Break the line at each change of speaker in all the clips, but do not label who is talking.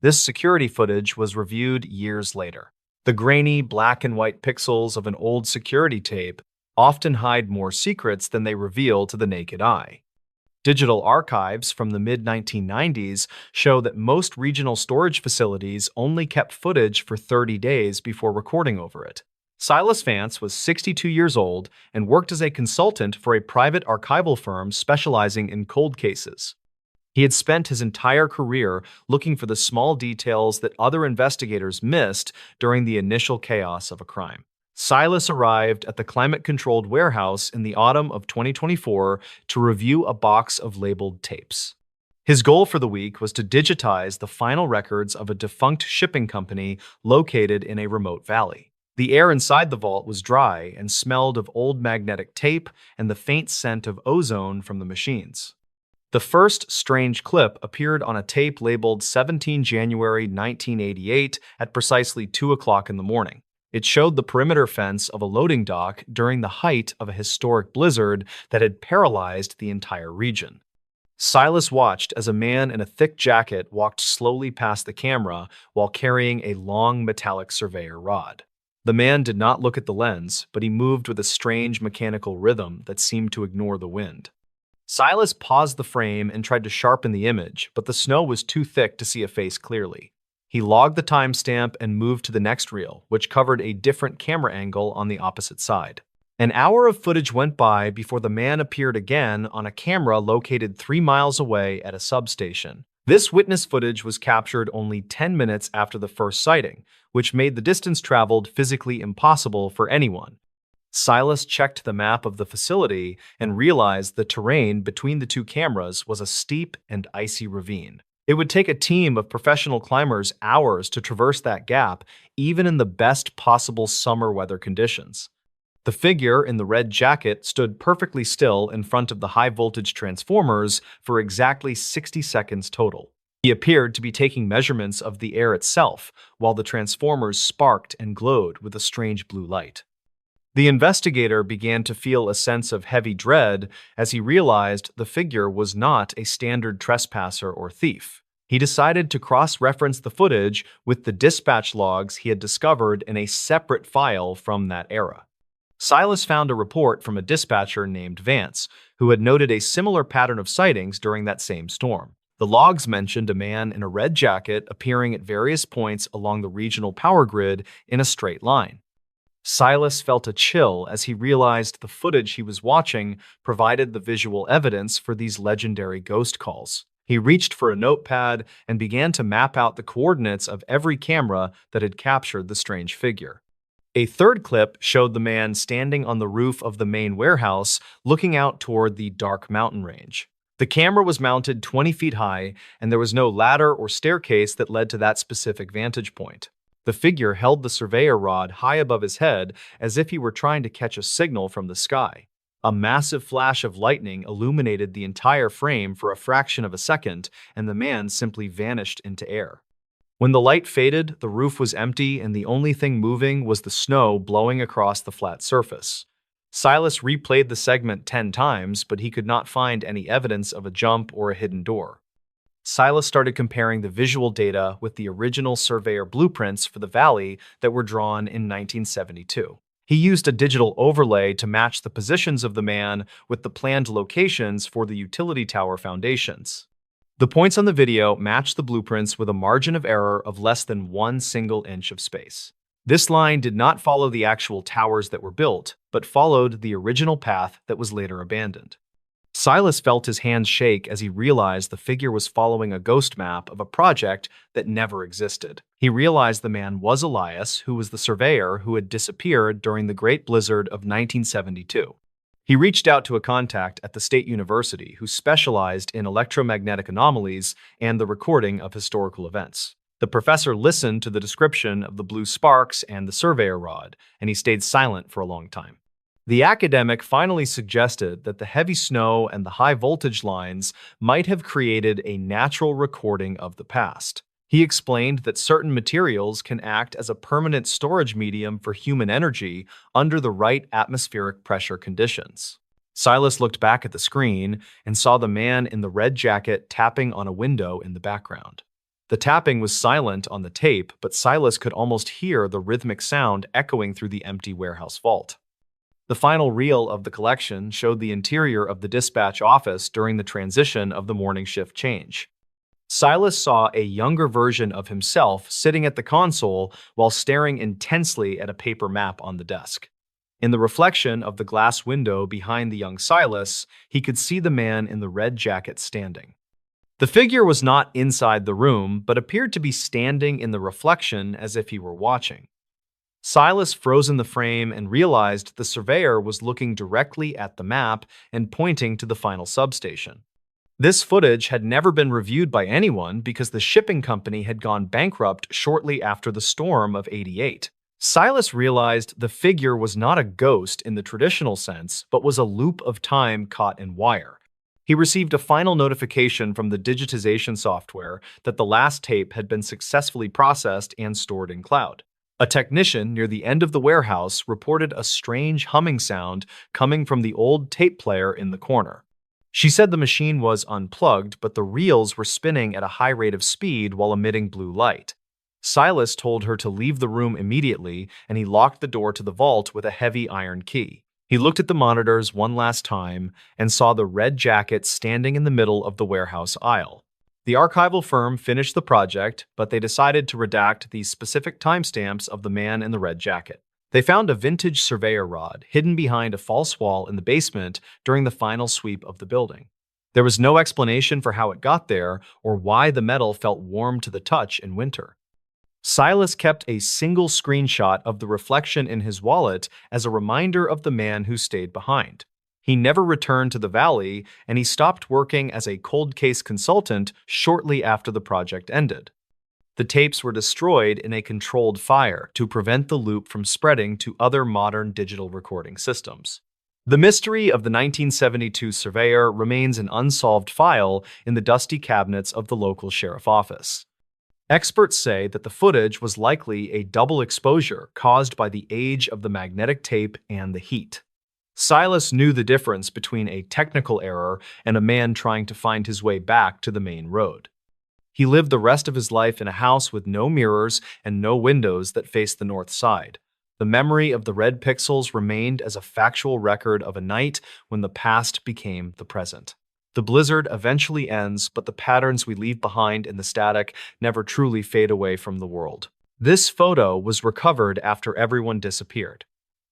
This security footage was reviewed years later. The grainy black and white pixels of an old security tape often hide more secrets than they reveal to the naked eye. Digital archives from the mid-1990s show that most regional storage facilities only kept footage for 30 days before recording over it. Silas Vance was 62 years old and worked as a consultant for a private archival firm specializing in cold cases. He had spent his entire career looking for the small details that other investigators missed during the initial chaos of a crime. Silas arrived at the climate-controlled warehouse in the autumn of 2024 to review a box of labeled tapes. His goal for the week was to digitize the final records of a defunct shipping company located in a remote valley. The air inside the vault was dry and smelled of old magnetic tape and the faint scent of ozone from the machines. The first strange clip appeared on a tape labeled 17 January 1988 at precisely 2 o'clock in the morning. It showed the perimeter fence of a loading dock during the height of a historic blizzard that had paralyzed the entire region. Silas watched as a man in a thick jacket walked slowly past the camera while carrying a long metallic surveyor rod. The man did not look at the lens, but he moved with a strange mechanical rhythm that seemed to ignore the wind. Silas paused the frame and tried to sharpen the image, but the snow was too thick to see a face clearly. He logged the timestamp and moved to the next reel, which covered a different camera angle on the opposite side. An hour of footage went by before the man appeared again on a camera located 3 miles away at a substation. This witness footage was captured only 10 minutes after the first sighting, which made the distance traveled physically impossible for anyone. Silas checked the map of the facility and realized the terrain between the two cameras was a steep and icy ravine. It would take a team of professional climbers hours to traverse that gap, even in the best possible summer weather conditions. The figure in the red jacket stood perfectly still in front of the high-voltage transformers for exactly 60 seconds total. He appeared to be taking measurements of the air itself, while the transformers sparked and glowed with a strange blue light. The investigator began to feel a sense of heavy dread as he realized the figure was not a standard trespasser or thief. He decided to cross-reference the footage with the dispatch logs he had discovered in a separate file from that era. Silas found a report from a dispatcher named Vance, who had noted a similar pattern of sightings during that same storm. The logs mentioned a man in a red jacket appearing at various points along the regional power grid in a straight line. Silas felt a chill as he realized the footage he was watching provided the visual evidence for these legendary ghost calls. He reached for a notepad and began to map out the coordinates of every camera that had captured the strange figure. A third clip showed the man standing on the roof of the main warehouse, looking out toward the dark mountain range. The camera was mounted 20 feet high, and there was no ladder or staircase that led to that specific vantage point. The figure held the surveyor rod high above his head as if he were trying to catch a signal from the sky. A massive flash of lightning illuminated the entire frame for a fraction of a second, and the man simply vanished into air. When the light faded, the roof was empty, and the only thing moving was the snow blowing across the flat surface. Silas replayed the segment 10 times, but he could not find any evidence of a jump or a hidden door. Silas started comparing the visual data with the original surveyor blueprints for the valley that were drawn in 1972. He used a digital overlay to match the positions of the man with the planned locations for the utility tower foundations. The points on the video matched the blueprints with a margin of error of less than 1 single inch of space. This line did not follow the actual towers that were built, but followed the original path that was later abandoned. Silas felt his hands shake as he realized the figure was following a ghost map of a project that never existed. He realized the man was Elias, who was the surveyor who had disappeared during the Great Blizzard of 1972. He reached out to a contact at the State University who specialized in electromagnetic anomalies and the recording of historical events. The professor listened to the description of the blue sparks and the surveyor rod, and he stayed silent for a long time. The academic finally suggested that the heavy snow and the high voltage lines might have created a natural recording of the past. He explained that certain materials can act as a permanent storage medium for human energy under the right atmospheric pressure conditions. Silas looked back at the screen and saw the man in the red jacket tapping on a window in the background. The tapping was silent on the tape, but Silas could almost hear the rhythmic sound echoing through the empty warehouse vault. The final reel of the collection showed the interior of the dispatch office during the transition of the morning shift change. Silas saw a younger version of himself sitting at the console while staring intensely at a paper map on the desk. In the reflection of the glass window behind the young Silas, he could see the man in the red jacket standing. The figure was not inside the room, but appeared to be standing in the reflection as if he were watching. Silas froze in the frame and realized the surveyor was looking directly at the map and pointing to the final substation. This footage had never been reviewed by anyone because the shipping company had gone bankrupt shortly after the storm of '88. Silas realized the figure was not a ghost in the traditional sense, but was a loop of time caught in wire. He received a final notification from the digitization software that the last tape had been successfully processed and stored in cloud. A technician near the end of the warehouse reported a strange humming sound coming from the old tape player in the corner. She said the machine was unplugged, but the reels were spinning at a high rate of speed while emitting blue light. Silas told her to leave the room immediately, and he locked the door to the vault with a heavy iron key. He looked at the monitors one last time and saw the red jacket standing in the middle of the warehouse aisle. The archival firm finished the project, but they decided to redact the specific timestamps of the man in the red jacket. They found a vintage surveyor rod hidden behind a false wall in the basement during the final sweep of the building. There was no explanation for how it got there or why the metal felt warm to the touch in winter. Silas kept a single screenshot of the reflection in his wallet as a reminder of the man who stayed behind. He never returned to the valley, and he stopped working as a cold case consultant shortly after the project ended. The tapes were destroyed in a controlled fire to prevent the loop from spreading to other modern digital recording systems. The mystery of the 1972 surveyor remains an unsolved file in the dusty cabinets of the local sheriff office. Experts say that the footage was likely a double exposure caused by the age of the magnetic tape and the heat. Silas knew the difference between a technical error and a man trying to find his way back to the main road. He lived the rest of his life in a house with no mirrors and no windows that faced the north side. The memory of the red pixels remained as a factual record of a night when the past became the present. The blizzard eventually ends, but the patterns we leave behind in the static never truly fade away from the world. This photo was recovered after everyone disappeared.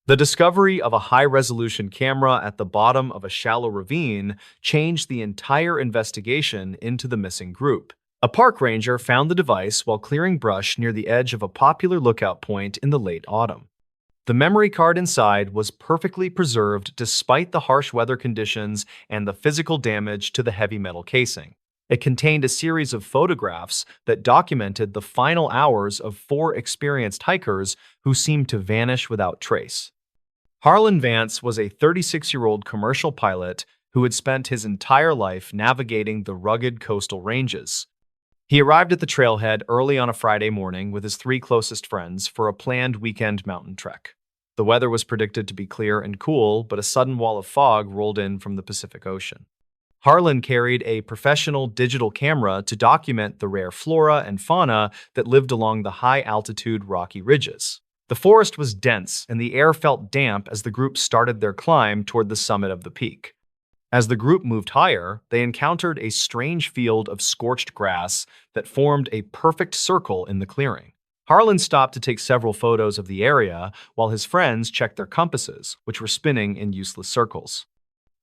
The discovery of a high-resolution camera at the bottom of a shallow ravine changed the entire investigation into the missing group. A park ranger found the device while clearing brush near the edge of a popular lookout point in the late autumn. The memory card inside was perfectly preserved despite the harsh weather conditions and the physical damage to the heavy metal casing. It contained a series of photographs that documented the final hours of 4 experienced hikers who seemed to vanish without trace. Harlan Vance was a 36-year-old commercial pilot who had spent his entire life navigating the rugged coastal ranges. He arrived at the trailhead early on a Friday morning with his 3 closest friends for a planned weekend mountain trek. The weather was predicted to be clear and cool, but a sudden wall of fog rolled in from the Pacific Ocean. Harlan carried a professional digital camera to document the rare flora and fauna that lived along the high-altitude rocky ridges. The forest was dense, and the air felt damp as the group started their climb toward the summit of the peak. As the group moved higher, they encountered a strange field of scorched grass that formed a perfect circle in the clearing. Harlan stopped to take several photos of the area while his friends checked their compasses, which were spinning in useless circles.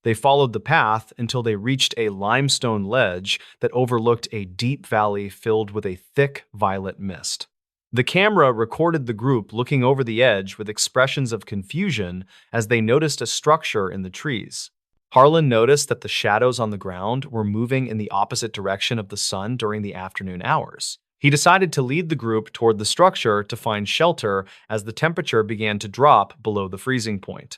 They followed the path until they reached a limestone ledge that overlooked a deep valley filled with a thick violet mist. The camera recorded the group looking over the edge with expressions of confusion as they noticed a structure in the trees. Harlan noticed that the shadows on the ground were moving in the opposite direction of the sun during the afternoon hours. He decided to lead the group toward the structure to find shelter as the temperature began to drop below the freezing point.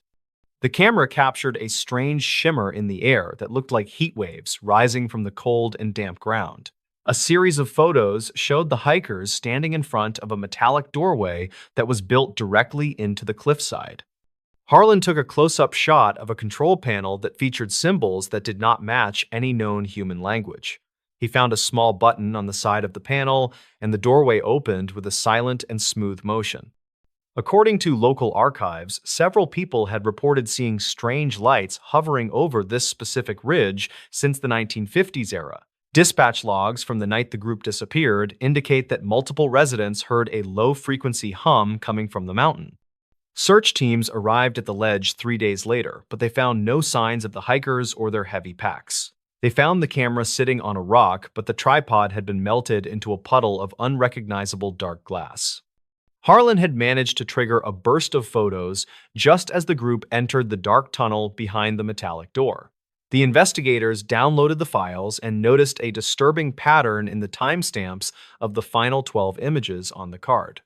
The camera captured a strange shimmer in the air that looked like heat waves rising from the cold and damp ground. A series of photos showed the hikers standing in front of a metallic doorway that was built directly into the cliffside. Harlan took a close-up shot of a control panel that featured symbols that did not match any known human language. He found a small button on the side of the panel, and the doorway opened with a silent and smooth motion. According to local archives, several people had reported seeing strange lights hovering over this specific ridge since the 1950s era. Dispatch logs from the night the group disappeared indicate that multiple residents heard a low-frequency hum coming from the mountain. Search teams arrived at the ledge 3 days later, but they found no signs of the hikers or their heavy packs. They found the camera sitting on a rock, but the tripod had been melted into a puddle of unrecognizable dark glass. Harlan had managed to trigger a burst of photos just as the group entered the dark tunnel behind the metallic door. The investigators downloaded the files and noticed a disturbing pattern in the timestamps of the final 12 images on the card.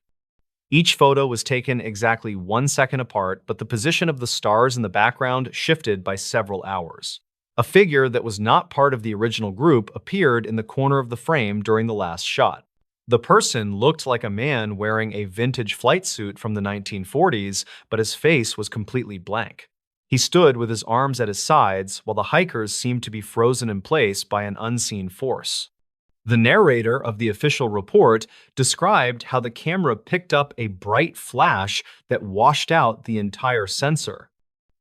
Each photo was taken exactly 1 second apart, but the position of the stars in the background shifted by several hours. A figure that was not part of the original group appeared in the corner of the frame during the last shot. The person looked like a man wearing a vintage flight suit from the 1940s, but his face was completely blank. He stood with his arms at his sides, while the hikers seemed to be frozen in place by an unseen force. The narrator of the official report described how the camera picked up a bright flash that washed out the entire sensor.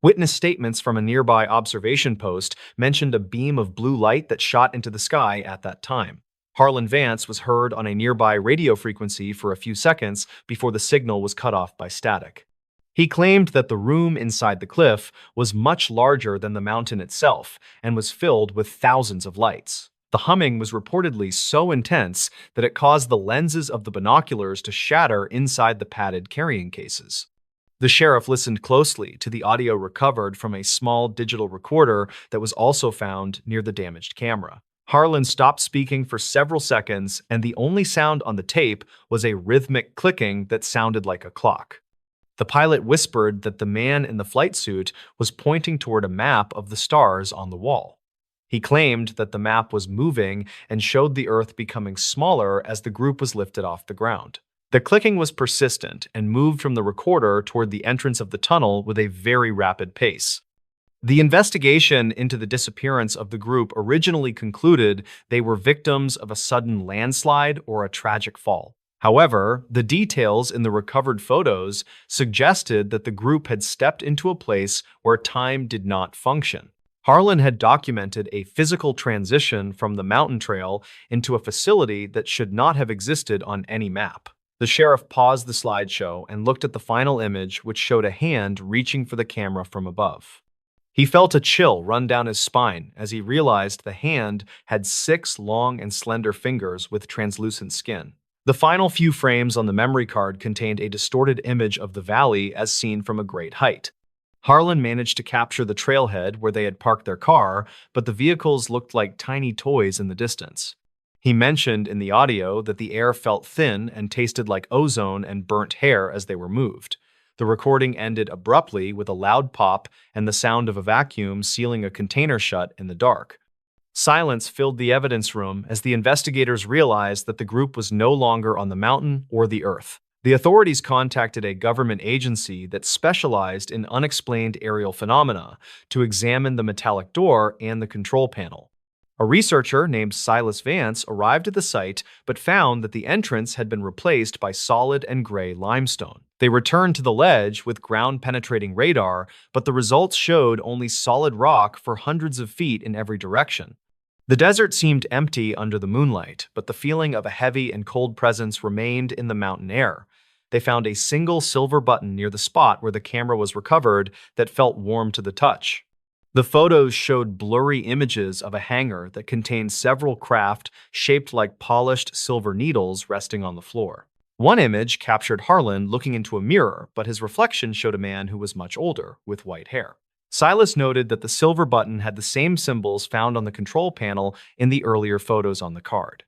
Witness statements from a nearby observation post mentioned a beam of blue light that shot into the sky at that time. Harlan Vance was heard on a nearby radio frequency for a few seconds before the signal was cut off by static. He claimed that the room inside the cliff was much larger than the mountain itself and was filled with thousands of lights. The humming was reportedly so intense that it caused the lenses of the binoculars to shatter inside the padded carrying cases. The sheriff listened closely to the audio recovered from a small digital recorder that was also found near the damaged camera. Harlan stopped speaking for several seconds, and the only sound on the tape was a rhythmic clicking that sounded like a clock. The pilot whispered that the man in the flight suit was pointing toward a map of the stars on the wall. He claimed that the map was moving and showed the Earth becoming smaller as the group was lifted off the ground. The clicking was persistent and moved from the recorder toward the entrance of the tunnel with a very rapid pace. The investigation into the disappearance of the group originally concluded they were victims of a sudden landslide or a tragic fall. However, the details in the recovered photos suggested that the group had stepped into a place where time did not function. Harlan had documented a physical transition from the mountain trail into a facility that should not have existed on any map. The sheriff paused the slideshow and looked at the final image, which showed a hand reaching for the camera from above. He felt a chill run down his spine as he realized the hand had 6 long and slender fingers with translucent skin. The final few frames on the memory card contained a distorted image of the valley as seen from a great height. Harlan managed to capture the trailhead where they had parked their car, but the vehicles looked like tiny toys in the distance. He mentioned in the audio that the air felt thin and tasted like ozone and burnt hair as they were moved. The recording ended abruptly with a loud pop and the sound of a vacuum sealing a container shut in the dark. Silence filled the evidence room as the investigators realized that the group was no longer on the mountain or the Earth. The authorities contacted a government agency that specialized in unexplained aerial phenomena to examine the metallic door and the control panel. A researcher named Silas Vance arrived at the site but found that the entrance had been replaced by solid and gray limestone. They returned to the ledge with ground-penetrating radar, but the results showed only solid rock for hundreds of feet in every direction. The desert seemed empty under the moonlight, but the feeling of a heavy and cold presence remained in the mountain air. They found a single silver button near the spot where the camera was recovered that felt warm to the touch. The photos showed blurry images of a hangar that contained several craft shaped like polished silver needles resting on the floor. One image captured Harlan looking into a mirror, but his reflection showed a man who was much older, with white hair. Silas noted that the silver button had the same symbols found on the control panel in the earlier photos on the card.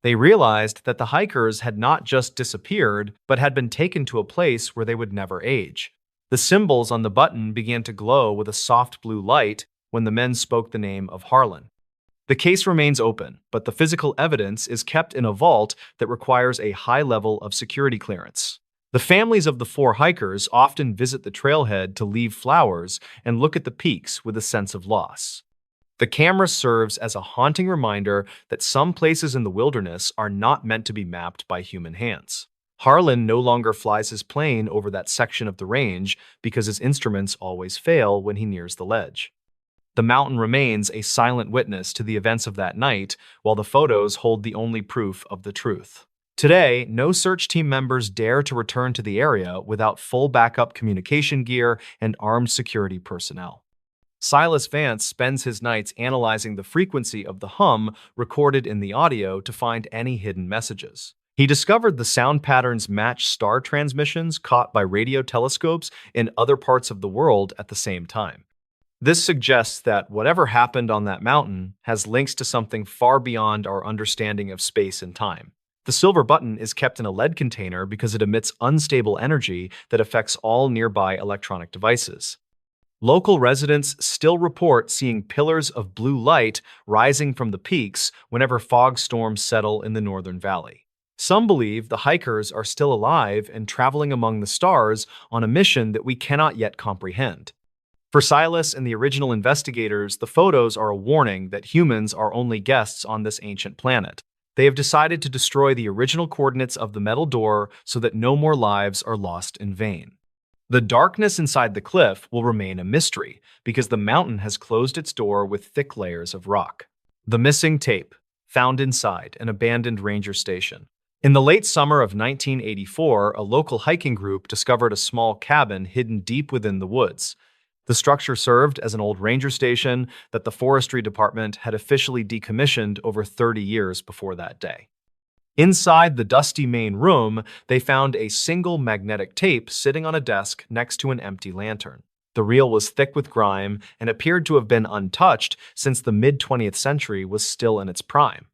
They realized that the hikers had not just disappeared, but had been taken to a place where they would never age. The symbols on the button began to glow with a soft blue light when the men spoke the name of Harlan. The case remains open, but the physical evidence is kept in a vault that requires a high level of security clearance. The families of the 4 hikers often visit the trailhead to leave flowers and look at the peaks with a sense of loss. The camera serves as a haunting reminder that some places in the wilderness are not meant to be mapped by human hands. Harlan no longer flies his plane over that section of the range because his instruments always fail when he nears the ledge. The mountain remains a silent witness to the events of that night, while the photos hold the only proof of the truth. Today, no search team members dare to return to the area without full backup communication gear and armed security personnel. Silas Vance spends his nights analyzing the frequency of the hum recorded in the audio to find any hidden messages. He discovered the sound patterns match star transmissions caught by radio telescopes in other parts of the world at the same time. This suggests that whatever happened on that mountain has links to something far beyond our understanding of space and time. The silver button is kept in a lead container because it emits unstable energy that affects all nearby electronic devices. Local residents still report seeing pillars of blue light rising from the peaks whenever fog storms settle in the northern valley. Some believe the hikers are still alive and traveling among the stars on a mission that we cannot yet comprehend. For Silas and the original investigators, the photos are a warning that humans are only guests on this ancient planet. They have decided to destroy the original coordinates of the metal door so that no more lives are lost in vain. The darkness inside the cliff will remain a mystery because the mountain has closed its door with thick layers of rock. The missing tape, found inside an abandoned ranger station. In the late summer of 1984, a local hiking group discovered a small cabin hidden deep within the woods. The structure served as an old ranger station that the forestry department had officially decommissioned over 30 years before that day. Inside the dusty main room, they found a single magnetic tape sitting on a desk next to an empty lantern. The reel was thick with grime and appeared to have been untouched since the mid-20th century was still in its prime.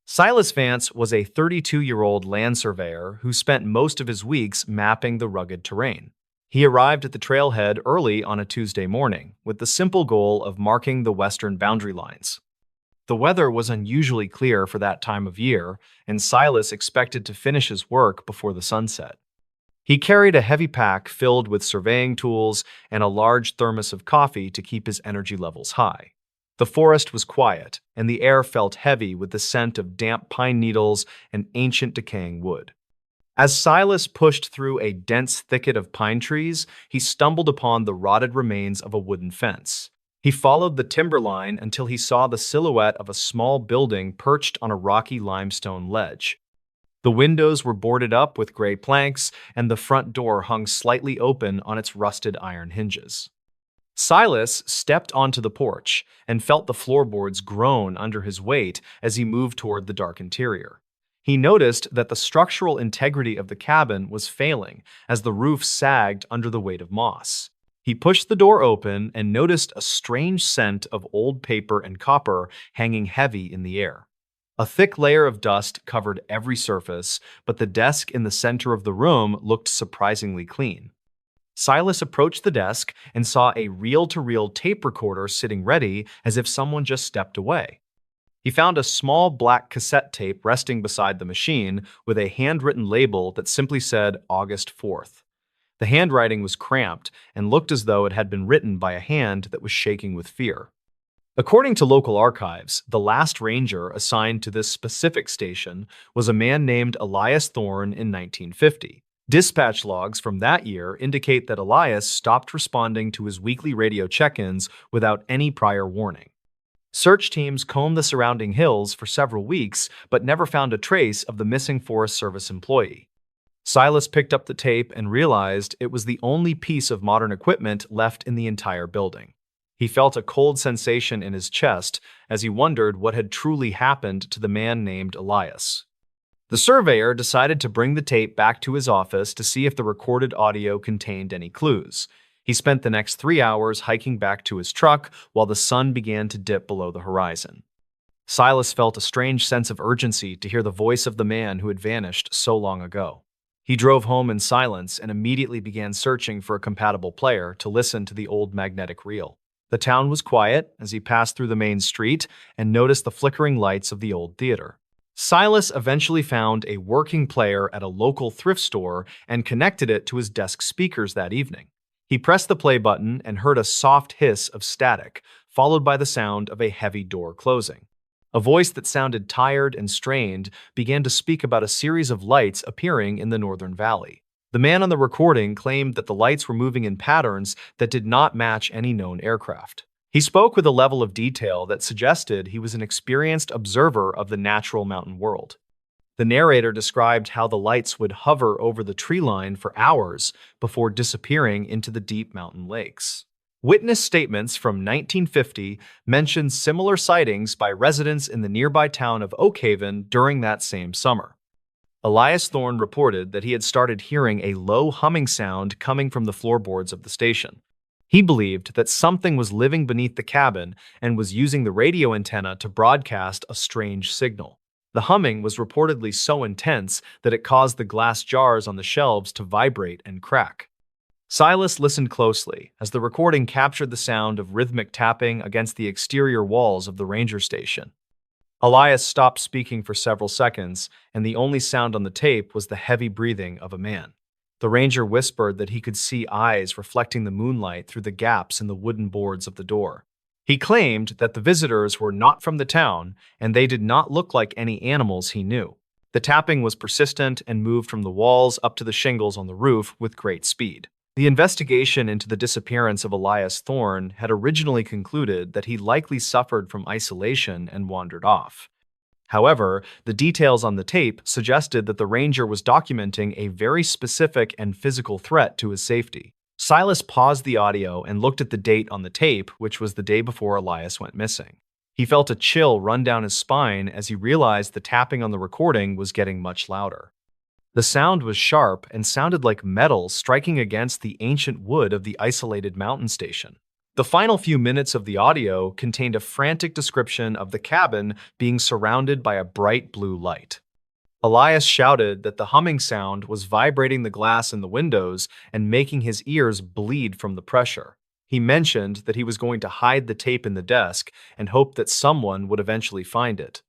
Silas Vance was a 32-year-old land surveyor who spent most of his weeks mapping the rugged terrain. He arrived at the trailhead early on a Tuesday morning with the simple goal of marking the western boundary lines. The weather was unusually clear for that time of year, and Silas expected to finish his work before the sunset. He carried a heavy pack filled with surveying tools and a large thermos of coffee to keep his energy levels high. The forest was quiet, and the air felt heavy with the scent of damp pine needles and ancient decaying wood. As Silas pushed through a dense thicket of pine trees, he stumbled upon the rotted remains of a wooden fence. He followed the timber line until he saw the silhouette of a small building perched on a rocky limestone ledge. The windows were boarded up with gray planks, and the front door hung slightly open on its rusted iron hinges. Silas stepped onto the porch and felt the floorboards groan under his weight as he moved toward the dark interior. He noticed that the structural integrity of the cabin was failing as the roof sagged under the weight of moss. He pushed the door open and noticed a strange scent of old paper and copper hanging heavy in the air. A thick layer of dust covered every surface, but the desk in the center of the room looked surprisingly clean. Silas approached the desk and saw a reel-to-reel tape recorder sitting ready as if someone just stepped away. He found a small black cassette tape resting beside the machine with a handwritten label that simply said August 4th. The handwriting was cramped and looked as though it had been written by a hand that was shaking with fear. According to local archives, the last ranger assigned to this specific station was a man named Elias Thorne in 1950. Dispatch logs from that year indicate that Elias stopped responding to his weekly radio check-ins without any prior warning. Search teams combed the surrounding hills for several weeks but never found a trace of the missing Forest Service employee. Silas picked up the tape and realized it was the only piece of modern equipment left in the entire building. He felt a cold sensation in his chest as he wondered what had truly happened to the man named Elias. The surveyor decided to bring the tape back to his office to see if the recorded audio contained any clues. He spent the next 3 hours hiking back to his truck while the sun began to dip below the horizon. Silas felt a strange sense of urgency to hear the voice of the man who had vanished so long ago. He drove home in silence and immediately began searching for a compatible player to listen to the old magnetic reel. The town was quiet as he passed through the main street and noticed the flickering lights of the old theater. Silas eventually found a working player at a local thrift store and connected it to his desk speakers that evening. He pressed the play button and heard a soft hiss of static, followed by the sound of a heavy door closing. A voice that sounded tired and strained began to speak about a series of lights appearing in the northern valley. The man on the recording claimed that the lights were moving in patterns that did not match any known aircraft. He spoke with a level of detail that suggested he was an experienced observer of the natural mountain world. The narrator described how the lights would hover over the tree line for hours before disappearing into the deep mountain lakes. Witness statements from 1950 mentioned similar sightings by residents in the nearby town of Oakhaven during that same summer. Elias Thorne reported that he had started hearing a low humming sound coming from the floorboards of the station. He believed that something was living beneath the cabin and was using the radio antenna to broadcast a strange signal. The humming was reportedly so intense that it caused the glass jars on the shelves to vibrate and crack. Silas listened closely as the recording captured the sound of rhythmic tapping against the exterior walls of the ranger station. Elias stopped speaking for several seconds, and the only sound on the tape was the heavy breathing of a man. The ranger whispered that he could see eyes reflecting the moonlight through the gaps in the wooden boards of the door. He claimed that the visitors were not from the town, and they did not look like any animals he knew. The tapping was persistent and moved from the walls up to the shingles on the roof with great speed. The investigation into the disappearance of Elias Thorne had originally concluded that he likely suffered from isolation and wandered off. However, the details on the tape suggested that the ranger was documenting a very specific and physical threat to his safety. Silas paused the audio and looked at the date on the tape, which was the day before Elias went missing. He felt a chill run down his spine as he realized the tapping on the recording was getting much louder. The sound was sharp and sounded like metal striking against the ancient wood of the isolated mountain station. The final few minutes of the audio contained a frantic description of the cabin being surrounded by a bright blue light. Elias shouted that the humming sound was vibrating the glass in the windows and making his ears bleed from the pressure. He mentioned that he was going to hide the tape in the desk and hoped that someone would eventually find it.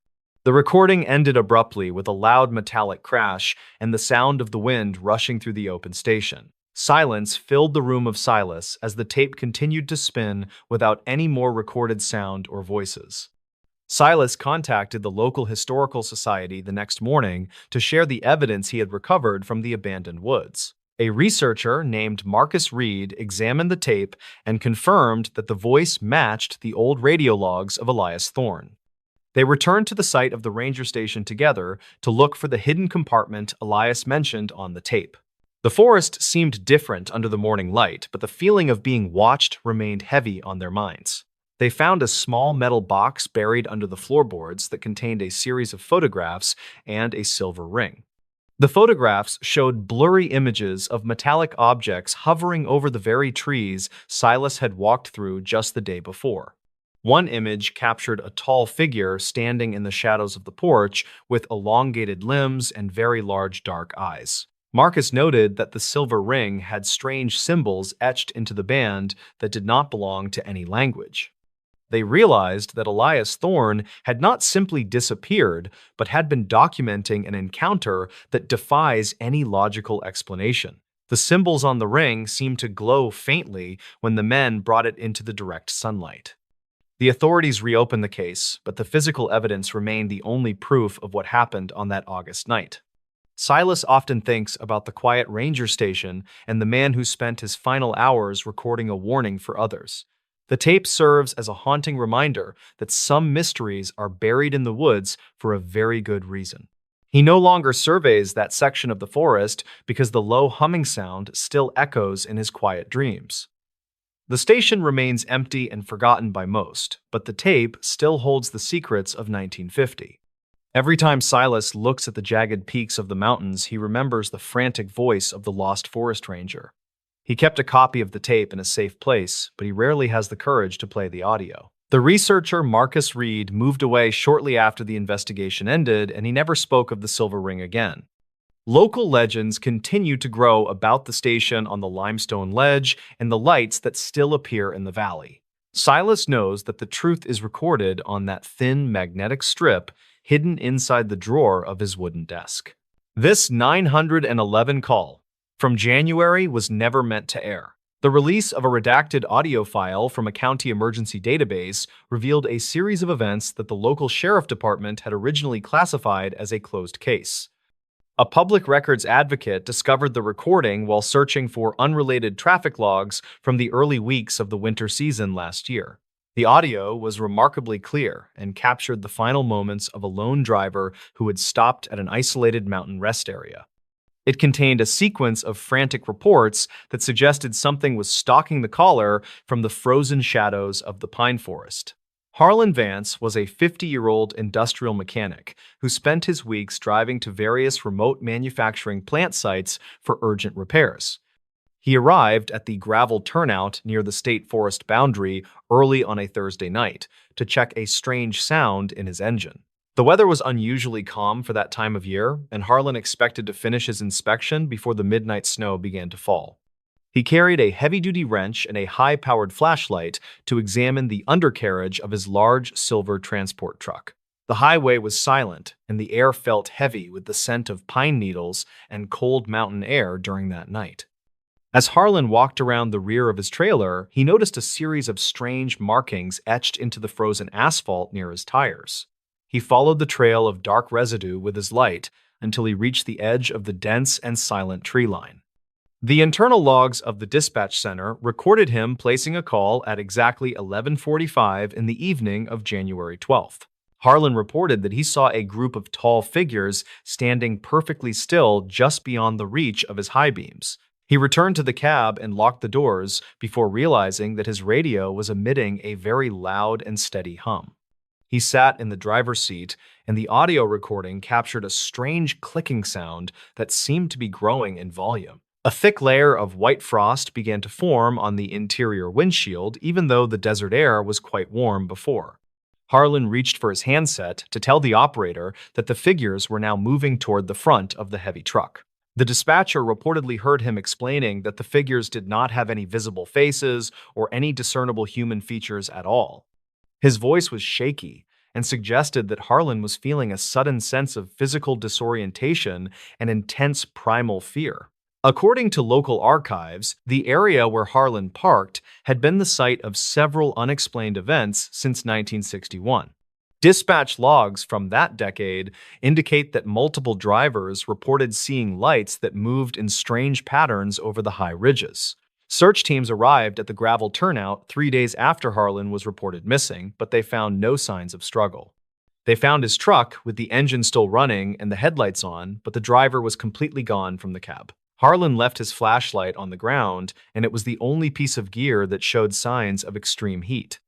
The recording ended abruptly with a loud metallic crash and the sound of the wind rushing through the open station. Silence filled the room of Silas as the tape continued to spin without any more recorded sound or voices. Silas contacted the local historical society the next morning to share the evidence he had recovered from the abandoned woods. A researcher named Marcus Reed examined the tape and confirmed that the voice matched the old radio logs of Elias Thorne. They returned to the site of the ranger station together to look for the hidden compartment Elias mentioned on the tape. The forest seemed different under the morning light, but the feeling of being watched remained heavy on their minds. They found a small metal box buried under the floorboards that contained a series of photographs and a silver ring. The photographs showed blurry images of metallic objects hovering over the very trees Silas had walked through just the day before. One image captured a tall figure standing in the shadows of the porch with elongated limbs and very large dark eyes. Marcus noted that the silver ring had strange symbols etched into the band that did not belong to any language. They realized that Elias Thorne had not simply disappeared, but had been documenting an encounter that defies any logical explanation. The symbols on the ring seemed to glow faintly when the men brought it into the direct sunlight. The authorities reopened the case, but the physical evidence remained the only proof of what happened on that August night. Silas often thinks about the quiet ranger station and the man who spent his final hours recording a warning for others. The tape serves as a haunting reminder that some mysteries are buried in the woods for a very good reason. He no longer surveys that section of the forest because the low humming sound still echoes in his quiet dreams. The station remains empty and forgotten by most, but the tape still holds the secrets of 1950. Every time Silas looks at the jagged peaks of the mountains, he remembers the frantic voice of the lost forest ranger. He kept a copy of the tape in a safe place, but he rarely has the courage to play the audio. The researcher Marcus Reed moved away shortly after the investigation ended, and he never spoke of the silver ring again. Local legends continue to grow about the station on the limestone ledge and the lights that still appear in the valley. Silas knows that the truth is recorded on that thin magnetic strip hidden inside the drawer of his wooden desk. This 911 call from January was never meant to air. The release of a redacted audio file from a county emergency database revealed a series of events that the local sheriff department had originally classified as a closed case. A public records advocate discovered the recording while searching for unrelated traffic logs from the early weeks of the winter season last year. The audio was remarkably clear and captured the final moments of a lone driver who had stopped at an isolated mountain rest area. It contained a sequence of frantic reports that suggested something was stalking the caller from the frozen shadows of the pine forest. Harlan Vance was a 50-year-old industrial mechanic who spent his weeks driving to various remote manufacturing plant sites for urgent repairs. He arrived at the gravel turnout near the state forest boundary early on a Thursday night to check a strange sound in his engine. The weather was unusually calm for that time of year, and Harlan expected to finish his inspection before the midnight snow began to fall. He carried a heavy-duty wrench and a high-powered flashlight to examine the undercarriage of his large silver transport truck. The highway was silent, and the air felt heavy with the scent of pine needles and cold mountain air during that night. As Harlan walked around the rear of his trailer, he noticed a series of strange markings etched into the frozen asphalt near his tires. He followed the trail of dark residue with his light until he reached the edge of the dense and silent tree line. The internal logs of the dispatch center recorded him placing a call at exactly 11:45 in the evening of January 12th. Harlan reported that he saw a group of tall figures standing perfectly still just beyond the reach of his high beams. He returned to the cab and locked the doors before realizing that his radio was emitting a very loud and steady hum. He sat in the driver's seat, and the audio recording captured a strange clicking sound that seemed to be growing in volume. A thick layer of white frost began to form on the interior windshield, even though the desert air was quite warm before. Harlan reached for his handset to tell the operator that the figures were now moving toward the front of the heavy truck. The dispatcher reportedly heard him explaining that the figures did not have any visible faces or any discernible human features at all. His voice was shaky and suggested that Harlan was feeling a sudden sense of physical disorientation and intense primal fear. According to local archives, the area where Harlan parked had been the site of several unexplained events since 1961. Dispatch logs from that decade indicate that multiple drivers reported seeing lights that moved in strange patterns over the high ridges. Search teams arrived at the gravel turnout 3 days after Harlan was reported missing, but they found no signs of struggle. They found his truck with the engine still running and the headlights on, but the driver was completely gone from the cab. Harlan left his flashlight on the ground, and it was the only piece of gear that showed signs of extreme heat.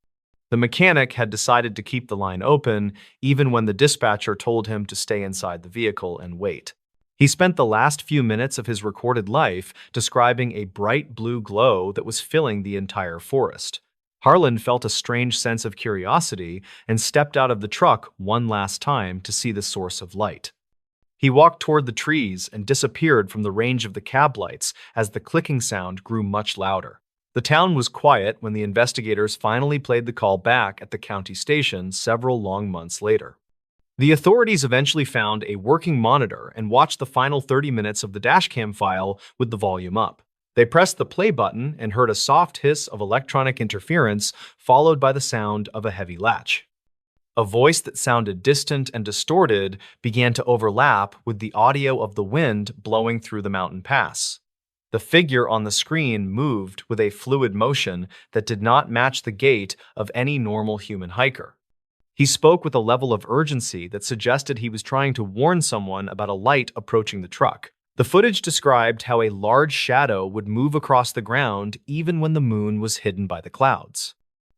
The mechanic had decided to keep the line open, even when the dispatcher told him to stay inside the vehicle and wait. He spent the last few minutes of his recorded life describing a bright blue glow that was filling the entire forest. Harlan felt a strange sense of curiosity and stepped out of the truck one last time to see the source of light. He walked toward the trees and disappeared from the range of the cab lights as the clicking sound grew much louder. The town was quiet when the investigators finally played the call back at the county station several long months later. The authorities eventually found a working monitor and watched the final 30 minutes of the dashcam file with the volume up. They pressed the play button and heard a soft hiss of electronic interference followed by the sound of a heavy latch. A voice that sounded distant and distorted began to overlap with the audio of the wind blowing through the mountain pass. The figure on the screen moved with a fluid motion that did not match the gait of any normal human hiker. He spoke with a level of urgency that suggested he was trying to warn someone about a light approaching the truck. The footage described how a large shadow would move across the ground even when the moon was hidden by the clouds.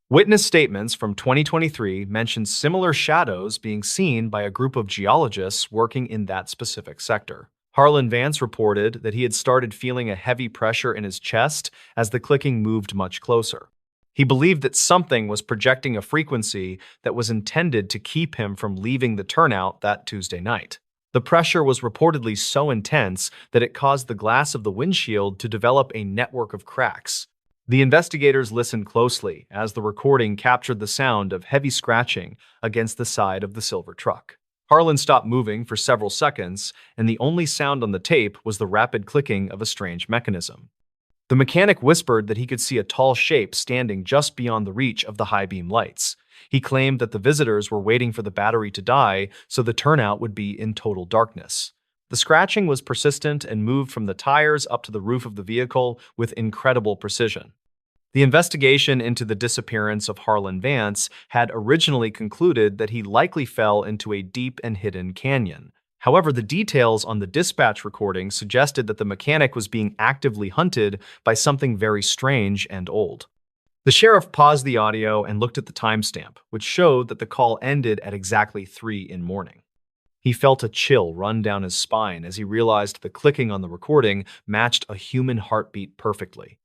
Witness statements from 2023 mentioned similar shadows being seen by a group of geologists working in that specific sector. Harlan Vance reported that he had started feeling a heavy pressure in his chest as the clicking moved much closer. He believed that something was projecting a frequency that was intended to keep him from leaving the turnout that Tuesday night. The pressure was reportedly so intense that it caused the glass of the windshield to develop a network of cracks. The investigators listened closely as the recording captured the sound of heavy scratching against the side of the silver truck. Harlan stopped moving for several seconds, and the only sound on the tape was the rapid clicking of a strange mechanism. The mechanic whispered that he could see a tall shape standing just beyond the reach of the high-beam lights. He claimed that the visitors were waiting for the battery to die so the turnout would be in total darkness. The scratching was persistent and moved from the tires up to the roof of the vehicle with incredible precision. The investigation into the disappearance of Harlan Vance had originally concluded that he likely fell into a deep and hidden canyon. However, the details on the dispatch recording suggested that the mechanic was being actively hunted by something very strange and old. The sheriff paused the audio and looked at the timestamp, which showed that the call ended at exactly 3 in the morning. He felt a chill run down his spine as he realized the clicking on the recording matched a human heartbeat perfectly.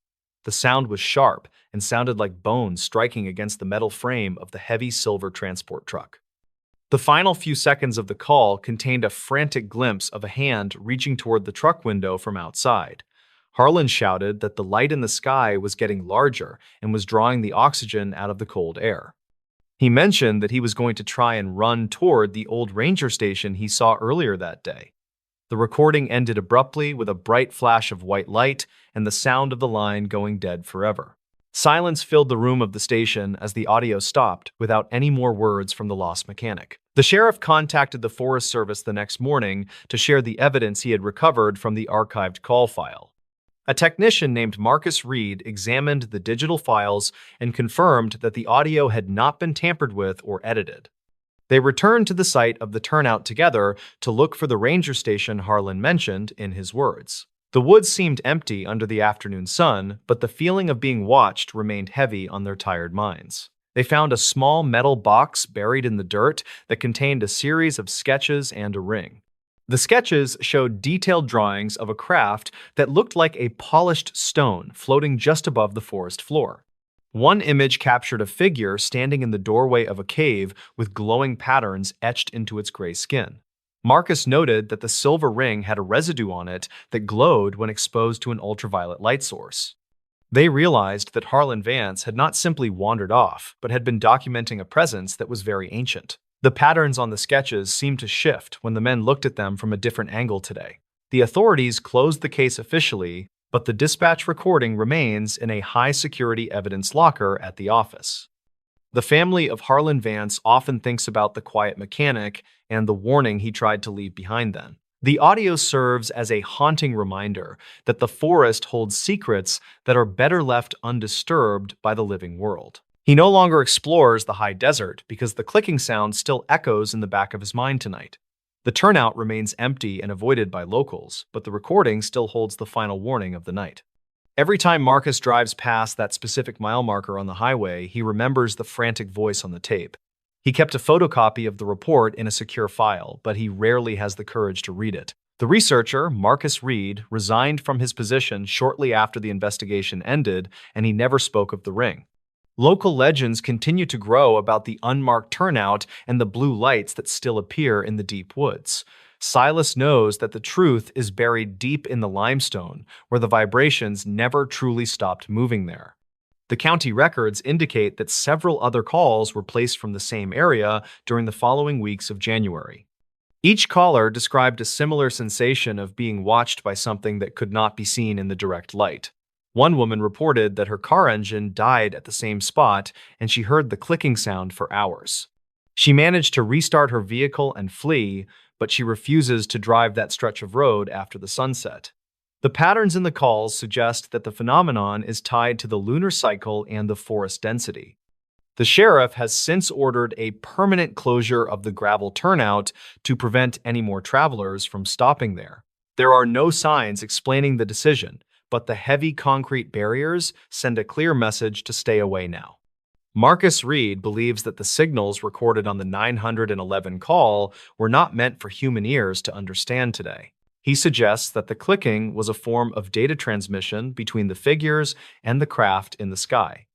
The sound was sharp and sounded like bones striking against the metal frame of the heavy silver transport truck. The final few seconds of the call contained a frantic glimpse of a hand reaching toward the truck window from outside. Harlan shouted that the light in the sky was getting larger and was drawing the oxygen out of the cold air. He mentioned that he was going to try and run toward the old ranger station he saw earlier that day. The recording ended abruptly with a bright flash of white light and the sound of the line going dead forever. Silence filled the room of the station as the audio stopped without any more words from the lost mechanic. The sheriff contacted the Forest Service the next morning to share the evidence he had recovered from the archived call file. A technician named Marcus Reed examined the digital files and confirmed that the audio had not been tampered with or edited. They returned to the site of the turnout together to look for the ranger station Harlan mentioned in his words. The woods seemed empty under the afternoon sun, but the feeling of being watched remained heavy on their tired minds. They found a small metal box buried in the dirt that contained a series of sketches and a ring. The sketches showed detailed drawings of a craft that looked like a polished stone floating just above the forest floor. One image captured a figure standing in the doorway of a cave with glowing patterns etched into its gray skin. Marcus noted that the silver ring had a residue on it that glowed when exposed to an ultraviolet light source. They realized that Harlan Vance had not simply wandered off, but had been documenting a presence that was very ancient. The patterns on the sketches seemed to shift when the men looked at them from a different angle today. The authorities closed the case officially, but the dispatch recording remains in a high-security evidence locker at the office. The family of Harlan Vance often thinks about the quiet mechanic and the warning he tried to leave behind then. The audio serves as a haunting reminder that the forest holds secrets that are better left undisturbed by the living world. He no longer explores the high desert because the clicking sound still echoes in the back of his mind tonight. The turnout remains empty and avoided by locals, but the recording still holds the final warning of the night. Every time Marcus drives past that specific mile marker on the highway, he remembers the frantic voice on the tape. He kept a photocopy of the report in a secure file, but he rarely has the courage to read it. The researcher, Marcus Reed, resigned from his position shortly after the investigation ended, and he never spoke of the ring. Local legends continue to grow about the unmarked turnout and the blue lights that still appear in the deep woods. Silas knows that the truth is buried deep in the limestone, where the vibrations never truly stopped moving there. The county records indicate that several other calls were placed from the same area during the following weeks of January. Each caller described a similar sensation of being watched by something that could not be seen in the direct light. One woman reported that her car engine died at the same spot and she heard the clicking sound for hours. She managed to restart her vehicle and flee, but she refuses to drive that stretch of road after the sunset. The patterns in the calls suggest that the phenomenon is tied to the lunar cycle and the forest density. The sheriff has since ordered a permanent closure of the gravel turnout to prevent any more travelers from stopping there. There are no signs explaining the decision, but the heavy concrete barriers send a clear message to stay away now. Marcus Reed believes that the signals recorded on the 911 call were not meant for human ears to understand today. He suggests that the clicking was a form of data transmission between the figures and the craft in the sky.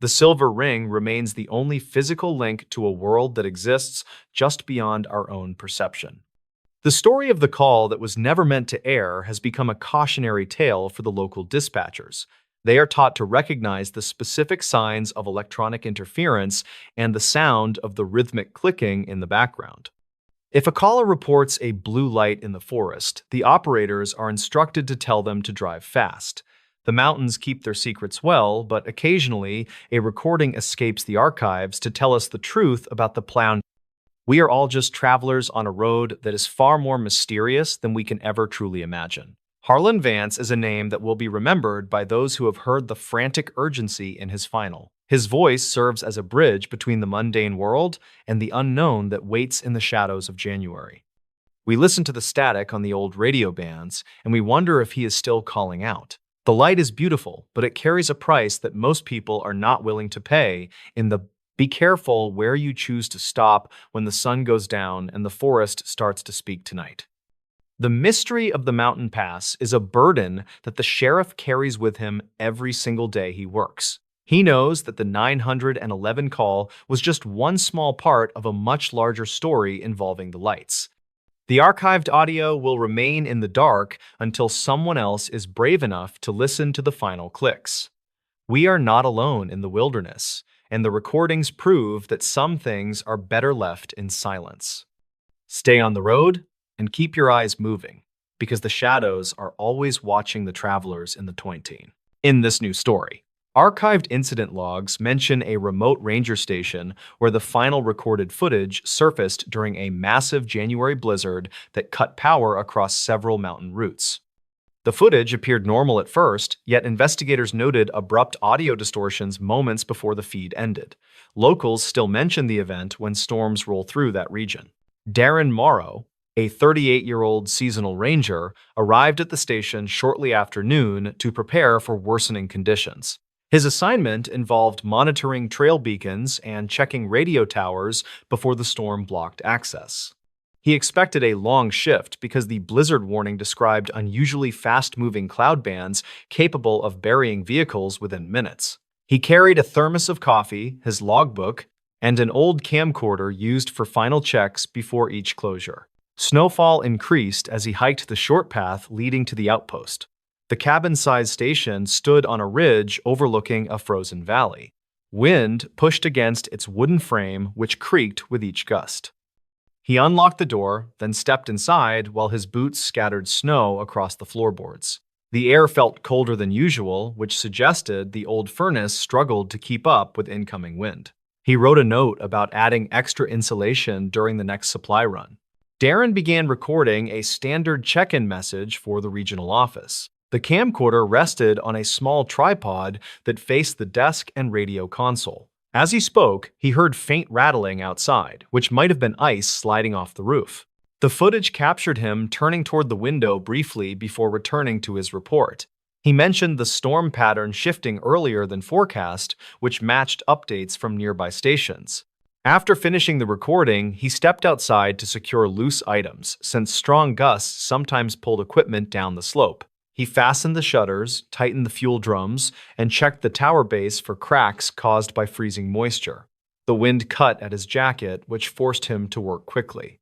The silver ring remains the only physical link to a world that exists just beyond our own perception. The story of the call that was never meant to air has become a cautionary tale for the local dispatchers. They are taught to recognize the specific signs of electronic interference and the sound of the rhythmic clicking in the background. If a caller reports a blue light in the forest, the operators are instructed to tell them to drive fast. The mountains keep their secrets well, but occasionally a recording escapes the archives to tell us the truth about the plan. We are all just travelers on a road that is far more mysterious than we can ever truly imagine. Harlan Vance is a name that will be remembered by those who have heard the frantic urgency in his final. His voice serves as a bridge between the mundane world and the unknown that waits in the shadows of January. We listen to the static on the old radio bands, and we wonder if he is still calling out. The light is beautiful, but it carries a price that most people are not willing to pay in the "be careful where you choose to stop when the sun goes down and the forest starts to speak tonight." The mystery of the mountain pass is a burden that the sheriff carries with him every single day he works. He knows that the 911 call was just one small part of a much larger story involving the lights. The archived audio will remain in the dark until someone else is brave enough to listen to the final clicks. We are not alone in the wilderness, and the recordings prove that some things are better left in silence. Stay on the road and keep your eyes moving, because the shadows are always watching the travelers in the Tointine. In this new story, archived incident logs mention a remote ranger station where the final recorded footage surfaced during a massive January blizzard that cut power across several mountain routes. The footage appeared normal at first, yet investigators noted abrupt audio distortions moments before the feed ended. Locals still mention the event when storms roll through that region. Darren Morrow, a 38-year-old seasonal ranger, arrived at the station shortly after noon to prepare for worsening conditions. His assignment involved monitoring trail beacons and checking radio towers before the storm blocked access. He expected a long shift because the blizzard warning described unusually fast-moving cloud bands capable of burying vehicles within minutes. He carried a thermos of coffee, his logbook, and an old camcorder used for final checks before each closure. Snowfall increased as he hiked the short path leading to the outpost. The cabin-sized station stood on a ridge overlooking a frozen valley. Wind pushed against its wooden frame, which creaked with each gust. He unlocked the door, then stepped inside while his boots scattered snow across the floorboards. The air felt colder than usual, which suggested the old furnace struggled to keep up with incoming wind. He wrote a note about adding extra insulation during the next supply run. Darren began recording a standard check-in message for the regional office. The camcorder rested on a small tripod that faced the desk and radio console. As he spoke, he heard faint rattling outside, which might have been ice sliding off the roof. The footage captured him turning toward the window briefly before returning to his report. He mentioned the storm pattern shifting earlier than forecast, which matched updates from nearby stations. After finishing the recording, he stepped outside to secure loose items, since strong gusts sometimes pulled equipment down the slope. He fastened the shutters, tightened the fuel drums, and checked the tower base for cracks caused by freezing moisture. The wind cut at his jacket, which forced him to work quickly.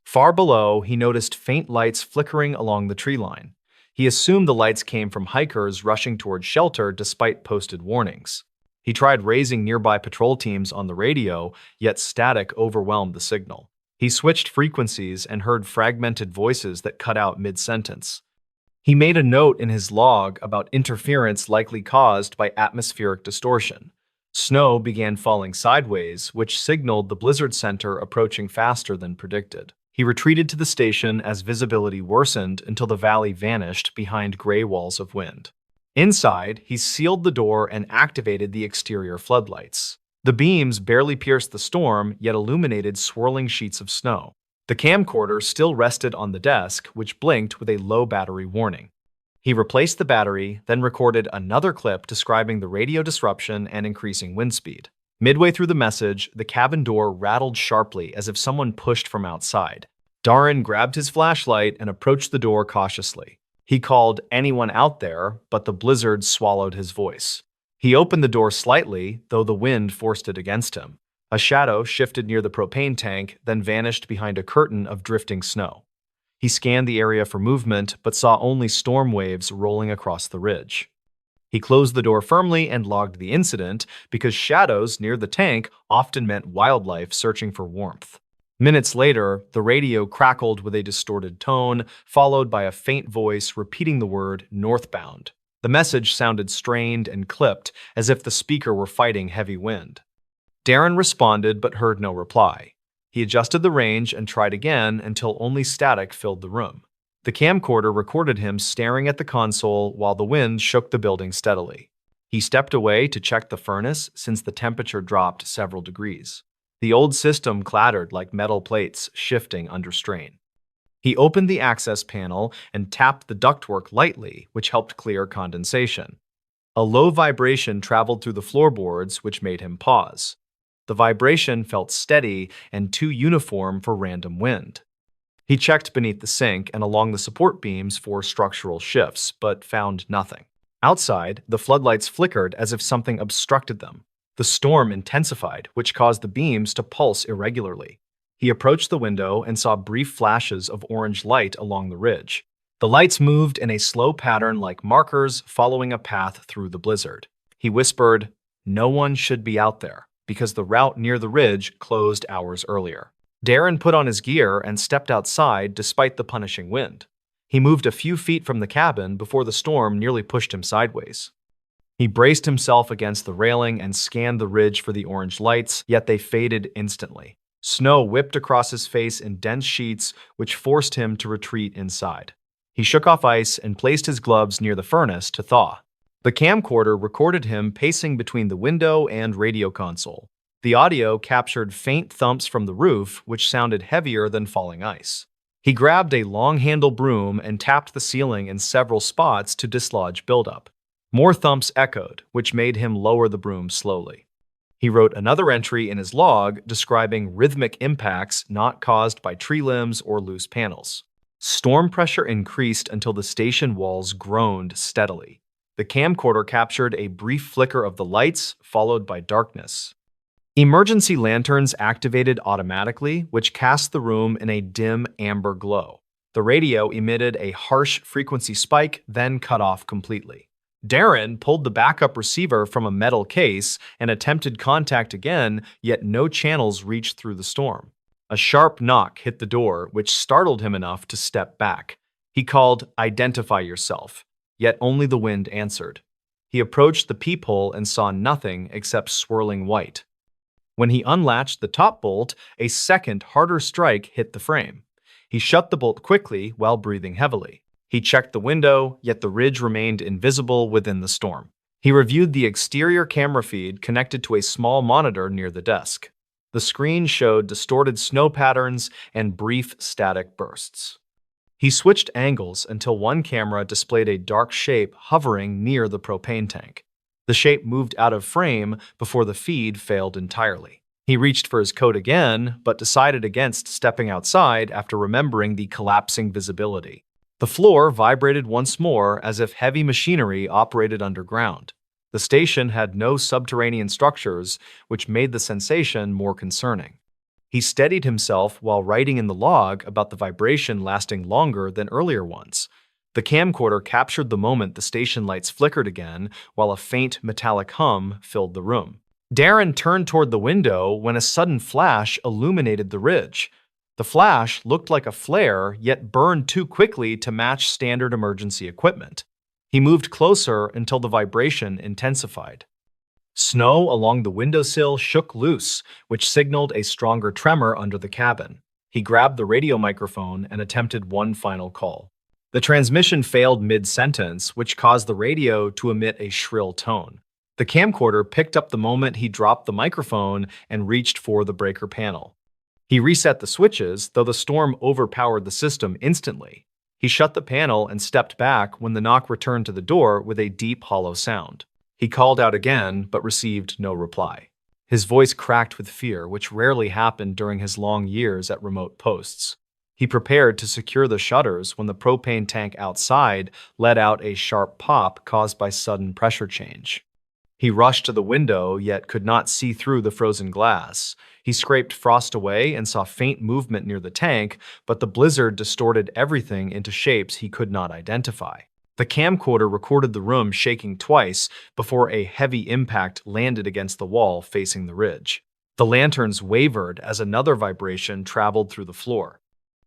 Far below, he noticed faint lights flickering along the tree line. He assumed the lights came from hikers rushing toward shelter despite posted warnings. He tried raising nearby patrol teams on the radio, yet static overwhelmed the signal. He switched frequencies and heard fragmented voices that cut out mid-sentence. He made a note in his log about interference likely caused by atmospheric distortion. Snow began falling sideways, which signaled the blizzard center approaching faster than predicted. He retreated to the station as visibility worsened until the valley vanished behind gray walls of wind. Inside, he sealed the door and activated the exterior floodlights. The beams barely pierced the storm, yet illuminated swirling sheets of snow. The camcorder still rested on the desk, which blinked with a low battery warning. He replaced the battery, then recorded another clip describing the radio disruption and increasing wind speed. Midway through the message, the cabin door rattled sharply as if someone pushed from outside. Darren grabbed his flashlight and approached the door cautiously. He called anyone out there, but the blizzard swallowed his voice. He opened the door slightly, though the wind forced it against him. A shadow shifted near the propane tank, then vanished behind a curtain of drifting snow. He scanned the area for movement, but saw only storm waves rolling across the ridge. He closed the door firmly and logged the incident because shadows near the tank often meant wildlife searching for warmth. Minutes later, the radio crackled with a distorted tone, followed by a faint voice repeating the word northbound. The message sounded strained and clipped, as if the speaker were fighting heavy wind. Darren responded but heard no reply. He adjusted the range and tried again until only static filled the room. The camcorder recorded him staring at the console while the wind shook the building steadily. He stepped away to check the furnace since the temperature dropped several degrees. The old system clattered like metal plates shifting under strain. He opened the access panel and tapped the ductwork lightly, which helped clear condensation. A low vibration traveled through the floorboards, which made him pause. The vibration felt steady and too uniform for random wind. He checked beneath the sink and along the support beams for structural shifts, but found nothing. Outside, the floodlights flickered as if something obstructed them. The storm intensified, which caused the beams to pulse irregularly. He approached the window and saw brief flashes of orange light along the ridge. The lights moved in a slow pattern like markers following a path through the blizzard. He whispered, "No one should be out there," because the route near the ridge closed hours earlier. Darren put on his gear and stepped outside despite the punishing wind. He moved a few feet from the cabin before the storm nearly pushed him sideways. He braced himself against the railing and scanned the ridge for the orange lights, yet they faded instantly. Snow whipped across his face in dense sheets, which forced him to retreat inside. He shook off ice and placed his gloves near the furnace to thaw. The camcorder recorded him pacing between the window and radio console. The audio captured faint thumps from the roof, which sounded heavier than falling ice. He grabbed a long-handle broom and tapped the ceiling in several spots to dislodge buildup. More thumps echoed, which made him lower the broom slowly. He wrote another entry in his log describing rhythmic impacts not caused by tree limbs or loose panels. Storm pressure increased until the station walls groaned steadily. The camcorder captured a brief flicker of the lights, followed by darkness. Emergency lanterns activated automatically, which cast the room in a dim amber glow. The radio emitted a harsh frequency spike, then cut off completely. Darren pulled the backup receiver from a metal case and attempted contact again, yet no channels reached through the storm. A sharp knock hit the door, which startled him enough to step back. He called, "Identify yourself," yet only the wind answered. He approached the peephole and saw nothing except swirling white. When he unlatched the top bolt, a second, harder strike hit the frame. He shut the bolt quickly while breathing heavily. He checked the window, yet the ridge remained invisible within the storm. He reviewed the exterior camera feed connected to a small monitor near the desk. The screen showed distorted snow patterns and brief static bursts. He switched angles until one camera displayed a dark shape hovering near the propane tank. The shape moved out of frame before the feed failed entirely. He reached for his coat again, but decided against stepping outside after remembering the collapsing visibility. The floor vibrated once more as if heavy machinery operated underground. The station had no subterranean structures, which made the sensation more concerning. He steadied himself while writing in the log about the vibration lasting longer than earlier ones. The camcorder captured the moment the station lights flickered again, while a faint metallic hum filled the room. Darren turned toward the window when a sudden flash illuminated the ridge. The flash looked like a flare, yet burned too quickly to match standard emergency equipment. He moved closer until the vibration intensified. Snow along the windowsill shook loose, which signaled a stronger tremor under the cabin. He grabbed the radio microphone and attempted one final call. The transmission failed mid-sentence, which caused the radio to emit a shrill tone. The camcorder picked up the moment he dropped the microphone and reached for the breaker panel. He reset the switches, though the storm overpowered the system instantly. He shut the panel and stepped back when the knock returned to the door with a deep, hollow sound. He called out again, but received no reply. His voice cracked with fear, which rarely happened during his long years at remote posts. He prepared to secure the shutters when the propane tank outside let out a sharp pop caused by sudden pressure change. He rushed to the window, yet could not see through the frozen glass. He scraped frost away and saw faint movement near the tank, but the blizzard distorted everything into shapes he could not identify. The camcorder recorded the room shaking twice before a heavy impact landed against the wall facing the ridge. The lanterns wavered as another vibration traveled through the floor.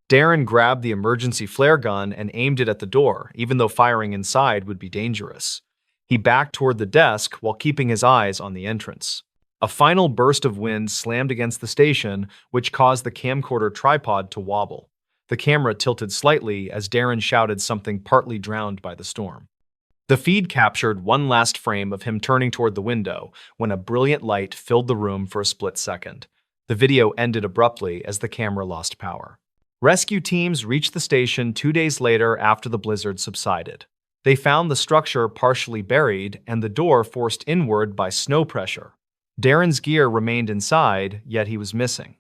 Darren grabbed the emergency flare gun and aimed it at the door, even though firing inside would be dangerous. He backed toward the desk while keeping his eyes on the entrance. A final burst of wind slammed against the station, which caused the camcorder tripod to wobble. The camera tilted slightly as Darren shouted something partly drowned by the storm. The feed captured one last frame of him turning toward the window when a brilliant light filled the room for a split second. The video ended abruptly as the camera lost power. Rescue teams reached the station 2 days later after the blizzard subsided. They found the structure partially buried and the door forced inward by snow pressure. Darren's gear remained inside, yet he was missing.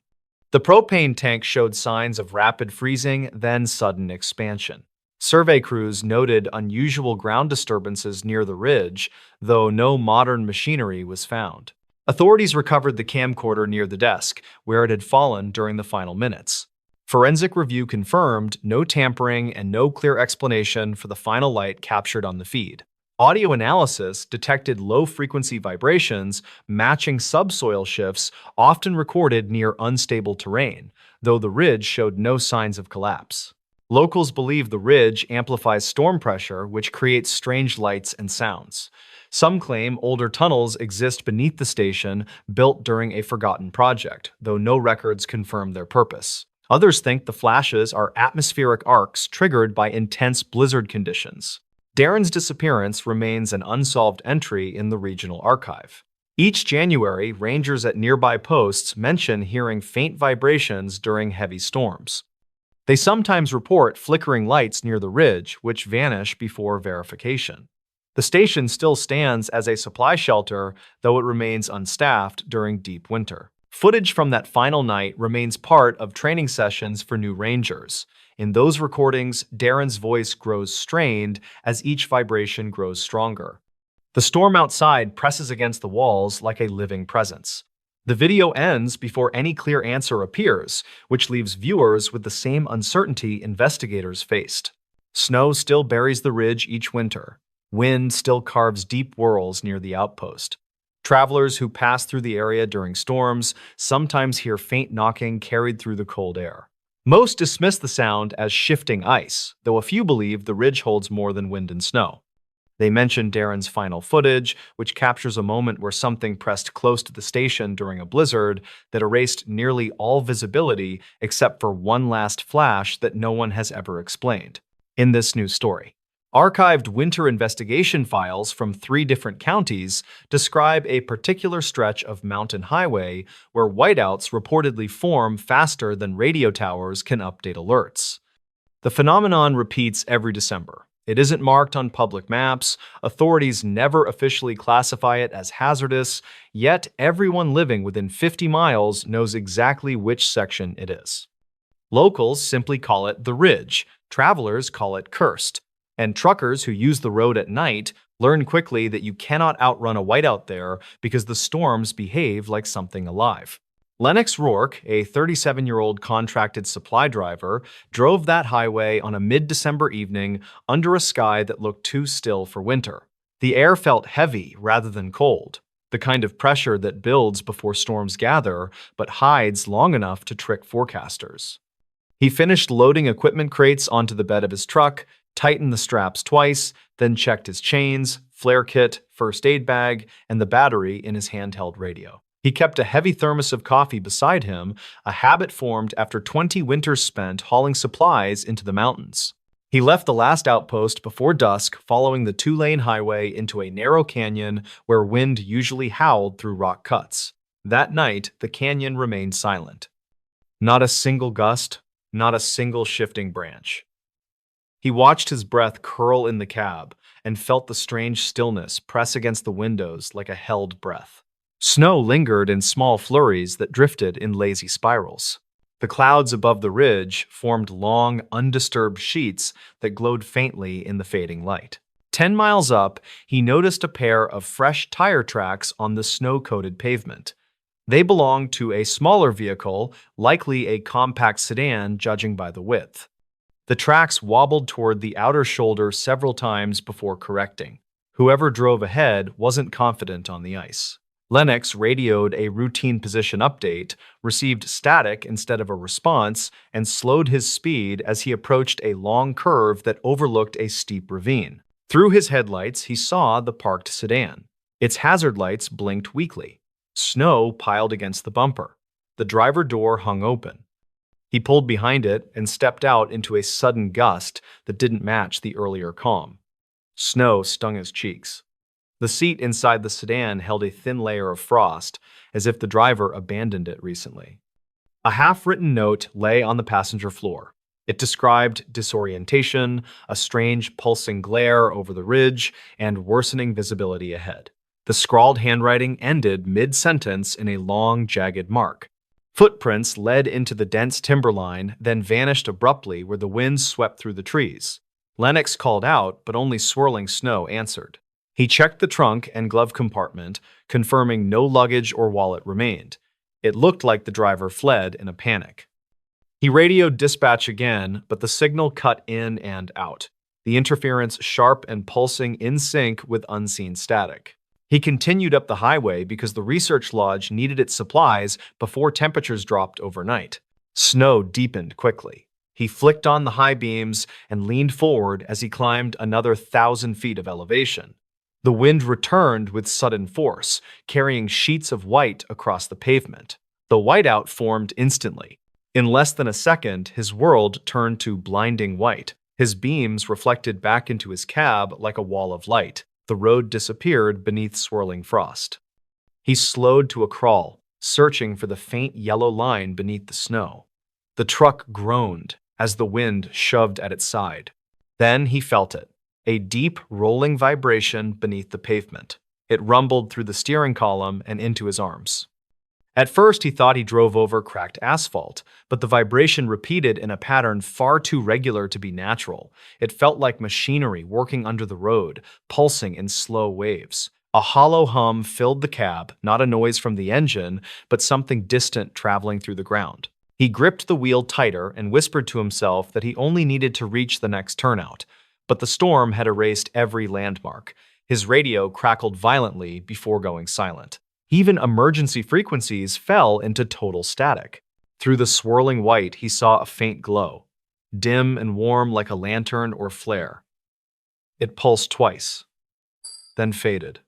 The propane tank showed signs of rapid freezing, then sudden expansion. Survey crews noted unusual ground disturbances near the ridge, though no modern machinery was found. Authorities recovered the camcorder near the desk, where it had fallen during the final minutes. Forensic review confirmed no tampering and no clear explanation for the final light captured on the feed. Audio analysis detected low-frequency vibrations matching subsoil shifts often recorded near unstable terrain, though the ridge showed no signs of collapse. Locals believe the ridge amplifies storm pressure, which creates strange lights and sounds. Some claim older tunnels exist beneath the station, built during a forgotten project, though no records confirm their purpose. Others think the flashes are atmospheric arcs triggered by intense blizzard conditions. Darren's disappearance remains an unsolved entry in the regional archive. Each January, rangers at nearby posts mention hearing faint vibrations during heavy storms. They sometimes report flickering lights near the ridge, which vanish before verification. The station still stands as a supply shelter, though it remains unstaffed during deep winter. Footage from that final night remains part of training sessions for new rangers. In those recordings, Darren's voice grows strained as each vibration grows stronger. The storm outside presses against the walls like a living presence. The video ends before any clear answer appears, which leaves viewers with the same uncertainty investigators faced. Snow still buries the ridge each winter. Wind still carves deep whorls near the outpost. Travelers who pass through the area during storms sometimes hear faint knocking carried through the cold air. Most dismiss the sound as shifting ice, though a few believe the ridge holds more than wind and snow. They mention Darren's final footage, which captures a moment where something pressed close to the station during a blizzard that erased nearly all visibility except for one last flash that no one has ever explained. In this new story, archived winter investigation files from 3 different counties describe a particular stretch of mountain highway where whiteouts reportedly form faster than radio towers can update alerts. The phenomenon repeats every December. It isn't marked on public maps, authorities never officially classify it as hazardous, yet everyone living within 50 miles knows exactly which section it is. Locals simply call it the Ridge, travelers call it cursed. And truckers who use the road at night learn quickly that you cannot outrun a whiteout there because the storms behave like something alive. Lennox Rourke, a 37-year-old contracted supply driver, drove that highway on a mid-December evening under a sky that looked too still for winter. The air felt heavy rather than cold, the kind of pressure that builds before storms gather but hides long enough to trick forecasters. He finished loading equipment crates onto the bed of his truck, tightened the straps twice, then checked his chains, flare kit, first aid bag, and the battery in his handheld radio. He kept a heavy thermos of coffee beside him, a habit formed after 20 winters spent hauling supplies into the mountains. He left the last outpost before dusk, following the 2-lane highway into a narrow canyon where wind usually howled through rock cuts. That night, the canyon remained silent. Not a single gust, not a single shifting branch. He watched his breath curl in the cab and felt the strange stillness press against the windows like a held breath. Snow lingered in small flurries that drifted in lazy spirals. The clouds above the ridge formed long, undisturbed sheets that glowed faintly in the fading light. 10 miles up, he noticed a pair of fresh tire tracks on the snow-coated pavement. They belonged to a smaller vehicle, likely a compact sedan judging by the width. The tracks wobbled toward the outer shoulder several times before correcting. Whoever drove ahead wasn't confident on the ice. Lennox radioed a routine position update, received static instead of a response, and slowed his speed as he approached a long curve that overlooked a steep ravine. Through his headlights, he saw the parked sedan. Its hazard lights blinked weakly. Snow piled against the bumper. The driver door hung open. He pulled behind it and stepped out into a sudden gust that didn't match the earlier calm. Snow stung his cheeks. The seat inside the sedan held a thin layer of frost, as if the driver abandoned it recently. A half-written note lay on the passenger floor. It described disorientation, a strange pulsing glare over the ridge, and worsening visibility ahead. The scrawled handwriting ended mid-sentence in a long, jagged mark. Footprints led into the dense timberline, then vanished abruptly where the wind swept through the trees. Lennox called out, but only swirling snow answered. He checked the trunk and glove compartment, confirming no luggage or wallet remained. It looked like the driver fled in a panic. He radioed dispatch again, but the signal cut in and out, the interference sharp and pulsing in sync with unseen static. He continued up the highway because the research lodge needed its supplies before temperatures dropped overnight. Snow deepened quickly. He flicked on the high beams and leaned forward as he climbed another 1,000 feet of elevation. The wind returned with sudden force, carrying sheets of white across the pavement. The whiteout formed instantly. In less than a second, his world turned to blinding white. His beams reflected back into his cab like a wall of light. The road disappeared beneath swirling frost. He slowed to a crawl, searching for the faint yellow line beneath the snow. The truck groaned as the wind shoved at its side. Then he felt it. A deep, rolling vibration beneath the pavement. It rumbled through the steering column and into his arms. At first, he thought he drove over cracked asphalt, but the vibration repeated in a pattern far too regular to be natural. It felt like machinery working under the road, pulsing in slow waves. A hollow hum filled the cab, not a noise from the engine, but something distant traveling through the ground. He gripped the wheel tighter and whispered to himself that he only needed to reach the next turnout. But the storm had erased every landmark. His radio crackled violently before going silent. Even emergency frequencies fell into total static. Through the swirling white, he saw a faint glow, dim and warm like a lantern or flare. It pulsed twice, then faded.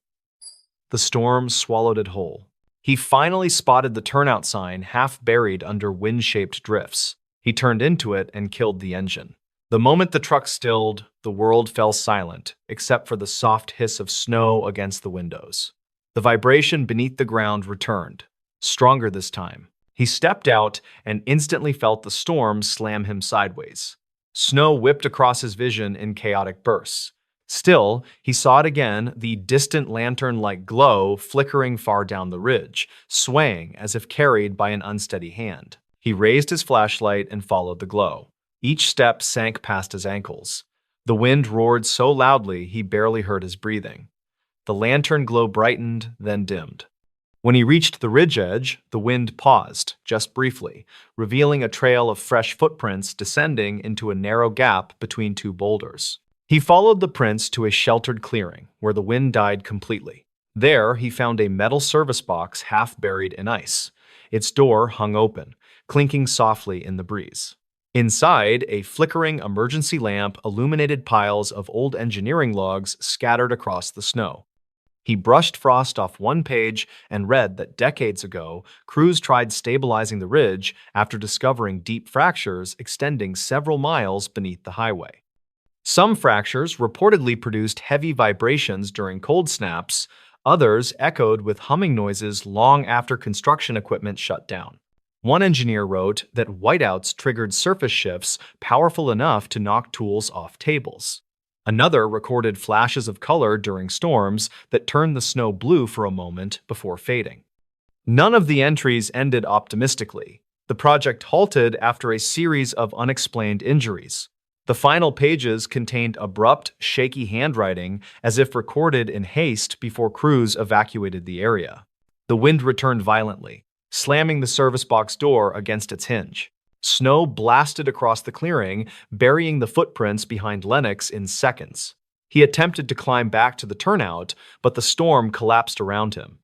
The storm swallowed it whole. He finally spotted the turnout sign half buried under wind-shaped drifts. He turned into it and killed the engine. The moment the truck stilled, the world fell silent, except for the soft hiss of snow against the windows. The vibration beneath the ground returned, stronger this time. He stepped out and instantly felt the storm slam him sideways. Snow whipped across his vision in chaotic bursts. Still, he saw it again, the distant lantern-like glow flickering far down the ridge, swaying as if carried by an unsteady hand. He raised his flashlight and followed the glow. Each step sank past his ankles. The wind roared so loudly he barely heard his breathing. The lantern glow brightened, then dimmed. When he reached the ridge edge, the wind paused, just briefly, revealing a trail of fresh footprints descending into a narrow gap between two boulders. He followed the prints to a sheltered clearing, where the wind died completely. There, he found a metal service box half buried in ice. Its door hung open, clinking softly in the breeze. Inside, a flickering emergency lamp illuminated piles of old engineering logs scattered across the snow. He brushed frost off one page and read that decades ago, crews tried stabilizing the ridge after discovering deep fractures extending several miles beneath the highway. Some fractures reportedly produced heavy vibrations during cold snaps, others echoed with humming noises long after construction equipment shut down. One engineer wrote that whiteouts triggered surface shifts powerful enough to knock tools off tables. Another recorded flashes of color during storms that turned the snow blue for a moment before fading. None of the entries ended optimistically. The project halted after a series of unexplained injuries. The final pages contained abrupt, shaky handwriting as if recorded in haste before crews evacuated the area. The wind returned violently, slamming the service box door against its hinge. Snow blasted across the clearing, burying the footprints behind Lennox in seconds. He attempted to climb back to the turnout, but the storm collapsed around him.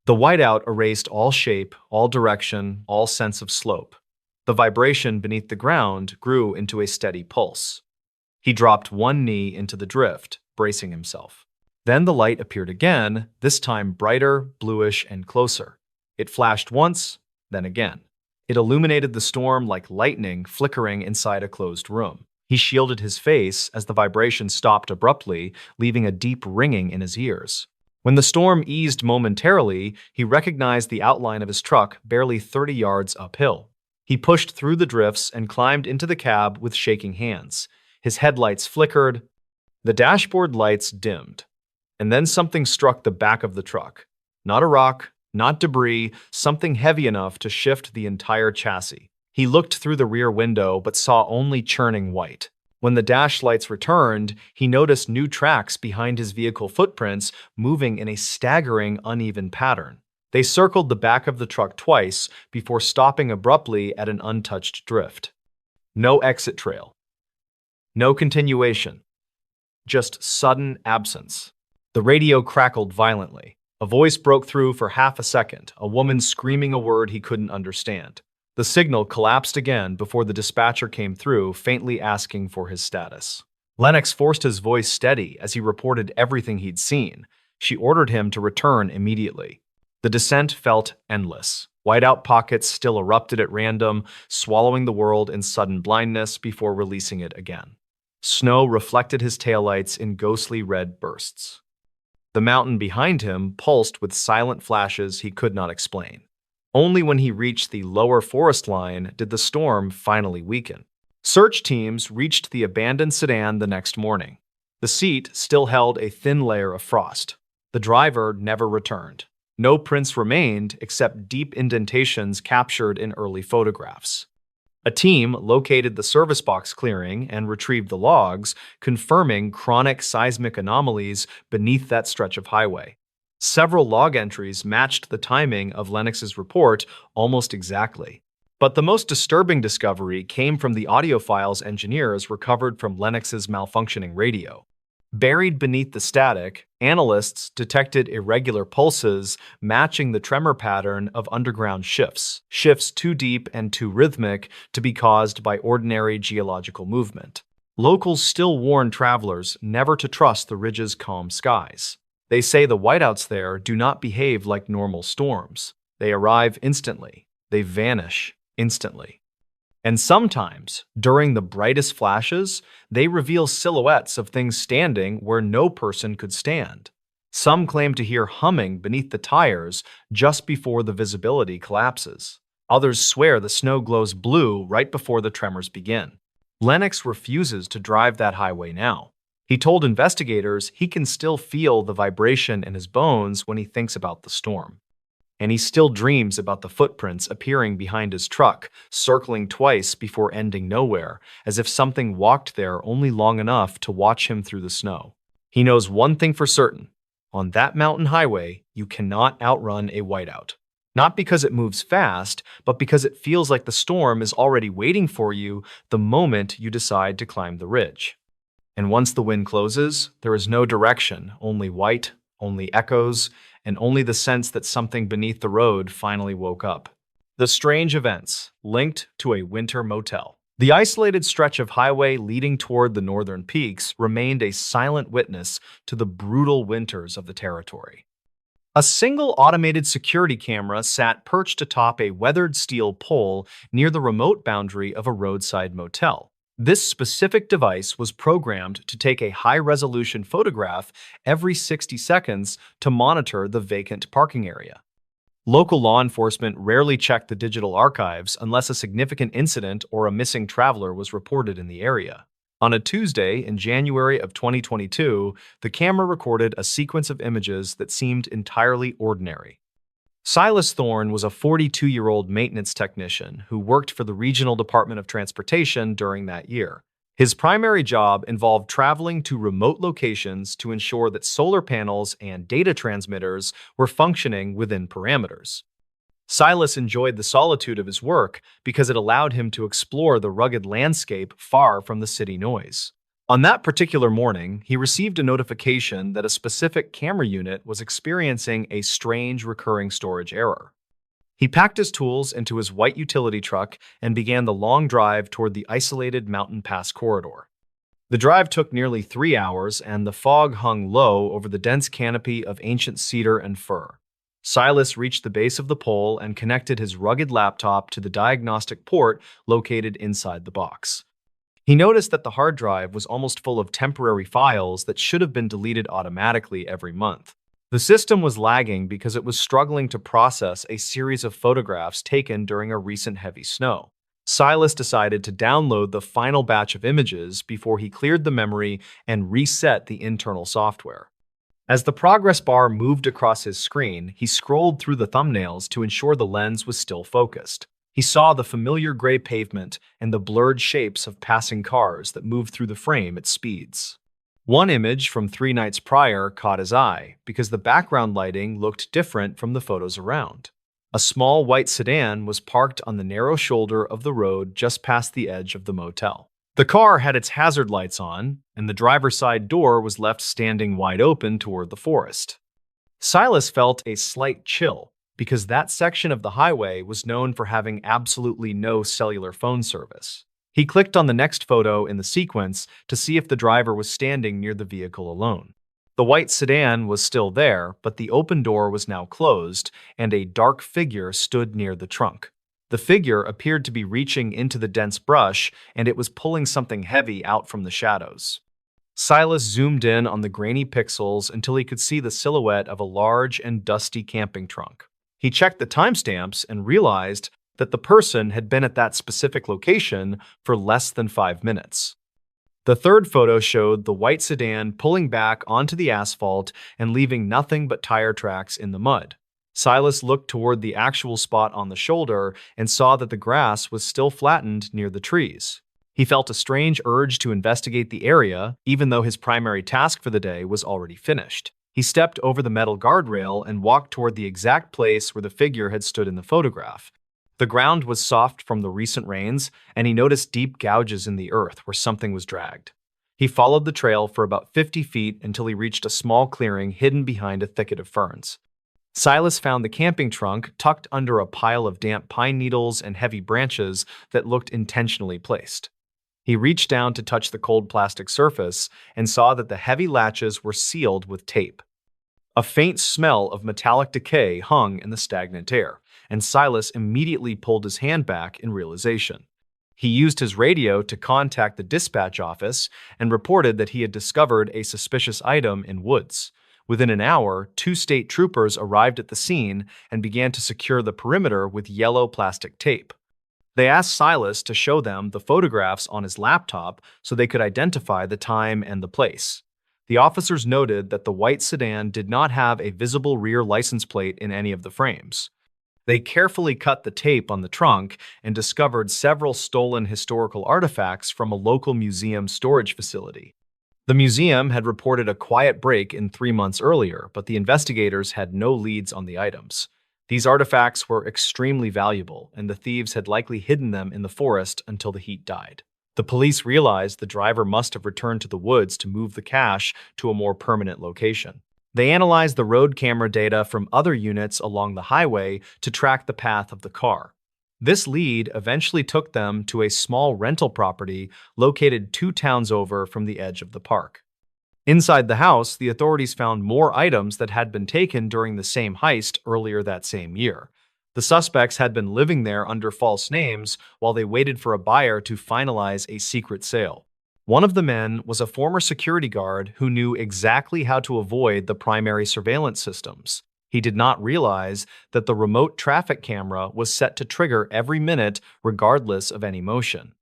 The whiteout erased all shape, all direction, all sense of slope. The vibration beneath the ground grew into a steady pulse. He dropped one knee into the drift, bracing himself. Then the light appeared again, this time brighter, bluish, and closer. It flashed once, then again. It illuminated the storm like lightning flickering inside a closed room. He shielded his face as the vibration stopped abruptly, leaving a deep ringing in his ears. When the storm eased momentarily, he recognized the outline of his truck barely 30 yards uphill. He pushed through the drifts and climbed into the cab with shaking hands. His headlights flickered. The dashboard lights dimmed. And then something struck the back of the truck. Not a rock, not debris, something heavy enough to shift the entire chassis. He looked through the rear window but saw only churning white. When the dash lights returned, he noticed new tracks behind his vehicle footprints moving in a staggering, uneven pattern. They circled the back of the truck twice before stopping abruptly at an untouched drift. No exit trail. No continuation. Just sudden absence. The radio crackled violently. A voice broke through for half a second, a woman screaming a word he couldn't understand. The signal collapsed again before the dispatcher came through, faintly asking for his status. Lennox forced his voice steady as he reported everything he'd seen. She ordered him to return immediately. The descent felt endless. Whiteout pockets still erupted at random, swallowing the world in sudden blindness before releasing it again. Snow reflected his taillights in ghostly red bursts. The mountain behind him pulsed with silent flashes he could not explain. Only when he reached the lower forest line did the storm finally weaken. Search teams reached the abandoned sedan the next morning. The seat still held a thin layer of frost. The driver never returned. No prints remained except deep indentations captured in early photographs. A team located the service box clearing and retrieved the logs, confirming chronic seismic anomalies beneath that stretch of highway. Several log entries matched the timing of Lennox's report almost exactly. But the most disturbing discovery came from the audio files engineers recovered from Lennox's malfunctioning radio. Buried beneath the static, analysts detected irregular pulses matching the tremor pattern of underground shifts too deep and too rhythmic to be caused by ordinary geological movement. Locals still warn travelers never to trust the ridge's calm skies. They say the whiteouts there do not behave like normal storms. They arrive instantly. They vanish instantly. And sometimes, during the brightest flashes, they reveal silhouettes of things standing where no person could stand. Some claim to hear humming beneath the tires just before the visibility collapses. Others swear the snow glows blue right before the tremors begin. Lennox refuses to drive that highway now. He told investigators he can still feel the vibration in his bones when he thinks about the storm. And he still dreams about the footprints appearing behind his truck, circling twice before ending nowhere, as if something walked there only long enough to watch him through the snow. He knows one thing for certain. On that mountain highway, you cannot outrun a whiteout. Not because it moves fast, but because it feels like the storm is already waiting for you the moment you decide to climb the ridge. And once the wind closes, there is no direction, only white, only echoes, and only the sense that something beneath the road finally woke up. The strange events linked to a winter motel. The isolated stretch of highway leading toward the northern peaks remained a silent witness to the brutal winters of the territory. A single automated security camera sat perched atop a weathered steel pole near the remote boundary of a roadside motel. This specific device was programmed to take a high-resolution photograph every 60 seconds to monitor the vacant parking area. Local law enforcement rarely checked the digital archives unless a significant incident or a missing traveler was reported in the area. On a Tuesday in January of 2022, the camera recorded a sequence of images that seemed entirely ordinary. Silas Thorne was a 42-year-old maintenance technician who worked for the Regional Department of Transportation during that year. His primary job involved traveling to remote locations to ensure that solar panels and data transmitters were functioning within parameters. Silas enjoyed the solitude of his work because it allowed him to explore the rugged landscape far from the city noise. On that particular morning, he received a notification that a specific camera unit was experiencing a strange recurring storage error. He packed his tools into his white utility truck and began the long drive toward the isolated mountain pass corridor. The drive took nearly 3 hours, and the fog hung low over the dense canopy of ancient cedar and fir. Silas reached the base of the pole and connected his rugged laptop to the diagnostic port located inside the box. He noticed that the hard drive was almost full of temporary files that should have been deleted automatically every month. The system was lagging because it was struggling to process a series of photographs taken during a recent heavy snow. Silas decided to download the final batch of images before he cleared the memory and reset the internal software. As the progress bar moved across his screen, he scrolled through the thumbnails to ensure the lens was still focused. He saw the familiar gray pavement and the blurred shapes of passing cars that moved through the frame at speeds. One image from 3 nights prior caught his eye because the background lighting looked different from the photos around. A small white sedan was parked on the narrow shoulder of the road just past the edge of the motel. The car had its hazard lights on, and the driver's side door was left standing wide open toward the forest. Silas felt a slight chill because that section of the highway was known for having absolutely no cellular phone service. He clicked on the next photo in the sequence to see if the driver was standing near the vehicle alone. The white sedan was still there, but the open door was now closed, and a dark figure stood near the trunk. The figure appeared to be reaching into the dense brush, and it was pulling something heavy out from the shadows. Silas zoomed in on the grainy pixels until he could see the silhouette of a large and dusty camping trunk. He checked the timestamps and realized that the person had been at that specific location for less than 5 minutes. The third photo showed the white sedan pulling back onto the asphalt and leaving nothing but tire tracks in the mud. Silas looked toward the actual spot on the shoulder and saw that the grass was still flattened near the trees. He felt a strange urge to investigate the area, even though his primary task for the day was already finished. He stepped over the metal guardrail and walked toward the exact place where the figure had stood in the photograph. The ground was soft from the recent rains, and he noticed deep gouges in the earth where something was dragged. He followed the trail for about 50 feet until he reached a small clearing hidden behind a thicket of ferns. Silas found the camping trunk tucked under a pile of damp pine needles and heavy branches that looked intentionally placed. He reached down to touch the cold plastic surface and saw that the heavy latches were sealed with tape. A faint smell of metallic decay hung in the stagnant air, and Silas immediately pulled his hand back in realization. He used his radio to contact the dispatch office and reported that he had discovered a suspicious item in woods. Within an hour, 2 state troopers arrived at the scene and began to secure the perimeter with yellow plastic tape. They asked Silas to show them the photographs on his laptop so they could identify the time and the place. The officers noted that the white sedan did not have a visible rear license plate in any of the frames. They carefully cut the tape on the trunk and discovered several stolen historical artifacts from a local museum storage facility. The museum had reported a quiet break in 3 months earlier, but the investigators had no leads on the items. These artifacts were extremely valuable, and the thieves had likely hidden them in the forest until the heat died. The police realized the driver must have returned to the woods to move the cache to a more permanent location. They analyzed the road camera data from other units along the highway to track the path of the car. This lead eventually took them to a small rental property located 2 towns over from the edge of the park. Inside the house, the authorities found more items that had been taken during the same heist earlier that same year. The suspects had been living there under false names while they waited for a buyer to finalize a secret sale. One of the men was a former security guard who knew exactly how to avoid the primary surveillance systems. He did not realize that the remote traffic camera was set to trigger every minute regardless of any motion.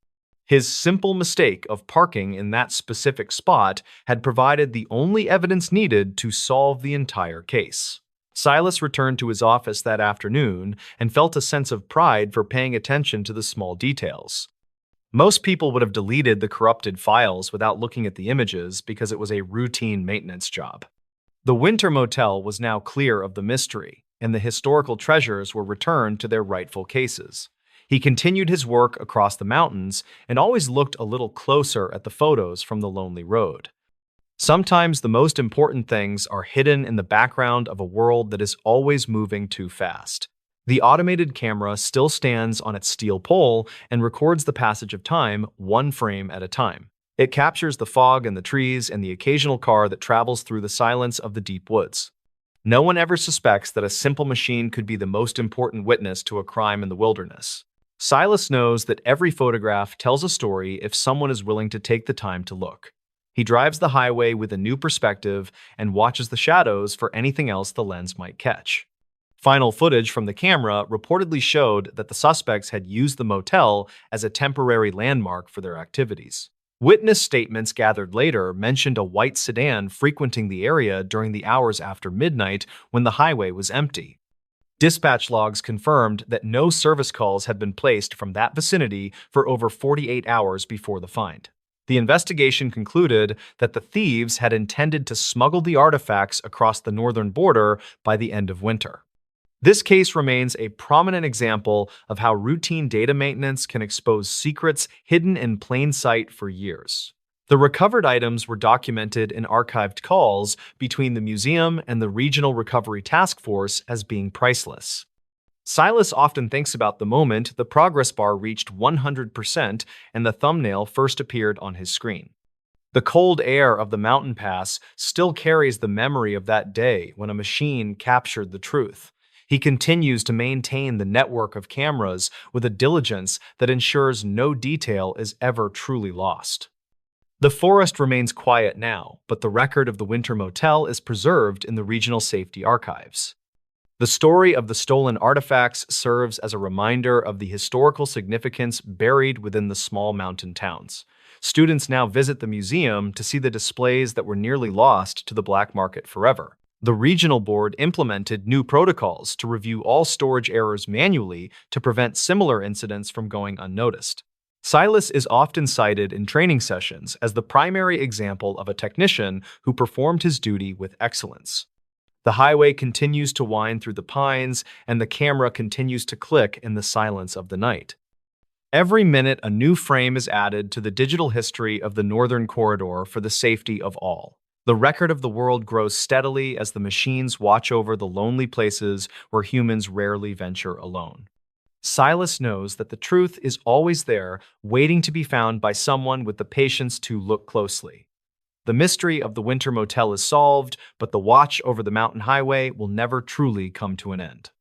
His simple mistake of parking in that specific spot had provided the only evidence needed to solve the entire case. Silas returned to his office that afternoon and felt a sense of pride for paying attention to the small details. Most people would have deleted the corrupted files without looking at the images because it was a routine maintenance job. The winter motel was now clear of the mystery, and the historical treasures were returned to their rightful cases. He continued his work across the mountains and always looked a little closer at the photos from the lonely road. Sometimes the most important things are hidden in the background of a world that is always moving too fast. The automated camera still stands on its steel pole and records the passage of time 1 frame at a time. It captures the fog and the trees and the occasional car that travels through the silence of the deep woods. No one ever suspects that a simple machine could be the most important witness to a crime in the wilderness. Silas knows that every photograph tells a story if someone is willing to take the time to look. He drives the highway with a new perspective and watches the shadows for anything else the lens might catch. Final footage from the camera reportedly showed that the suspects had used the motel as a temporary landmark for their activities. Witness statements gathered later mentioned a white sedan frequenting the area during the hours after midnight when the highway was empty. Dispatch logs confirmed that no service calls had been placed from that vicinity for over 48 hours before the find. The investigation concluded that the thieves had intended to smuggle the artifacts across the northern border by the end of winter. This case remains a prominent example of how routine data maintenance can expose secrets hidden in plain sight for years. The recovered items were documented in archived calls between the museum and the Regional Recovery Task Force as being priceless. Silas often thinks about the moment the progress bar reached 100% and the thumbnail first appeared on his screen. The cold air of the mountain pass still carries the memory of that day when a machine captured the truth. He continues to maintain the network of cameras with a diligence that ensures no detail is ever truly lost. The forest remains quiet now, but the record of the winter motel is preserved in the Regional Safety Archives. The story of the stolen artifacts serves as a reminder of the historical significance buried within the small mountain towns. Students now visit the museum to see the displays that were nearly lost to the black market forever. The regional board implemented new protocols to review all storage errors manually to prevent similar incidents from going unnoticed. Silas is often cited in training sessions as the primary example of a technician who performed his duty with excellence. The highway continues to wind through the pines, and the camera continues to click in the silence of the night. Every minute, a new frame is added to the digital history of the Northern Corridor for the safety of all. The record of the world grows steadily as the machines watch over the lonely places where humans rarely venture alone. Silas knows that the truth is always there, waiting to be found by someone with the patience to look closely. The mystery of the winter motel is solved, but the watch over the mountain highway will never truly come to an end.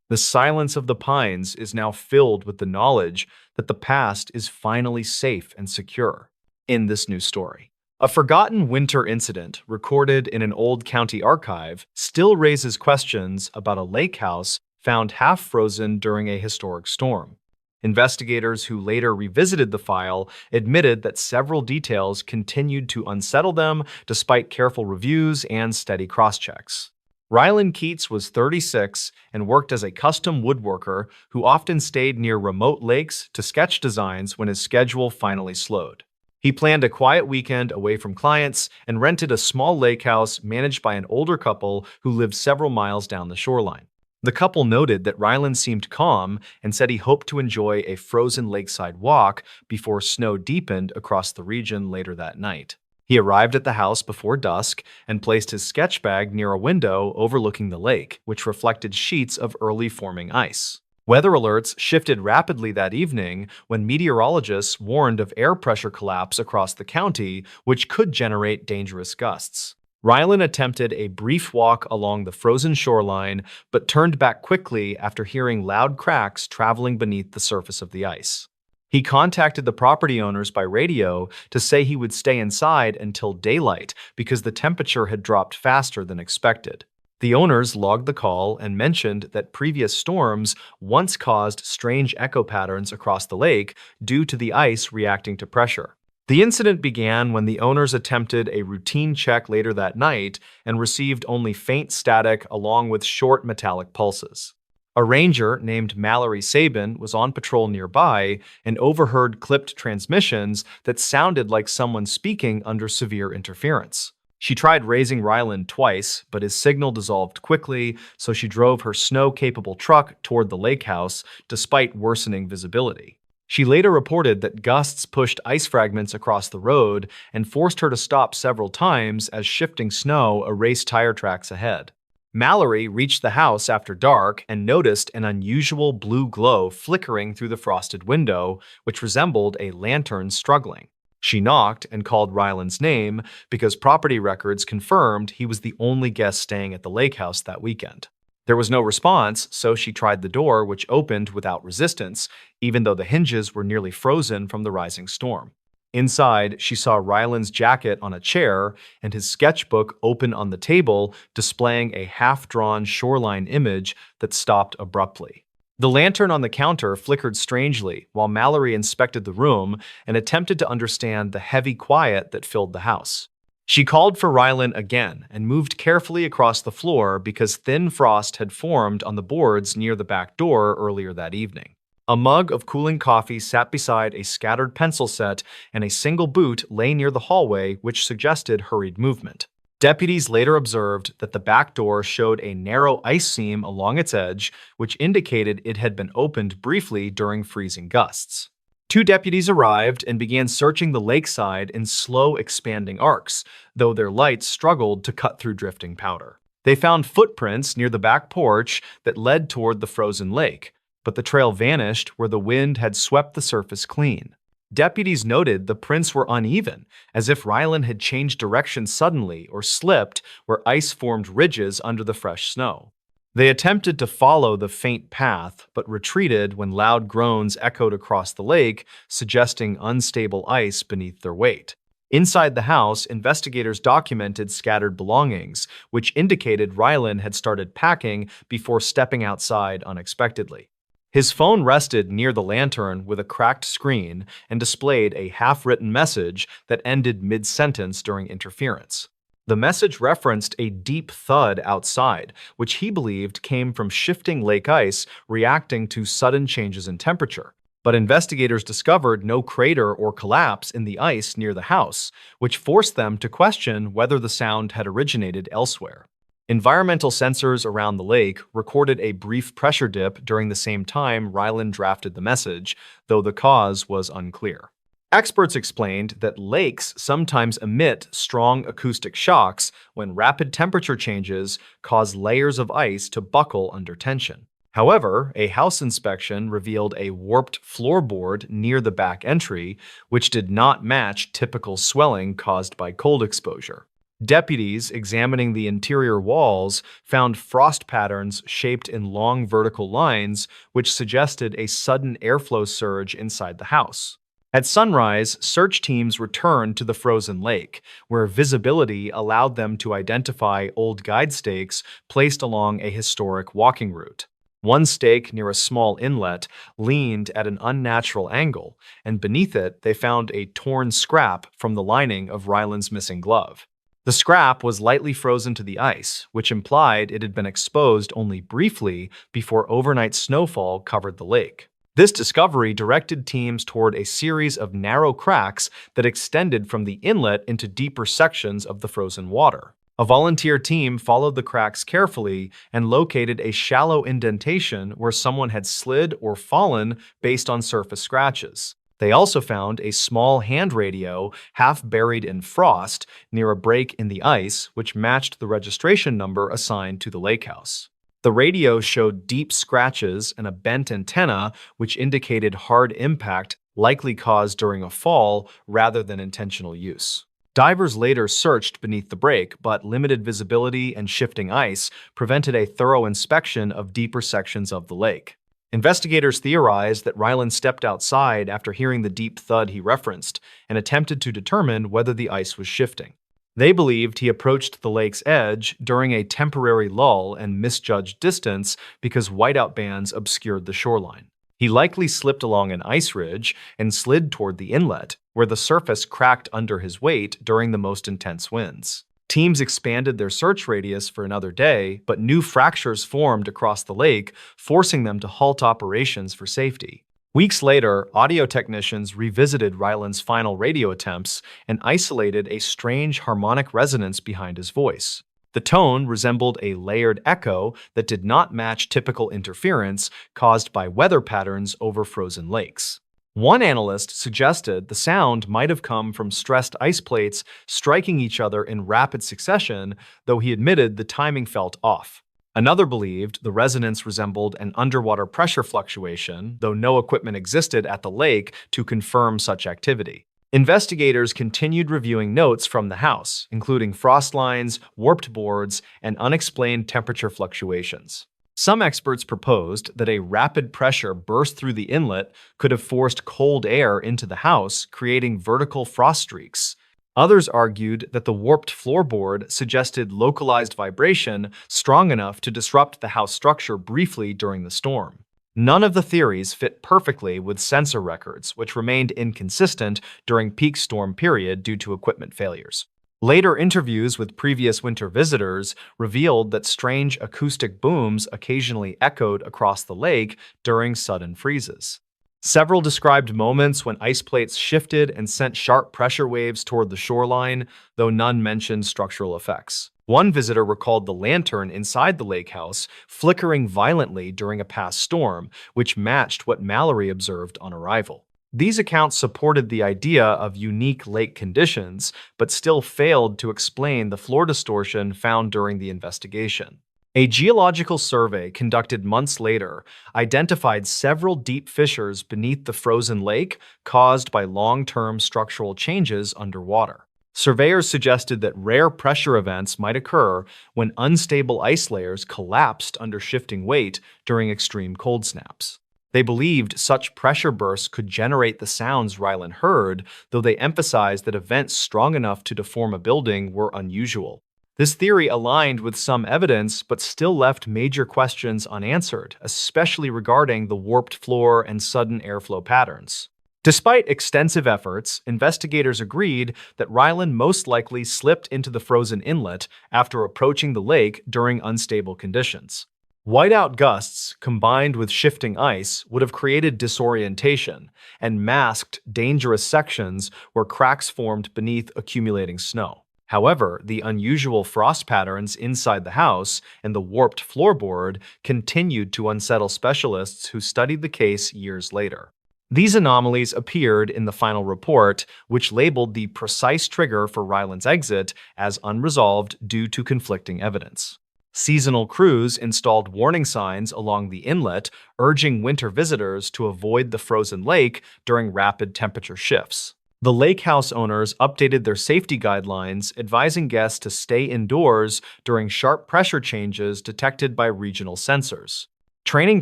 The silence of the pines is now filled with the knowledge that the past is finally safe and secure in this new story. A forgotten winter incident recorded in an old county archive still raises questions about a lake house found half frozen during a historic storm. Investigators who later revisited the file admitted that several details continued to unsettle them despite careful reviews and steady cross-checks. Ryland Keats was 36 and worked as a custom woodworker who often stayed near remote lakes to sketch designs when his schedule finally slowed. He planned a quiet weekend away from clients and rented a small lake house managed by an older couple who lived several miles down the shoreline. The couple noted that Ryland seemed calm and said he hoped to enjoy a frozen lakeside walk before snow deepened across the region later that night. He arrived at the house before dusk and placed his sketch bag near a window overlooking the lake, which reflected sheets of early forming ice. Weather alerts shifted rapidly that evening when meteorologists warned of air pressure collapse across the county, which could generate dangerous gusts. Ryland attempted a brief walk along the frozen shoreline, but turned back quickly after hearing loud cracks traveling beneath the surface of the ice. He contacted the property owners by radio to say he would stay inside until daylight because the temperature had dropped faster than expected. The owners logged the call and mentioned that previous storms once caused strange echo patterns across the lake due to the ice reacting to pressure. The incident began when the owners attempted a routine check later that night and received only faint static along with short metallic pulses. A ranger named Mallory Sabin was on patrol nearby and overheard clipped transmissions that sounded like someone speaking under severe interference. She tried raising Ryland twice, but his signal dissolved quickly, so she drove her snow-capable truck toward the lake house despite worsening visibility. She later reported that gusts pushed ice fragments across the road and forced her to stop several times as shifting snow erased tire tracks ahead. Mallory reached the house after dark and noticed an unusual blue glow flickering through the frosted window, which resembled a lantern struggling. She knocked and called Ryland's name because property records confirmed he was the only guest staying at the lake house that weekend. There was no response, so she tried the door, which opened without resistance, even though the hinges were nearly frozen from the rising storm. Inside, she saw Ryland's jacket on a chair and his sketchbook open on the table, displaying a half-drawn shoreline image that stopped abruptly. The lantern on the counter flickered strangely while Mallory inspected the room and attempted to understand the heavy quiet that filled the house. She called for Ryland again and moved carefully across the floor because thin frost had formed on the boards near the back door earlier that evening. A mug of cooling coffee sat beside a scattered pencil set, and a single boot lay near the hallway, which suggested hurried movement. Deputies later observed that the back door showed a narrow ice seam along its edge, which indicated it had been opened briefly during freezing gusts. Two deputies arrived and began searching the lakeside in slow expanding arcs, though their lights struggled to cut through drifting powder. They found footprints near the back porch that led toward the frozen lake, but the trail vanished where the wind had swept the surface clean. Deputies noted the prints were uneven, as if Ryland had changed direction suddenly or slipped where ice formed ridges under the fresh snow. They attempted to follow the faint path, but retreated when loud groans echoed across the lake, suggesting unstable ice beneath their weight. Inside the house, investigators documented scattered belongings, which indicated Ryland had started packing before stepping outside unexpectedly. His phone rested near the lantern with a cracked screen and displayed a half-written message that ended mid-sentence during interference. The message referenced a deep thud outside, which he believed came from shifting lake ice reacting to sudden changes in temperature. But investigators discovered no crater or collapse in the ice near the house, which forced them to question whether the sound had originated elsewhere. Environmental sensors around the lake recorded a brief pressure dip during the same time Ryland drafted the message, though the cause was unclear. Experts explained that lakes sometimes emit strong acoustic shocks when rapid temperature changes cause layers of ice to buckle under tension. However, a house inspection revealed a warped floorboard near the back entry, which did not match typical swelling caused by cold exposure. Deputies examining the interior walls found frost patterns shaped in long vertical lines, which suggested a sudden airflow surge inside the house. At sunrise, search teams returned to the frozen lake, where visibility allowed them to identify old guide stakes placed along a historic walking route. One stake near a small inlet leaned at an unnatural angle, and beneath it they found a torn scrap from the lining of Ryland's missing glove. The scrap was lightly frozen to the ice, which implied it had been exposed only briefly before overnight snowfall covered the lake. This discovery directed teams toward a series of narrow cracks that extended from the inlet into deeper sections of the frozen water. A volunteer team followed the cracks carefully and located a shallow indentation where someone had slid or fallen based on surface scratches. They also found a small hand radio half buried in frost near a break in the ice, which matched the registration number assigned to the lake house. The radio showed deep scratches and a bent antenna, which indicated hard impact likely caused during a fall rather than intentional use. Divers later searched beneath the break, but limited visibility and shifting ice prevented a thorough inspection of deeper sections of the lake. Investigators theorized that Ryland stepped outside after hearing the deep thud he referenced and attempted to determine whether the ice was shifting. They believed he approached the lake's edge during a temporary lull and misjudged distance because whiteout bands obscured the shoreline. He likely slipped along an ice ridge and slid toward the inlet, where the surface cracked under his weight during the most intense winds. Teams expanded their search radius for another day, but new fractures formed across the lake, forcing them to halt operations for safety. Weeks later, audio technicians revisited Ryland's final radio attempts and isolated a strange harmonic resonance behind his voice. The tone resembled a layered echo that did not match typical interference caused by weather patterns over frozen lakes. One analyst suggested the sound might have come from stressed ice plates striking each other in rapid succession, though he admitted the timing felt off. Another believed the resonance resembled an underwater pressure fluctuation, though no equipment existed at the lake to confirm such activity. Investigators continued reviewing notes from the house, including frost lines, warped boards, and unexplained temperature fluctuations. Some experts proposed that a rapid pressure burst through the inlet could have forced cold air into the house, creating vertical frost streaks. Others argued that the warped floorboard suggested localized vibration strong enough to disrupt the house structure briefly during the storm. None of the theories fit perfectly with sensor records, which remained inconsistent during peak storm period due to equipment failures. Later interviews with previous winter visitors revealed that strange acoustic booms occasionally echoed across the lake during sudden freezes. Several described moments when ice plates shifted and sent sharp pressure waves toward the shoreline, though none mentioned structural effects. One visitor recalled the lantern inside the lake house flickering violently during a past storm, which matched what Mallory observed on arrival. These accounts supported the idea of unique lake conditions, but still failed to explain the floor distortion found during the investigation. A geological survey conducted months later identified several deep fissures beneath the frozen lake caused by long-term structural changes underwater. Surveyors suggested that rare pressure events might occur when unstable ice layers collapsed under shifting weight during extreme cold snaps. They believed such pressure bursts could generate the sounds Rylan heard, though they emphasized that events strong enough to deform a building were unusual. This theory aligned with some evidence, but still left major questions unanswered, especially regarding the warped floor and sudden airflow patterns. Despite extensive efforts, investigators agreed that Rylan most likely slipped into the frozen inlet after approaching the lake during unstable conditions. Whiteout gusts combined with shifting ice would have created disorientation and masked dangerous sections where cracks formed beneath accumulating snow. However, the unusual frost patterns inside the house and the warped floorboard continued to unsettle specialists who studied the case years later. These anomalies appeared in the final report, which labeled the precise trigger for Rylan's exit as unresolved due to conflicting evidence. Seasonal crews installed warning signs along the inlet, urging winter visitors to avoid the frozen lake during rapid temperature shifts. The lake house owners updated their safety guidelines, advising guests to stay indoors during sharp pressure changes detected by regional sensors. Training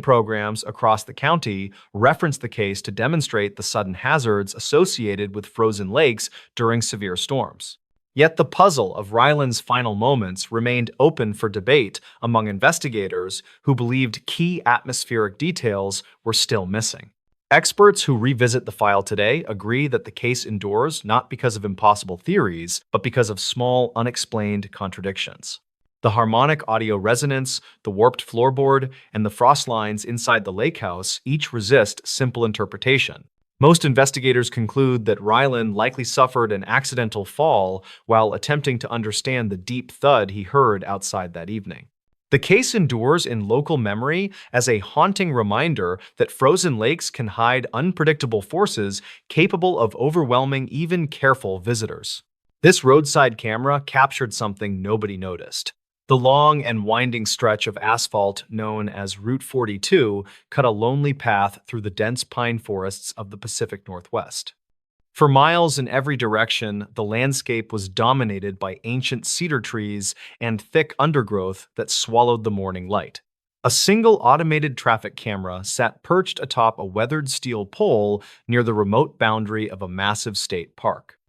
programs across the county referenced the case to demonstrate the sudden hazards associated with frozen lakes during severe storms. Yet the puzzle of Rylan's final moments remained open for debate among investigators who believed key atmospheric details were still missing. Experts who revisit the file today agree that the case endures not because of impossible theories, but because of small, unexplained contradictions. The harmonic audio resonance, the warped floorboard, and the frost lines inside the lake house each resist simple interpretation. Most investigators conclude that Rylan likely suffered an accidental fall while attempting to understand the deep thud he heard outside that evening. The case endures in local memory as a haunting reminder that frozen lakes can hide unpredictable forces capable of overwhelming even careful visitors. This roadside camera captured something nobody noticed. The long and winding stretch of asphalt known as Route 42 cut a lonely path through the dense pine forests of the Pacific Northwest. For miles in every direction, the landscape was dominated by ancient cedar trees and thick undergrowth that swallowed the morning light. A single automated traffic camera sat perched atop a weathered steel pole near the remote boundary of a massive state park.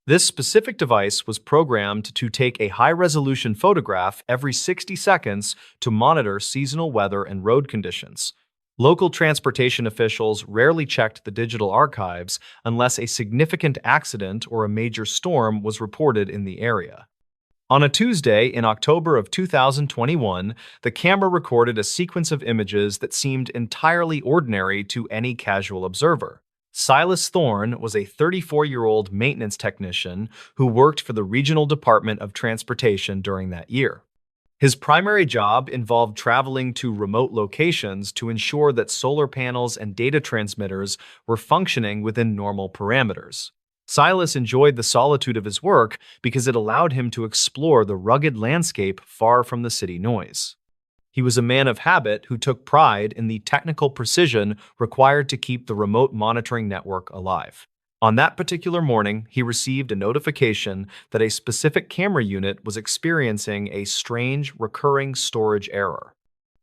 This specific device was programmed to take a high-resolution photograph every 60 seconds to monitor seasonal weather and road conditions. Local transportation officials rarely checked the digital archives unless a significant accident or a major storm was reported in the area. On a Tuesday in October of 2021, the camera recorded a sequence of images that seemed entirely ordinary to any casual observer. Silas Thorne was a 34-year-old maintenance technician who worked for the Regional Department of Transportation during that year. His primary job involved traveling to remote locations to ensure that solar panels and data transmitters were functioning within normal parameters. Silas enjoyed the solitude of his work because it allowed him to explore the rugged landscape far from the city noise. He was a man of habit who took pride in the technical precision required to keep the remote monitoring network alive. On that particular morning, he received a notification that a specific camera unit was experiencing a strange, recurring storage error.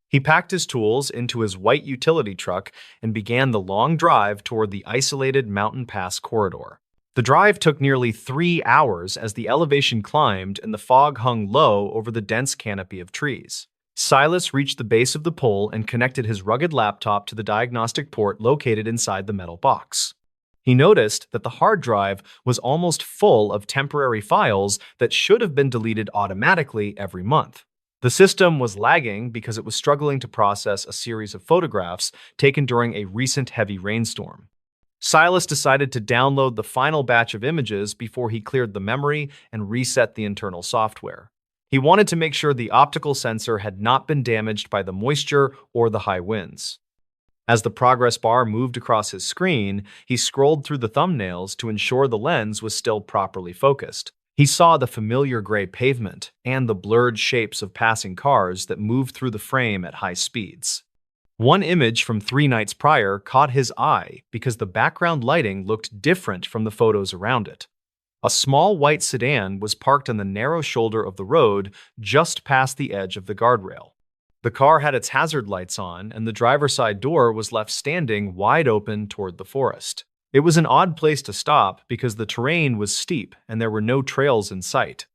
He packed his tools into his white utility truck and began the long drive toward the isolated mountain pass corridor. The drive took nearly 3 hours as the elevation climbed and the fog hung low over the dense canopy of trees. Silas reached the base of the pole and connected his rugged laptop to the diagnostic port located inside the metal box. He noticed that the hard drive was almost full of temporary files that should have been deleted automatically every month. The system was lagging because it was struggling to process a series of photographs taken during a recent heavy rainstorm. Silas decided to download the final batch of images before he cleared the memory and reset the internal software. He wanted to make sure the optical sensor had not been damaged by the moisture or the high winds. As the progress bar moved across his screen, he scrolled through the thumbnails to ensure the lens was still properly focused. He saw the familiar gray pavement and the blurred shapes of passing cars that moved through the frame at high speeds. One image from 3 nights prior caught his eye because the background lighting looked different from the photos around it. A small white sedan was parked on the narrow shoulder of the road just past the edge of the guardrail. The car had its hazard lights on, and the driver's side door was left standing wide open toward the forest. It was an odd place to stop because the terrain was steep and there were no trails in sight.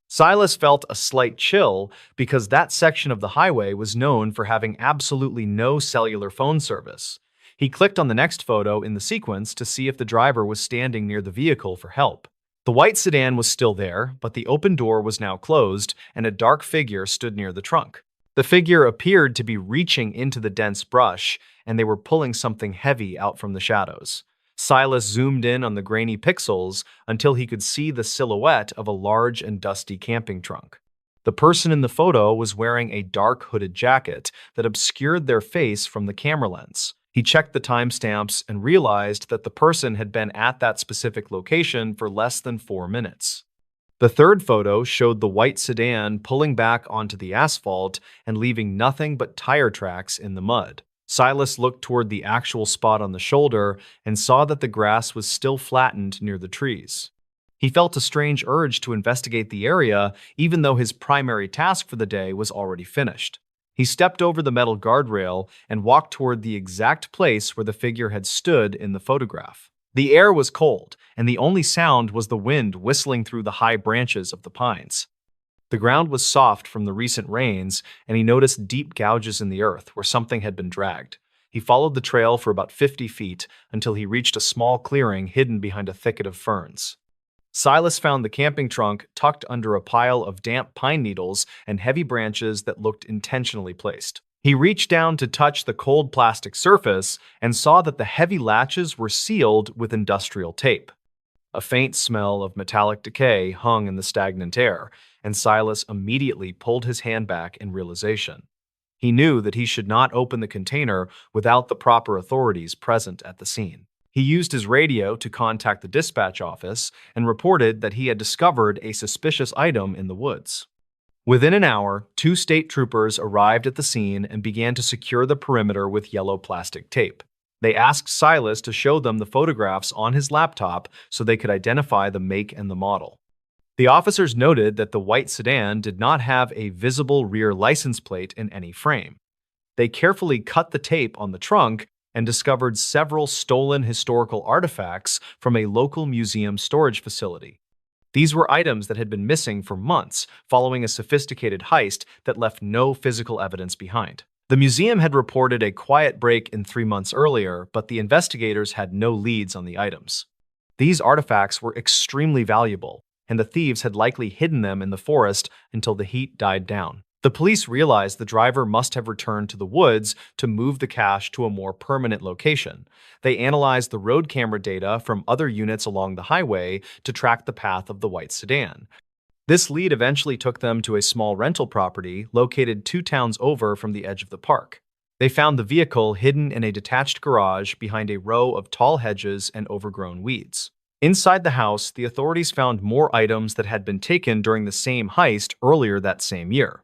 Silas felt a slight chill because that section of the highway was known for having absolutely no cellular phone service. He clicked on the next photo in the sequence to see if the driver was standing near the vehicle for help. The white sedan was still there, but the open door was now closed and a dark figure stood near the trunk. The figure appeared to be reaching into the dense brush, and they were pulling something heavy out from the shadows. Silas zoomed in on the grainy pixels until he could see the silhouette of a large and dusty camping trunk. The person in the photo was wearing a dark hooded jacket that obscured their face from the camera lens. He checked the timestamps and realized that the person had been at that specific location for less than 4 minutes. The third photo showed the white sedan pulling back onto the asphalt and leaving nothing but tire tracks in the mud. Silas looked toward the actual spot on the shoulder and saw that the grass was still flattened near the trees. He felt a strange urge to investigate the area, even though his primary task for the day was already finished. He stepped over the metal guardrail and walked toward the exact place where the figure had stood in the photograph. The air was cold, and the only sound was the wind whistling through the high branches of the pines. The ground was soft from the recent rains, and he noticed deep gouges in the earth where something had been dragged. He followed the trail for about 50 feet until he reached a small clearing hidden behind a thicket of ferns. Silas found the camping trunk tucked under a pile of damp pine needles and heavy branches that looked intentionally placed. He reached down to touch the cold plastic surface and saw that the heavy latches were sealed with industrial tape. A faint smell of metallic decay hung in the stagnant air, and Silas immediately pulled his hand back in realization. He knew that he should not open the container without the proper authorities present at the scene. He used his radio to contact the dispatch office and reported that he had discovered a suspicious item in the woods. Within an hour, 2 state troopers arrived at the scene and began to secure the perimeter with yellow plastic tape. They asked Silas to show them the photographs on his laptop so they could identify the make and the model. The officers noted that the white sedan did not have a visible rear license plate in any frame. They carefully cut the tape on the trunk and discovered several stolen historical artifacts from a local museum storage facility. These were items that had been missing for months following a sophisticated heist that left no physical evidence behind. The museum had reported a quiet break-in 3 months earlier, but the investigators had no leads on the items. These artifacts were extremely valuable, and the thieves had likely hidden them in the forest until the heat died down. The police realized the driver must have returned to the woods to move the cache to a more permanent location. They analyzed the road camera data from other units along the highway to track the path of the white sedan. This lead eventually took them to a small rental property located 2 towns over from the edge of the park. They found the vehicle hidden in a detached garage behind a row of tall hedges and overgrown weeds. Inside the house, the authorities found more items that had been taken during the same heist earlier that same year.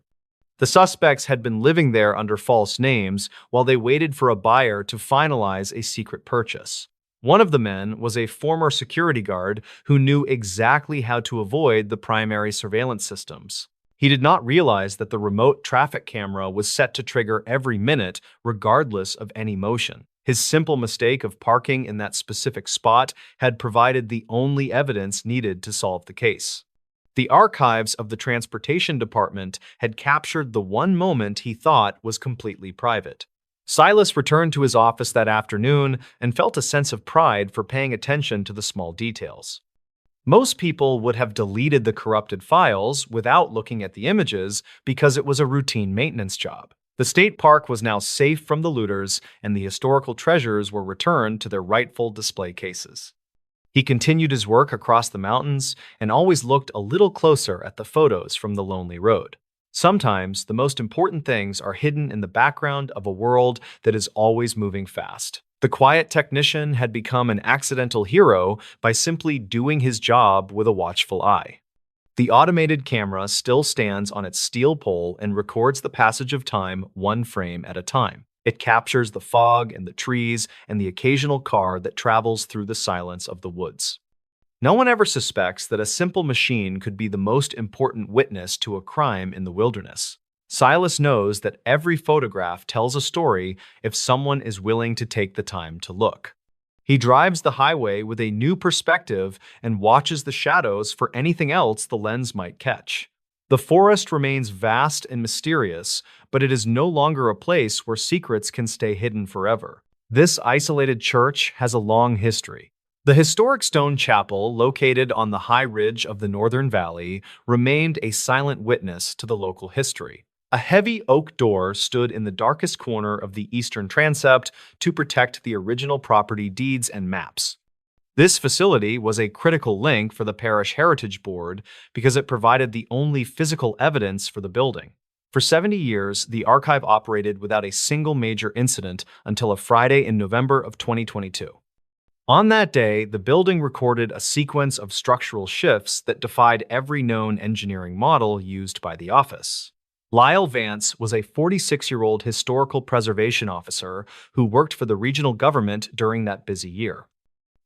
The suspects had been living there under false names while they waited for a buyer to finalize a secret purchase. One of the men was a former security guard who knew exactly how to avoid the primary surveillance systems. He did not realize that the remote traffic camera was set to trigger every minute, regardless of any motion. His simple mistake of parking in that specific spot had provided the only evidence needed to solve the case. The archives of the transportation department had captured the one moment he thought was completely private. Silas returned to his office that afternoon and felt a sense of pride for paying attention to the small details. Most people would have deleted the corrupted files without looking at the images because it was a routine maintenance job. The state park was now safe from the looters, and the historical treasures were returned to their rightful display cases. He continued his work across the mountains and always looked a little closer at the photos from the lonely road. Sometimes, the most important things are hidden in the background of a world that is always moving fast. The quiet technician had become an accidental hero by simply doing his job with a watchful eye. The automated camera still stands on its steel pole and records the passage of time one frame at a time. It captures the fog and the trees and the occasional car that travels through the silence of the woods. No one ever suspects that a simple machine could be the most important witness to a crime in the wilderness. Silas knows that every photograph tells a story if someone is willing to take the time to look. He drives the highway with a new perspective and watches the shadows for anything else the lens might catch. The forest remains vast and mysterious, but it is no longer a place where secrets can stay hidden forever. This isolated church has a long history. The historic stone chapel, located on the high ridge of the Northern Valley, remained a silent witness to the local history. A heavy oak door stood in the darkest corner of the eastern transept to protect the original property deeds and maps. This facility was a critical link for the Parish Heritage Board because it provided the only physical evidence for the building. For 70 years, the archive operated without a single major incident until a Friday in November of 2022. On that day, the building recorded a sequence of structural shifts that defied every known engineering model used by the office. Lyle Vance was a 46-year-old historical preservation officer who worked for the regional government during that busy year.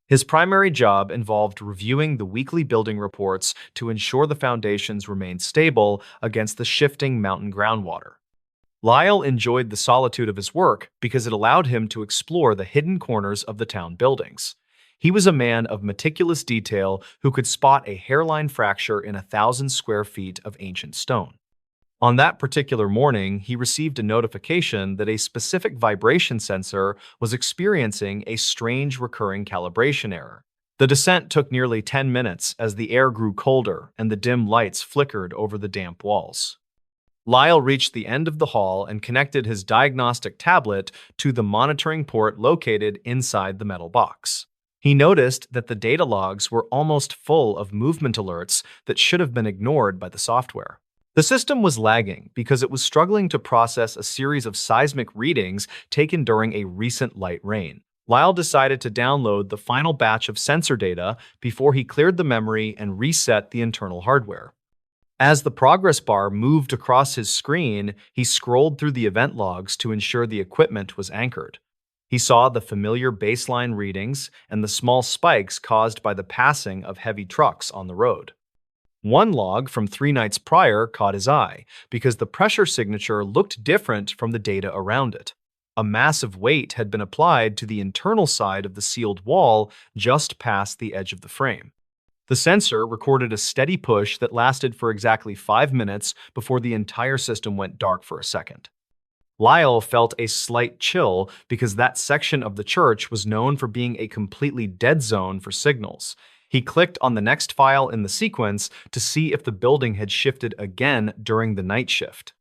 His primary job involved reviewing the weekly building reports to ensure the foundations remained stable against the shifting mountain groundwater. Lyle enjoyed the solitude of his work because it allowed him to explore the hidden corners of the town buildings. He was a man of meticulous detail who could spot a hairline fracture in 1,000 square feet of ancient stone. On that particular morning, he received a notification that a specific vibration sensor was experiencing a strange recurring calibration error. The descent took nearly 10 minutes as the air grew colder and the dim lights flickered over the damp walls. Lyle reached the end of the hall and connected his diagnostic tablet to the monitoring port located inside the metal box. He noticed that the data logs were almost full of movement alerts that should have been ignored by the software. The system was lagging because it was struggling to process a series of seismic readings taken during a recent light rain. Lyle decided to download the final batch of sensor data before he cleared the memory and reset the internal hardware. As the progress bar moved across his screen, he scrolled through the event logs to ensure the equipment was anchored. He saw the familiar baseline readings and the small spikes caused by the passing of heavy trucks on the road. One log from 3 nights prior caught his eye because the pressure signature looked different from the data around it. A massive weight had been applied to the internal side of the sealed wall just past the edge of the frame. The sensor recorded a steady push that lasted for exactly 5 minutes before the entire system went dark for a second. Lyle felt a slight chill because that section of the church was known for being a completely dead zone for signals. He clicked on the next file in the sequence to see if the building had shifted again during the night shift.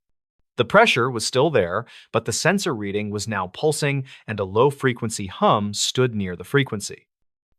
The pressure was still there, but the sensor reading was now pulsing and a low-frequency hum stood near the frequency.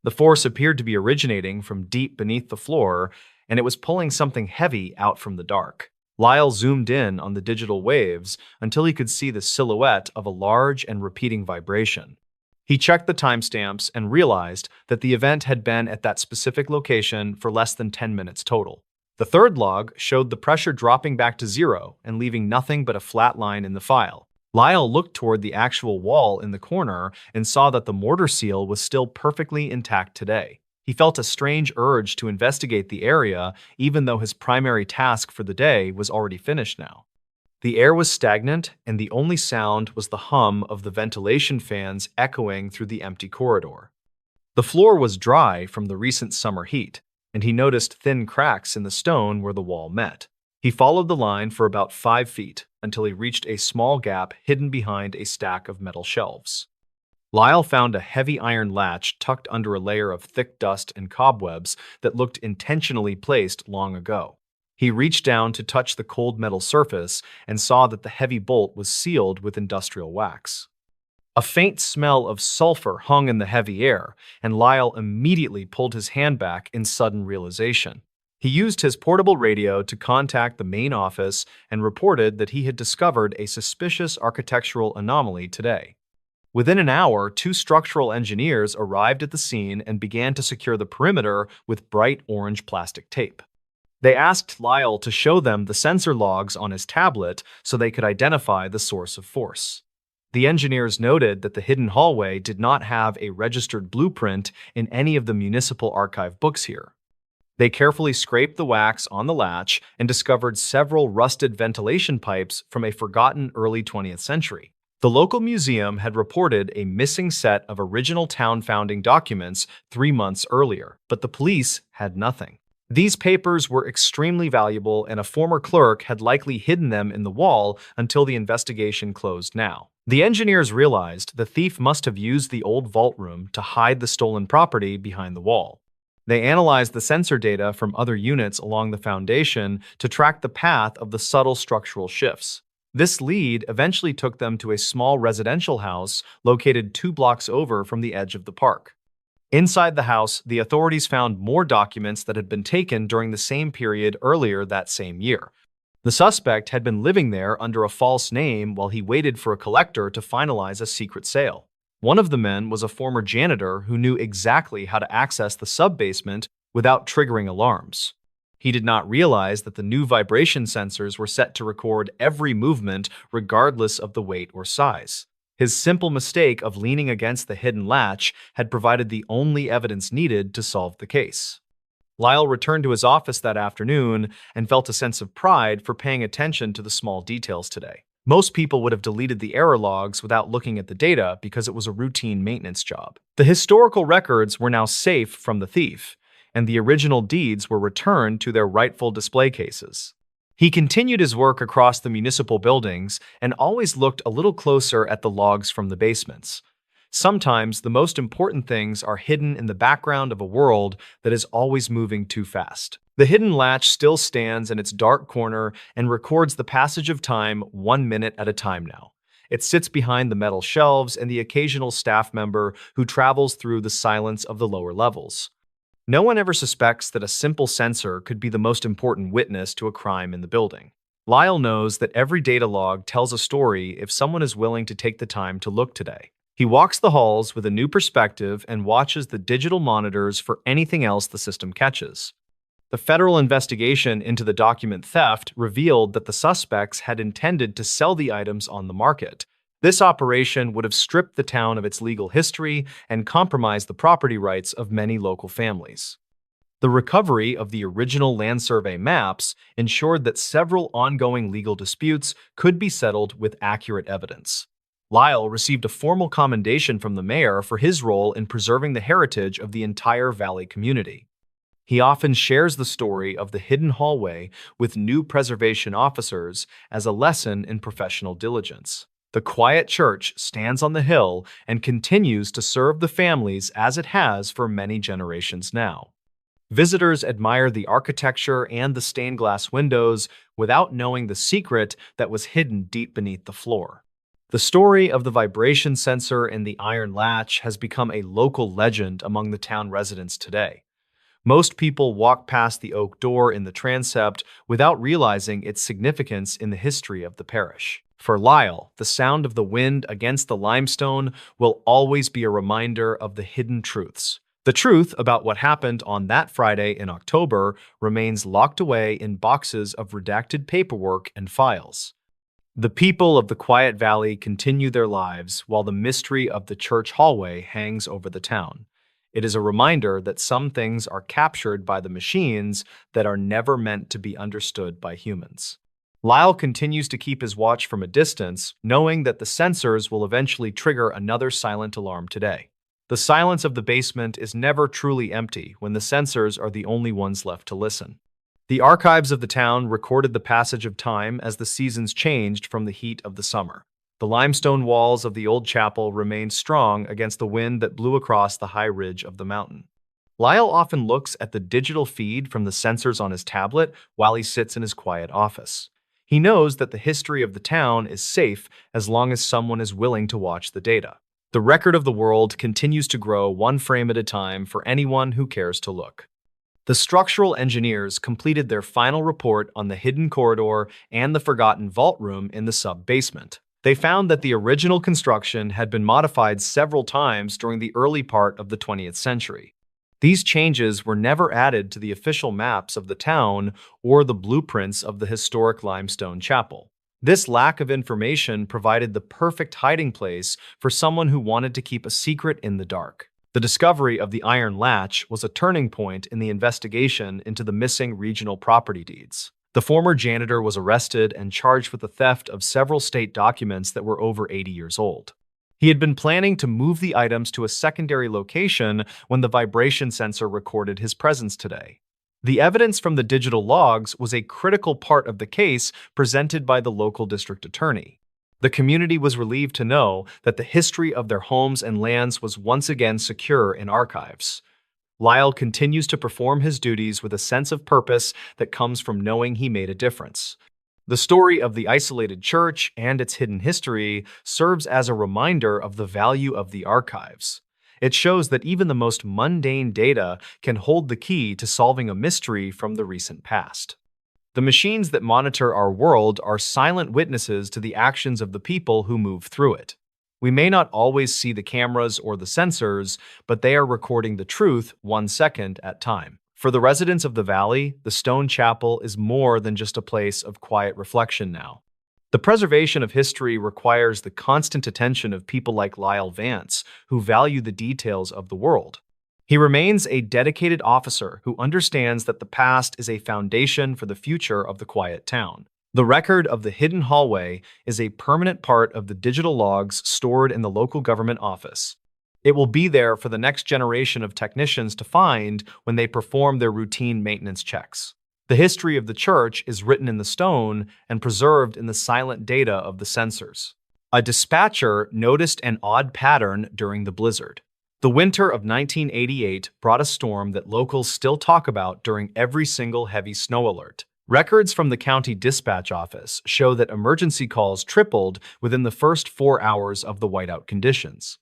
The force appeared to be originating from deep beneath the floor, and it was pulling something heavy out from the dark. Lyle zoomed in on the digital waves until he could see the silhouette of a large and repeating vibration. He checked the timestamps and realized that the event had been at that specific location for less than 10 minutes total. The third log showed the pressure dropping back to 0 and leaving nothing but a flat line in the file. Lyle looked toward the actual wall in the corner and saw that the mortar seal was still perfectly intact today. He felt a strange urge to investigate the area, even though his primary task for the day was already finished now. The air was stagnant, and the only sound was the hum of the ventilation fans echoing through the empty corridor. The floor was dry from the recent summer heat, and he noticed thin cracks in the stone where the wall met. He followed the line for about 5 feet until he reached a small gap hidden behind a stack of metal shelves. Lyle found a heavy iron latch tucked under a layer of thick dust and cobwebs that looked intentionally placed long ago. He reached down to touch the cold metal surface and saw that the heavy bolt was sealed with industrial wax. A faint smell of sulfur hung in the heavy air, and Lyle immediately pulled his hand back in sudden realization. He used his portable radio to contact the main office and reported that he had discovered a suspicious architectural anomaly today. Within an hour, 2 structural engineers arrived at the scene and began to secure the perimeter with bright orange plastic tape. They asked Lyle to show them the sensor logs on his tablet so they could identify the source of force. The engineers noted that the hidden hallway did not have a registered blueprint in any of the municipal archive books here. They carefully scraped the wax on the latch and discovered several rusted ventilation pipes from a forgotten early 20th century. The local museum had reported a missing set of original town founding documents 3 months earlier, but the police had nothing. These papers were extremely valuable, and a former clerk had likely hidden them in the wall until the investigation closed now. The engineers realized the thief must have used the old vault room to hide the stolen property behind the wall. They analyzed the sensor data from other units along the foundation to track the path of the subtle structural shifts. This lead eventually took them to a small residential house located 2 blocks over from the edge of the park. Inside the house, the authorities found more documents that had been taken during the same period earlier that same year. The suspect had been living there under a false name while he waited for a collector to finalize a secret sale. One of the men was a former janitor who knew exactly how to access the sub-basement without triggering alarms. He did not realize that the new vibration sensors were set to record every movement regardless of the weight or size. His simple mistake of leaning against the hidden latch had provided the only evidence needed to solve the case. Lyle returned to his office that afternoon and felt a sense of pride for paying attention to the small details today. Most people would have deleted the error logs without looking at the data because it was a routine maintenance job. The historical records were now safe from the thief, and the original deeds were returned to their rightful display cases. He continued his work across the municipal buildings and always looked a little closer at the logs from the basements. Sometimes the most important things are hidden in the background of a world that is always moving too fast. The hidden latch still stands in its dark corner and records the passage of time 1 minute at a time now. It sits behind the metal shelves and the occasional staff member who travels through the silence of the lower levels. No one ever suspects that a simple sensor could be the most important witness to a crime in the building. Lyle knows that every data log tells a story if someone is willing to take the time to look today. He walks the halls with a new perspective and watches the digital monitors for anything else the system catches. The federal investigation into the document theft revealed that the suspects had intended to sell the items on the market. This operation would have stripped the town of its legal history and compromised the property rights of many local families. The recovery of the original land survey maps ensured that several ongoing legal disputes could be settled with accurate evidence. Lyle received a formal commendation from the mayor for his role in preserving the heritage of the entire valley community. He often shares the story of the hidden hallway with new preservation officers as a lesson in professional diligence. The quiet church stands on the hill and continues to serve the families as it has for many generations now. Visitors admire the architecture and the stained glass windows without knowing the secret that was hidden deep beneath the floor. The story of the vibration sensor and the iron latch has become a local legend among the town residents today. Most people walk past the oak door in the transept without realizing its significance in the history of the parish. For Lyle, the sound of the wind against the limestone will always be a reminder of the hidden truths. The truth about what happened on that Friday in October remains locked away in boxes of redacted paperwork and files. The people of the quiet valley continue their lives while the mystery of the church hallway hangs over the town. It is a reminder that some things are captured by the machines that are never meant to be understood by humans. Lyle continues to keep his watch from a distance, knowing that the sensors will eventually trigger another silent alarm today. The silence of the basement is never truly empty when the sensors are the only ones left to listen. The archives of the town recorded the passage of time as the seasons changed from the heat of the summer. The limestone walls of the old chapel remained strong against the wind that blew across the high ridge of the mountain. Lyle often looks at the digital feed from the sensors on his tablet while he sits in his quiet office. He knows that the history of the town is safe as long as someone is willing to watch the data. The record of the world continues to grow one frame at a time for anyone who cares to look. The structural engineers completed their final report on the hidden corridor and the forgotten vault room in the sub-basement. They found that the original construction had been modified several times during the early part of the 20th century. These changes were never added to the official maps of the town or the blueprints of the historic limestone chapel. This lack of information provided the perfect hiding place for someone who wanted to keep a secret in the dark. The discovery of the iron latch was a turning point in the investigation into the missing regional property deeds. The former janitor was arrested and charged with the theft of several state documents that were over 80 years old. He had been planning to move the items to a secondary location when the vibration sensor recorded his presence today. The evidence from the digital logs was a critical part of the case presented by the local district attorney. The community was relieved to know that the history of their homes and lands was once again secure in archives. Lyle continues to perform his duties with a sense of purpose that comes from knowing he made a difference. The story of the isolated church and its hidden history serves as a reminder of the value of the archives. It shows that even the most mundane data can hold the key to solving a mystery from the recent past. The machines that monitor our world are silent witnesses to the actions of the people who move through it. We may not always see the cameras or the sensors, but they are recording the truth 1 second at a time. For the residents of the valley, the stone chapel is more than just a place of quiet reflection now. The preservation of history requires the constant attention of people like Lyle Vance, who value the details of the world. He remains a dedicated officer who understands that the past is a foundation for the future of the quiet town. The record of the hidden hallway is a permanent part of the digital logs stored in the local government office. It will be there for the next generation of technicians to find when they perform their routine maintenance checks. The history of the church is written in the stone and preserved in the silent data of the sensors. A dispatcher noticed an odd pattern during the blizzard. The winter of 1988 brought a storm that locals still talk about during every single heavy snow alert. Records from the county dispatch office show that emergency calls tripled within the first 4 hours of the whiteout conditions.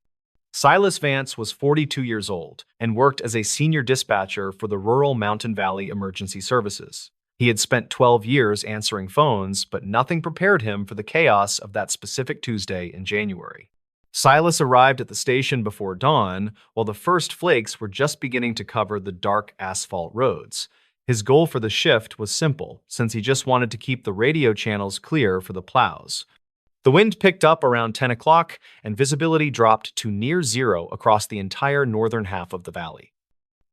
Silas Vance was 42 years old and worked as a senior dispatcher for the rural Mountain Valley Emergency Services. He had spent 12 years answering phones, but nothing prepared him for the chaos of that specific Tuesday in January. Silas arrived at the station before dawn, while the first flakes were just beginning to cover the dark asphalt roads. His goal for the shift was simple, since he just wanted to keep the radio channels clear for the plows. The wind picked up around 10 o'clock, and visibility dropped to near zero across the entire northern half of the valley.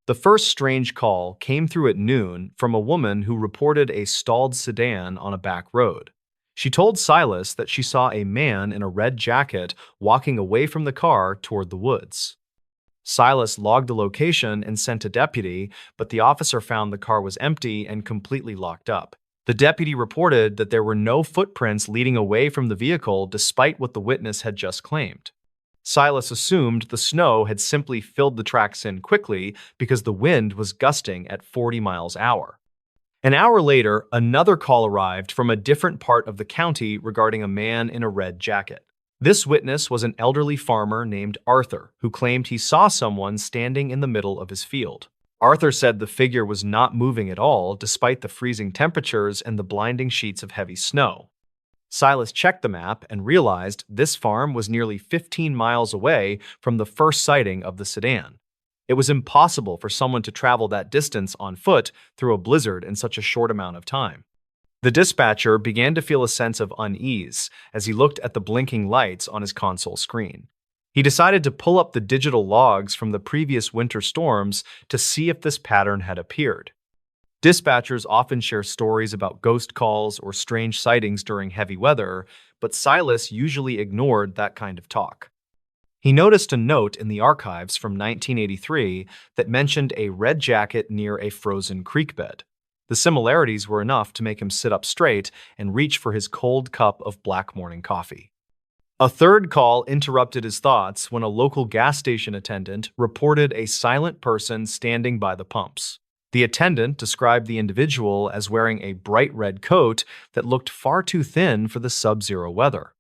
The first strange call came through at noon from a woman who reported a stalled sedan on a back road. She told Silas that she saw a man in a red jacket walking away from the car toward the woods. Silas logged the location and sent a deputy, but the officer found the car was empty and completely locked up. The deputy reported that there were no footprints leading away from the vehicle despite what the witness had just claimed. Silas assumed the snow had simply filled the tracks in quickly because the wind was gusting at 40 miles an hour. An hour later, another call arrived from a different part of the county regarding a man in a red jacket. This witness was an elderly farmer named Arthur, who claimed he saw someone standing in the middle of his field. Arthur said the figure was not moving at all despite the freezing temperatures and the blinding sheets of heavy snow. Silas checked the map and realized this farm was nearly 15 miles away from the first sighting of the sedan. It was impossible for someone to travel that distance on foot through a blizzard in such a short amount of time. The dispatcher began to feel a sense of unease as he looked at the blinking lights on his console screen. He decided to pull up the digital logs from the previous winter storms to see if this pattern had appeared. Dispatchers often share stories about ghost calls or strange sightings during heavy weather, but Silas usually ignored that kind of talk. He noticed a note in the archives from 1983 that mentioned a red jacket near a frozen creek bed. The similarities were enough to make him sit up straight and reach for his cold cup of black morning coffee. A third call interrupted his thoughts when a local gas station attendant reported a silent person standing by the pumps. The attendant described the individual as wearing a bright red coat that looked far too thin for the sub-zero weather.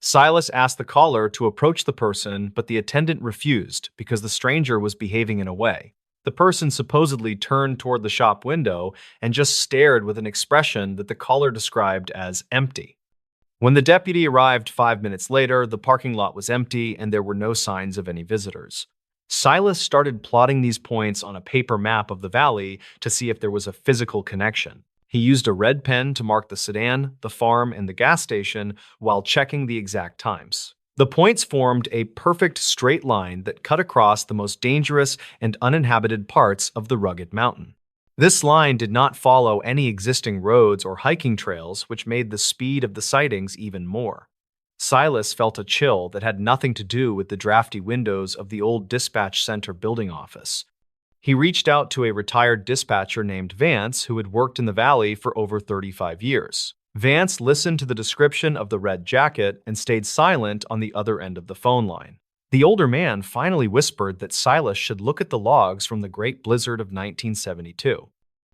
Silas asked the caller to approach the person, but the attendant refused because the stranger was behaving in a way. The person supposedly turned toward the shop window and just stared with an expression that the caller described as empty. When the deputy arrived 5 minutes later, the parking lot was empty and there were no signs of any visitors. Silas started plotting these points on a paper map of the valley to see if there was a physical connection. He used a red pen to mark the sedan, the farm, and the gas station while checking the exact times. The points formed a perfect straight line that cut across the most dangerous and uninhabited parts of the rugged mountain. This line did not follow any existing roads or hiking trails, which made the speed of the sightings even more. Silas felt a chill that had nothing to do with the drafty windows of the old dispatch center building office. He reached out to a retired dispatcher named Vance who had worked in the valley for over 35 years. Vance listened to the description of the red jacket and stayed silent on the other end of the phone line. The older man finally whispered that Silas should look at the logs from the Great Blizzard of 1972.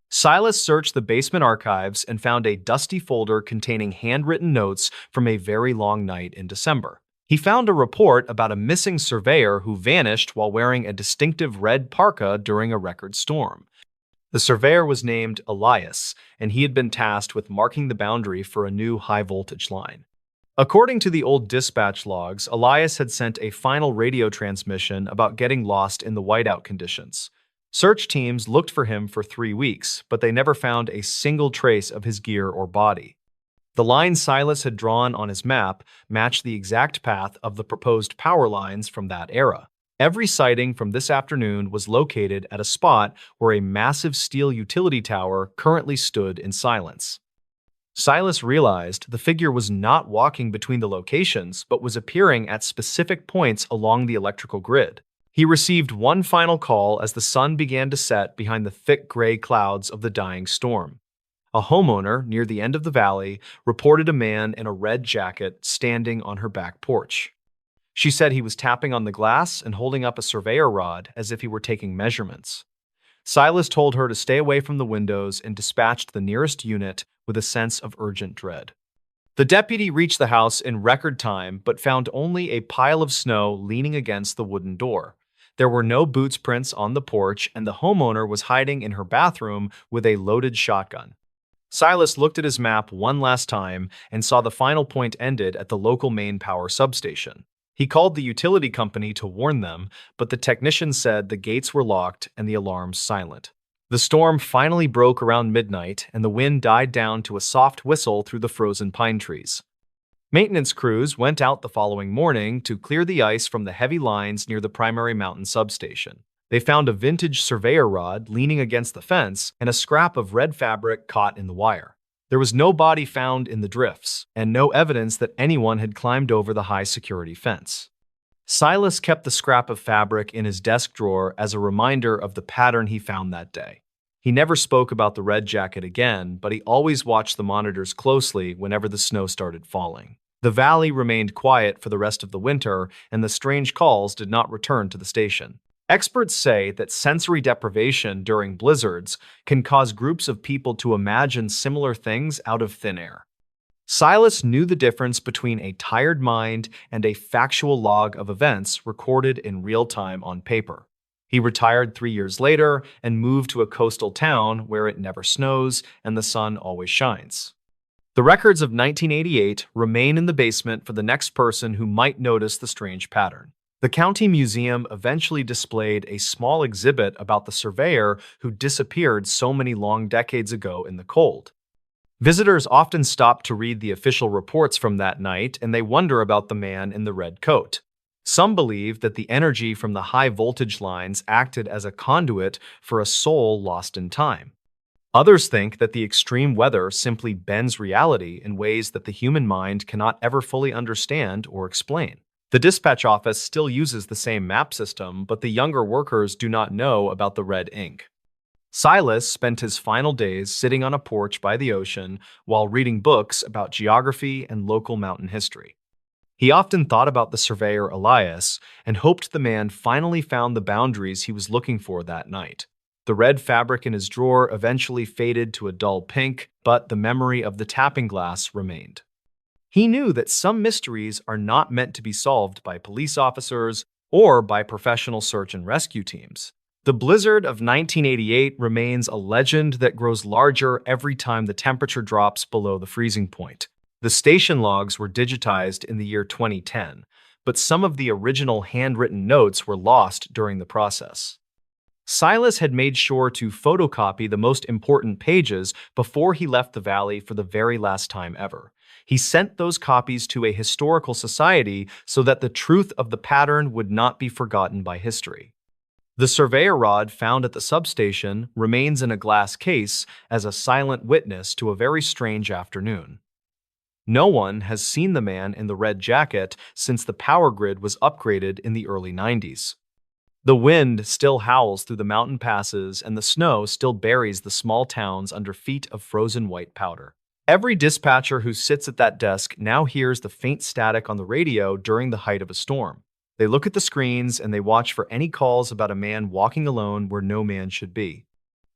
Silas searched the basement archives and found a dusty folder containing handwritten notes from a very long night in December. He found a report about a missing surveyor who vanished while wearing a distinctive red parka during a record storm. The surveyor was named Elias, and he had been tasked with marking the boundary for a new high-voltage line. According to the old dispatch logs, Elias had sent a final radio transmission about getting lost in the whiteout conditions. Search teams looked for him for 3 weeks, but they never found a single trace of his gear or body. The line Silas had drawn on his map matched the exact path of the proposed power lines from that era. Every sighting from this afternoon was located at a spot where a massive steel utility tower currently stood in silence. Silas realized the figure was not walking between the locations, but was appearing at specific points along the electrical grid. He received one final call as the sun began to set behind the thick gray clouds of the dying storm. A homeowner near the end of the valley reported a man in a red jacket standing on her back porch. She said he was tapping on the glass and holding up a surveyor rod as if he were taking measurements. Silas told her to stay away from the windows and dispatched the nearest unit with a sense of urgent dread. The deputy reached the house in record time but found only a pile of snow leaning against the wooden door. There were no boots prints on the porch, and the homeowner was hiding in her bathroom with a loaded shotgun. Silas looked at his map one last time and saw the final point ended at the local main power substation. He called the utility company to warn them, but the technician said the gates were locked and the alarms silent. The storm finally broke around midnight, and the wind died down to a soft whistle through the frozen pine trees. Maintenance crews went out the following morning to clear the ice from the heavy lines near the primary mountain substation. They found a vintage surveyor rod leaning against the fence and a scrap of red fabric caught in the wire. There was no body found in the drifts, and no evidence that anyone had climbed over the high-security fence. Silas kept the scrap of fabric in his desk drawer as a reminder of the pattern he found that day. He never spoke about the red jacket again, but he always watched the monitors closely whenever the snow started falling. The valley remained quiet for the rest of the winter, and the strange calls did not return to the station. Experts say that sensory deprivation during blizzards can cause groups of people to imagine similar things out of thin air. Silas knew the difference between a tired mind and a factual log of events recorded in real time on paper. He retired 3 years later and moved to a coastal town where it never snows and the sun always shines. The records of 1988 remain in the basement for the next person who might notice the strange pattern. The county museum eventually displayed a small exhibit about the surveyor who disappeared so many long decades ago in the cold. Visitors often stop to read the official reports from that night, and they wonder about the man in the red coat. Some believe that the energy from the high voltage lines acted as a conduit for a soul lost in time. Others think that the extreme weather simply bends reality in ways that the human mind cannot ever fully understand or explain. The dispatch office still uses the same map system, but the younger workers do not know about the red ink. Silas spent his final days sitting on a porch by the ocean while reading books about geography and local mountain history. He often thought about the surveyor Elias and hoped the man finally found the boundaries he was looking for that night. The red fabric in his drawer eventually faded to a dull pink, but the memory of the tapping glass remained. He knew that some mysteries are not meant to be solved by police officers or by professional search and rescue teams. The blizzard of 1988 remains a legend that grows larger every time the temperature drops below the freezing point. The station logs were digitized in the year 2010, but some of the original handwritten notes were lost during the process. Silas had made sure to photocopy the most important pages before he left the valley for the very last time ever. He sent those copies to a historical society so that the truth of the pattern would not be forgotten by history. The surveyor rod found at the substation remains in a glass case as a silent witness to a very strange afternoon. No one has seen the man in the red jacket since the power grid was upgraded in the early 90s. The wind still howls through the mountain passes, and the snow still buries the small towns under feet of frozen white powder. Every dispatcher who sits at that desk now hears the faint static on the radio during the height of a storm. They look at the screens and they watch for any calls about a man walking alone where no man should be.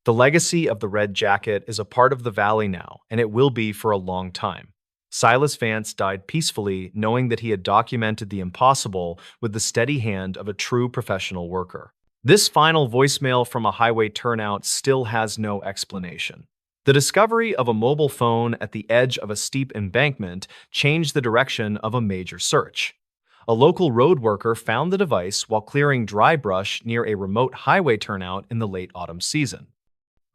The legacy of the red jacket is a part of the valley now, and it will be for a long time. Silas Vance died peacefully, knowing that he had documented the impossible with the steady hand of a true professional worker. This final voicemail from a highway turnout still has no explanation. The discovery of a mobile phone at the edge of a steep embankment changed the direction of a major search. A local road worker found the device while clearing dry brush near a remote highway turnout in the late autumn season.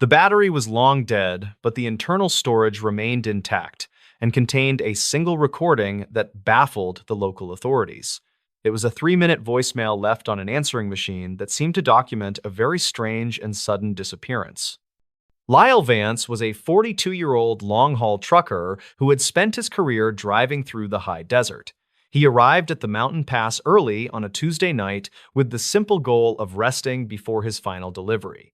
The battery was long dead, but the internal storage remained intact and contained a single recording that baffled the local authorities. It was a 3-minute voicemail left on an answering machine that seemed to document a very strange and sudden disappearance. Lyle Vance was a 42-year-old long-haul trucker who had spent his career driving through the high desert. He arrived at the mountain pass early on a Tuesday night with the simple goal of resting before his final delivery.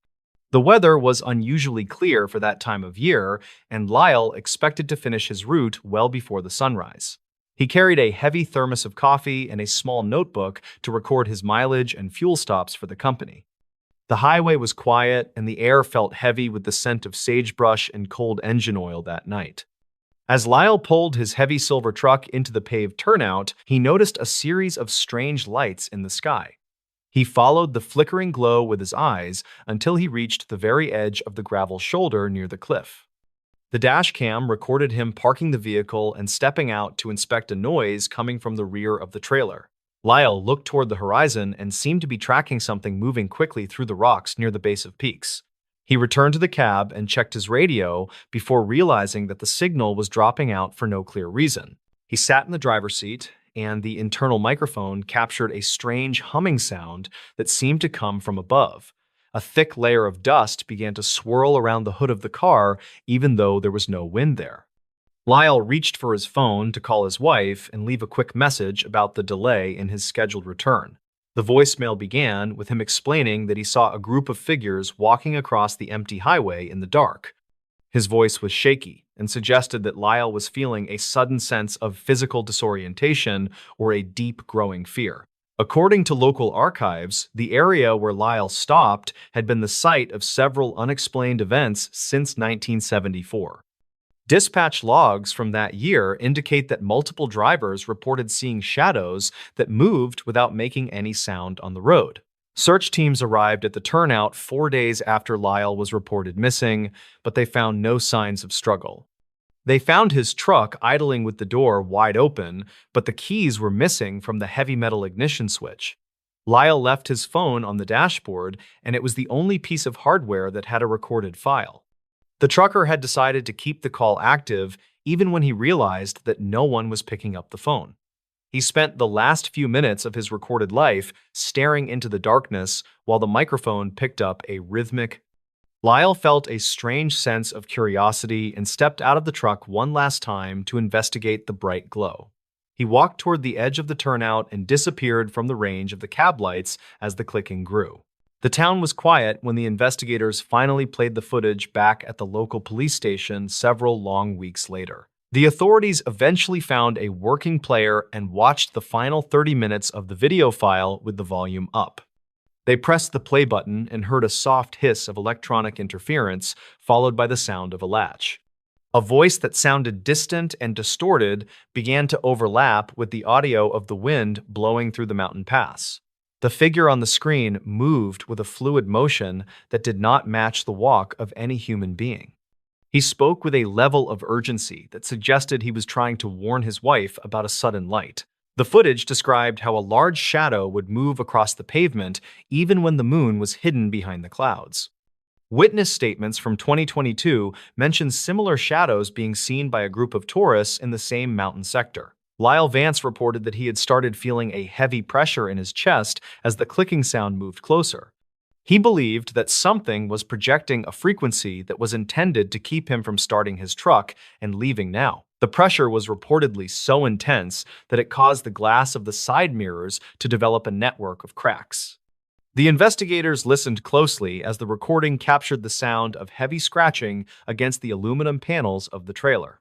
The weather was unusually clear for that time of year, and Lyle expected to finish his route well before the sunrise. He carried a heavy thermos of coffee and a small notebook to record his mileage and fuel stops for the company. The highway was quiet, and the air felt heavy with the scent of sagebrush and cold engine oil that night. As Lyle pulled his heavy silver truck into the paved turnout, he noticed a series of strange lights in the sky. He followed the flickering glow with his eyes until he reached the very edge of the gravel shoulder near the cliff. The dash cam recorded him parking the vehicle and stepping out to inspect a noise coming from the rear of the trailer. Lyle looked toward the horizon and seemed to be tracking something moving quickly through the rocks near the base of peaks. He returned to the cab and checked his radio before realizing that the signal was dropping out for no clear reason. He sat in the driver's seat, and the internal microphone captured a strange humming sound that seemed to come from above. A thick layer of dust began to swirl around the hood of the car, even though there was no wind there. Lyle reached for his phone to call his wife and leave a quick message about the delay in his scheduled return. The voicemail began with him explaining that he saw a group of figures walking across the empty highway in the dark. His voice was shaky and suggested that Lyle was feeling a sudden sense of physical disorientation or a deep growing fear. According to local archives, the area where Lyle stopped had been the site of several unexplained events since 1974. Dispatch logs from that year indicate that multiple drivers reported seeing shadows that moved without making any sound on the road. Search teams arrived at the turnout 4 days after Lyle was reported missing, but they found no signs of struggle. They found his truck idling with the door wide open, but the keys were missing from the heavy metal ignition switch. Lyle left his phone on the dashboard, and it was the only piece of hardware that had a recorded file. The trucker had decided to keep the call active even when he realized that no one was picking up the phone. He spent the last few minutes of his recorded life staring into the darkness while the microphone picked up a rhythmic. Lyle felt a strange sense of curiosity and stepped out of the truck one last time to investigate the bright glow. He walked toward the edge of the turnout and disappeared from the range of the cab lights as the clicking grew. The town was quiet when the investigators finally played the footage back at the local police station several long weeks later. The authorities eventually found a working player and watched the final 30 minutes of the video file with the volume up. They pressed the play button and heard a soft hiss of electronic interference, followed by the sound of a latch. A voice that sounded distant and distorted began to overlap with the audio of the wind blowing through the mountain pass. The figure on the screen moved with a fluid motion that did not match the walk of any human being. He spoke with a level of urgency that suggested he was trying to warn his wife about a sudden light. The footage described how a large shadow would move across the pavement even when the moon was hidden behind the clouds. Witness statements from 2022 mentioned similar shadows being seen by a group of tourists in the same mountain sector. Lyle Vance reported that he had started feeling a heavy pressure in his chest as the clicking sound moved closer. He believed that something was projecting a frequency that was intended to keep him from starting his truck and leaving now. The pressure was reportedly so intense that it caused the glass of the side mirrors to develop a network of cracks. The investigators listened closely as the recording captured the sound of heavy scratching against the aluminum panels of the trailer.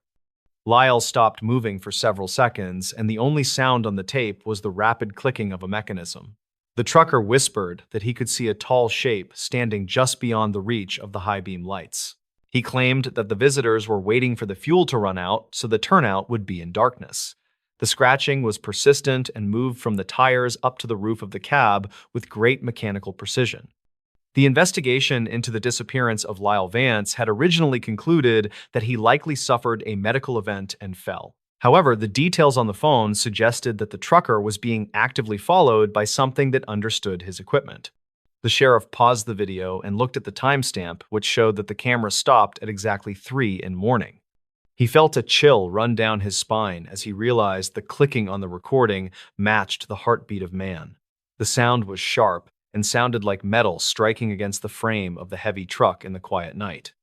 Lyle stopped moving for several seconds, and the only sound on the tape was the rapid clicking of a mechanism. The trucker whispered that he could see a tall shape standing just beyond the reach of the high-beam lights. He claimed that the visitors were waiting for the fuel to run out so the turnout would be in darkness. The scratching was persistent and moved from the tires up to the roof of the cab with great mechanical precision. The investigation into the disappearance of Lyle Vance had originally concluded that he likely suffered a medical event and fell. However, the details on the phone suggested that the trucker was being actively followed by something that understood his equipment. The sheriff paused the video and looked at the timestamp, which showed that the camera stopped at exactly 3 in the morning. He felt a chill run down his spine as he realized the clicking on the recording matched the heartbeat of man. The sound was sharp and sounded like metal striking against the frame of the heavy truck in the quiet night.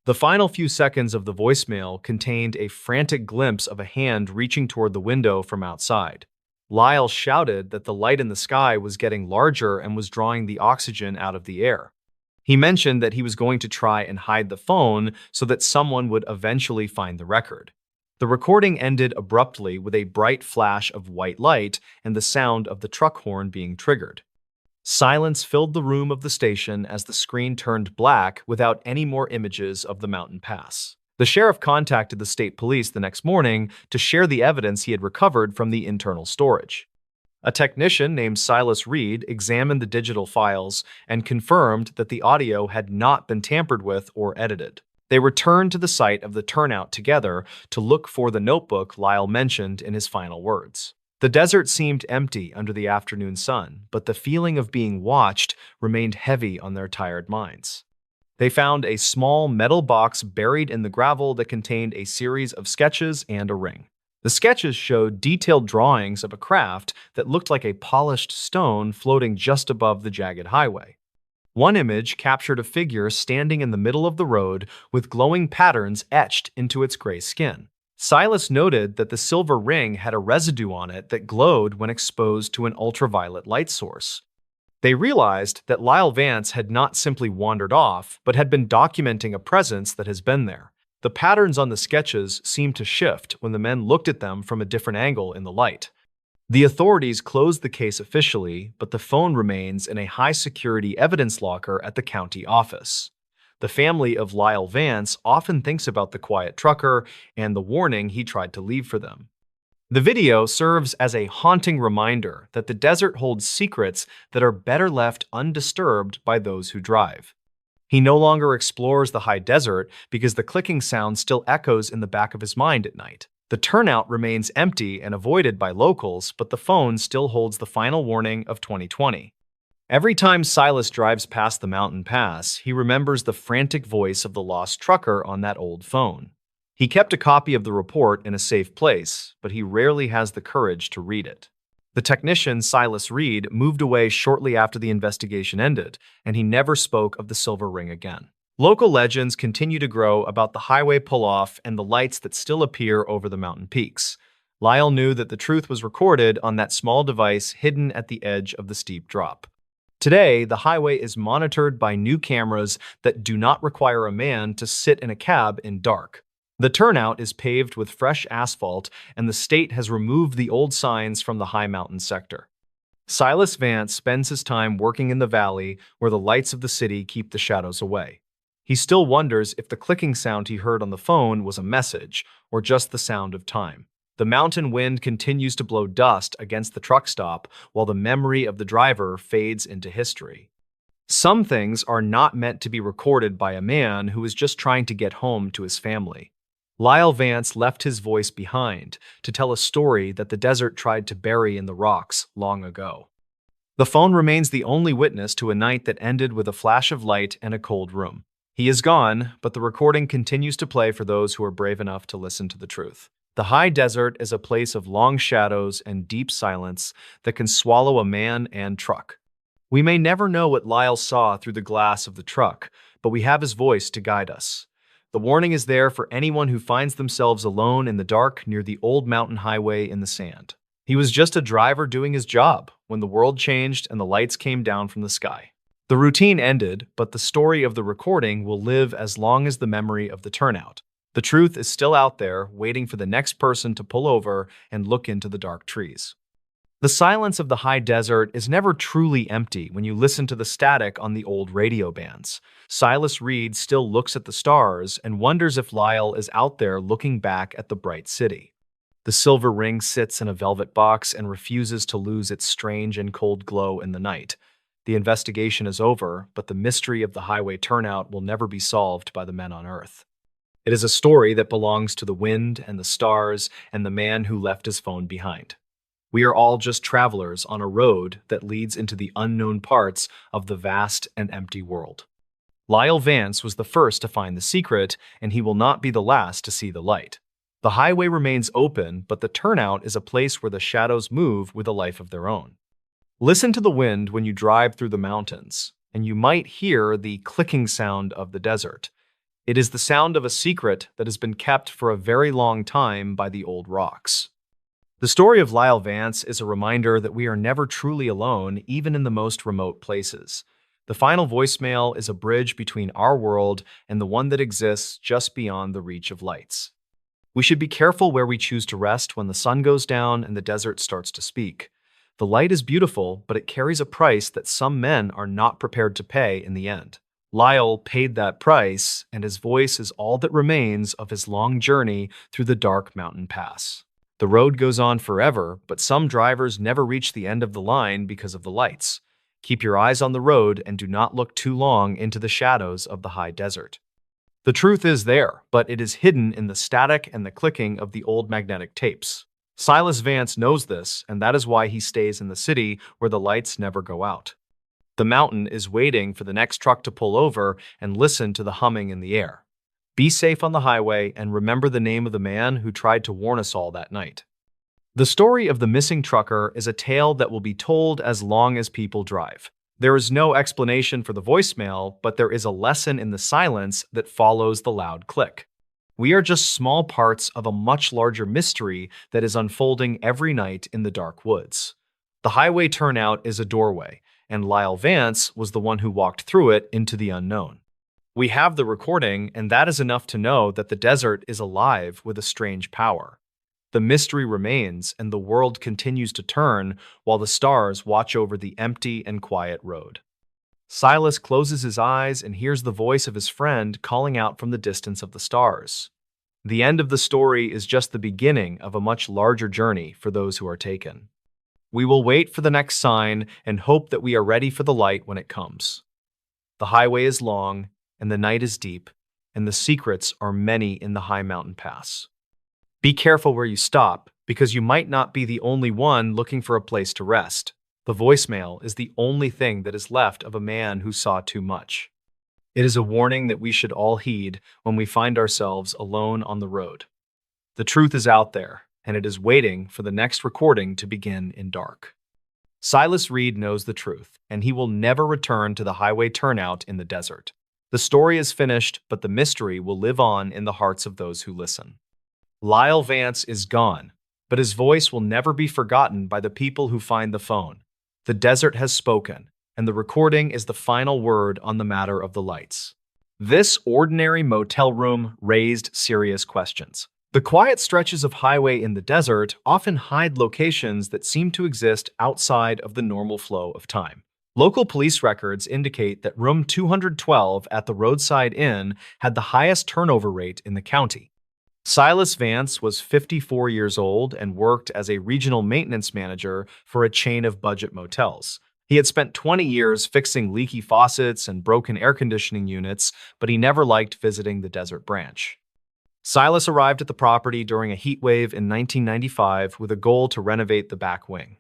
The final few seconds of the voicemail contained a frantic glimpse of a hand reaching toward the window from outside. Lyle shouted that the light in the sky was getting larger and was drawing the oxygen out of the air. He mentioned that he was going to try and hide the phone so that someone would eventually find the record. The recording ended abruptly with a bright flash of white light and the sound of the truck horn being triggered. Silence filled the room of the station as the screen turned black without any more images of the mountain pass. The sheriff contacted the state police the next morning to share the evidence he had recovered from the internal storage. A technician named Silas Reed examined the digital files and confirmed that the audio had not been tampered with or edited. They returned to the site of the turnout together to look for the notebook Lyle mentioned in his final words. The desert seemed empty under the afternoon sun, but the feeling of being watched remained heavy on their tired minds. They found a small metal box buried in the gravel that contained a series of sketches and a ring. The sketches showed detailed drawings of a craft that looked like a polished stone floating just above the jagged highway. One image captured a figure standing in the middle of the road with glowing patterns etched into its gray skin. Silas noted that the silver ring had a residue on it that glowed when exposed to an ultraviolet light source. They realized that Lyle Vance had not simply wandered off, but had been documenting a presence that has been there. The patterns on the sketches seemed to shift when the men looked at them from a different angle in the light. The authorities closed the case officially, but the phone remains in a high-security evidence locker at the county office. The family of Lyle Vance often thinks about the quiet trucker and the warning he tried to leave for them. The video serves as a haunting reminder that the desert holds secrets that are better left undisturbed by those who drive. He no longer explores the high desert because the clicking sound still echoes in the back of his mind at night. The turnout remains empty and avoided by locals, but the phone still holds the final warning of 2020. Every time Silas drives past the mountain pass, he remembers the frantic voice of the lost trucker on that old phone. He kept a copy of the report in a safe place, but he rarely has the courage to read it. The technician, Silas Reed, moved away shortly after the investigation ended, and he never spoke of the silver ring again. Local legends continue to grow about the highway pull-off and the lights that still appear over the mountain peaks. Lyle knew that the truth was recorded on that small device hidden at the edge of the steep drop. Today, the highway is monitored by new cameras that do not require a man to sit in a cab in dark. The turnout is paved with fresh asphalt, and the state has removed the old signs from the high mountain sector. Silas Vance spends his time working in the valley where the lights of the city keep the shadows away. He still wonders if the clicking sound he heard on the phone was a message or just the sound of time. The mountain wind continues to blow dust against the truck stop while the memory of the driver fades into history. Some things are not meant to be recorded by a man who is just trying to get home to his family. Lyle Vance left his voice behind to tell a story that the desert tried to bury in the rocks long ago. The phone remains the only witness to a night that ended with a flash of light and a cold room. He is gone, but the recording continues to play for those who are brave enough to listen to the truth. The high desert is a place of long shadows and deep silence that can swallow a man and truck. We may never know what Lyle saw through the glass of the truck, but we have his voice to guide us. The warning is there for anyone who finds themselves alone in the dark near the old mountain highway in the sand. He was just a driver doing his job when the world changed and the lights came down from the sky. The routine ended, but the story of the recording will live as long as the memory of the turnout. The truth is still out there, waiting for the next person to pull over and look into the dark trees. The silence of the high desert is never truly empty when you listen to the static on the old radio bands. Silas Reed still looks at the stars and wonders if Lyle is out there looking back at the bright city. The silver ring sits in a velvet box and refuses to lose its strange and cold glow in the night. The investigation is over, but the mystery of the highway turnout will never be solved by the men on Earth. It is a story that belongs to the wind and the stars and the man who left his phone behind. We are all just travelers on a road that leads into the unknown parts of the vast and empty world. Lyle Vance was the first to find the secret, and he will not be the last to see the light. The highway remains open, but the turnout is a place where the shadows move with a life of their own. Listen to the wind when you drive through the mountains, and you might hear the clicking sound of the desert. It is the sound of a secret that has been kept for a very long time by the old rocks. The story of Lyle Vance is a reminder that we are never truly alone, even in the most remote places. The final voicemail is a bridge between our world and the one that exists just beyond the reach of lights. We should be careful where we choose to rest when the sun goes down and the desert starts to speak. The light is beautiful, but it carries a price that some men are not prepared to pay in the end. Lyle paid that price, and his voice is all that remains of his long journey through the dark mountain pass. The road goes on forever, but some drivers never reach the end of the line because of the lights. Keep your eyes on the road and do not look too long into the shadows of the high desert. The truth is there, but it is hidden in the static and the clicking of the old magnetic tapes. Silas Vance knows this, and that is why he stays in the city where the lights never go out. The mountain is waiting for the next truck to pull over and listen to the humming in the air. Be safe on the highway and remember the name of the man who tried to warn us all that night. The story of the missing trucker is a tale that will be told as long as people drive. There is no explanation for the voicemail, but there is a lesson in the silence that follows the loud click. We are just small parts of a much larger mystery that is unfolding every night in the dark woods. The highway turnout is a doorway, and Lyle Vance was the one who walked through it into the unknown. We have the recording, and that is enough to know that the desert is alive with a strange power. The mystery remains, and the world continues to turn while the stars watch over the empty and quiet road. Silas closes his eyes and hears the voice of his friend calling out from the distance of the stars. The end of the story is just the beginning of a much larger journey for those who are taken. We will wait for the next sign and hope that we are ready for the light when it comes. The highway is long, and the night is deep, and the secrets are many in the high mountain pass. Be careful where you stop, because you might not be the only one looking for a place to rest. The voicemail is the only thing that is left of a man who saw too much. It is a warning that we should all heed when we find ourselves alone on the road. The truth is out there, and it is waiting for the next recording to begin in dark. Silas Reed knows the truth, and he will never return to the highway turnout in the desert. The story is finished, but the mystery will live on in the hearts of those who listen. Lyle Vance is gone, but his voice will never be forgotten by the people who find the phone. The desert has spoken, and the recording is the final word on the matter of the lights. This ordinary motel room raised serious questions. The quiet stretches of highway in the desert often hide locations that seem to exist outside of the normal flow of time. Local police records indicate that room 212 at the roadside inn had the highest turnover rate in the county. Silas Vance was 54 years old and worked as a regional maintenance manager for a chain of budget motels. He had spent 20 years fixing leaky faucets and broken air conditioning units, but he never liked visiting the desert branch. Silas arrived at the property during a heat wave in 1995 with a goal to renovate the back wing.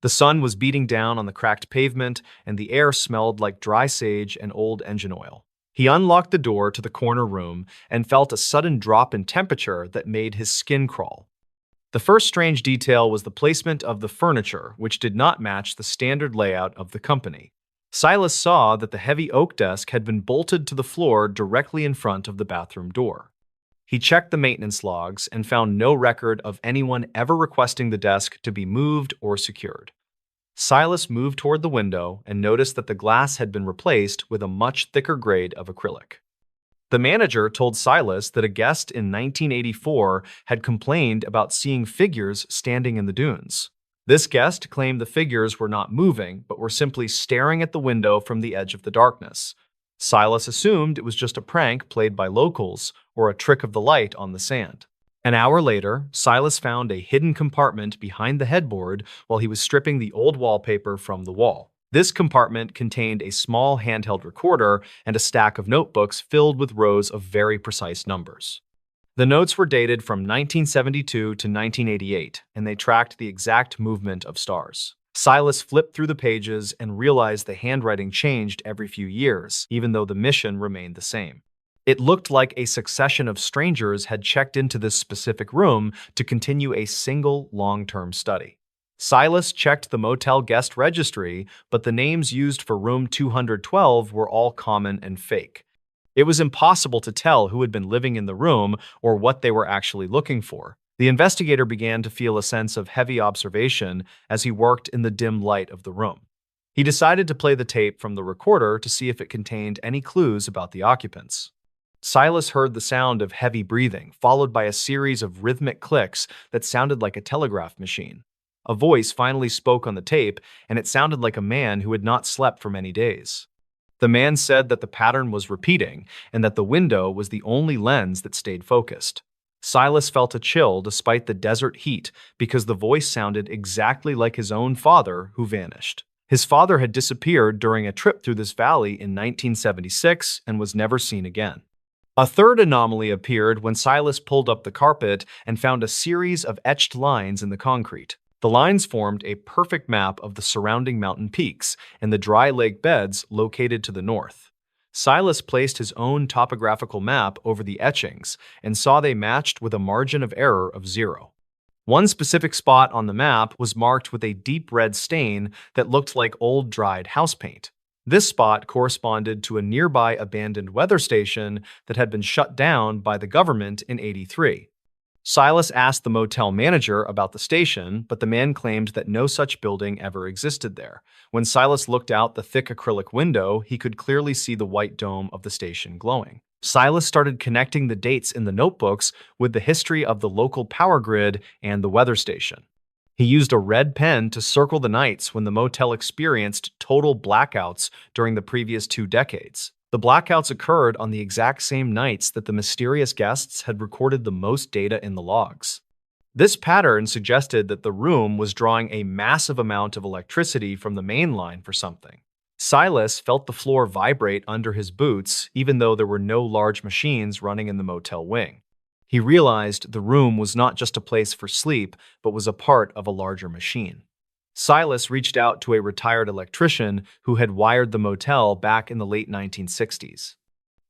The sun was beating down on the cracked pavement, and the air smelled like dry sage and old engine oil. He unlocked the door to the corner room and felt a sudden drop in temperature that made his skin crawl. The first strange detail was the placement of the furniture, which did not match the standard layout of the company. Silas saw that the heavy oak desk had been bolted to the floor directly in front of the bathroom door. He checked the maintenance logs and found no record of anyone ever requesting the desk to be moved or secured. Silas moved toward the window and noticed that the glass had been replaced with a much thicker grade of acrylic. The manager told Silas that a guest in 1984 had complained about seeing figures standing in the dunes. This guest claimed the figures were not moving, but were simply staring at the window from the edge of the darkness. Silas assumed it was just a prank played by locals or a trick of the light on the sand. An hour later, Silas found a hidden compartment behind the headboard while he was stripping the old wallpaper from the wall. This compartment contained a small handheld recorder and a stack of notebooks filled with rows of very precise numbers. The notes were dated from 1972 to 1988, and they tracked the exact movement of stars. Silas flipped through the pages and realized the handwriting changed every few years, even though the mission remained the same. It looked like a succession of strangers had checked into this specific room to continue a single long-term study. Silas checked the motel guest registry, but the names used for room 212 were all common and fake. It was impossible to tell who had been living in the room or what they were actually looking for. The investigator began to feel a sense of heavy observation as he worked in the dim light of the room. He decided to play the tape from the recorder to see if it contained any clues about the occupants. Silas heard the sound of heavy breathing, followed by a series of rhythmic clicks that sounded like a telegraph machine. A voice finally spoke on the tape, and it sounded like a man who had not slept for many days. The man said that the pattern was repeating and that the window was the only lens that stayed focused. Silas felt a chill despite the desert heat because the voice sounded exactly like his own father, who vanished. His father had disappeared during a trip through this valley in 1976 and was never seen again. A third anomaly appeared when Silas pulled up the carpet and found a series of etched lines in the concrete. The lines formed a perfect map of the surrounding mountain peaks and the dry lake beds located to the north. Silas placed his own topographical map over the etchings and saw they matched with a margin of error of 0. One specific spot on the map was marked with a deep red stain that looked like old dried house paint. This spot corresponded to a nearby abandoned weather station that had been shut down by the government in '83. Silas asked the motel manager about the station, but the man claimed that no such building ever existed there. When Silas looked out the thick acrylic window, he could clearly see the white dome of the station glowing. Silas started connecting the dates in the notebooks with the history of the local power grid and the weather station. He used a red pen to circle the nights when the motel experienced total blackouts during the previous 2 decades. The blackouts occurred on the exact same nights that the mysterious guests had recorded the most data in the logs. This pattern suggested that the room was drawing a massive amount of electricity from the main line for something. Silas felt the floor vibrate under his boots, even though there were no large machines running in the motel wing. He realized the room was not just a place for sleep, but was a part of a larger machine. Silas reached out to a retired electrician who had wired the motel back in the late 1960s.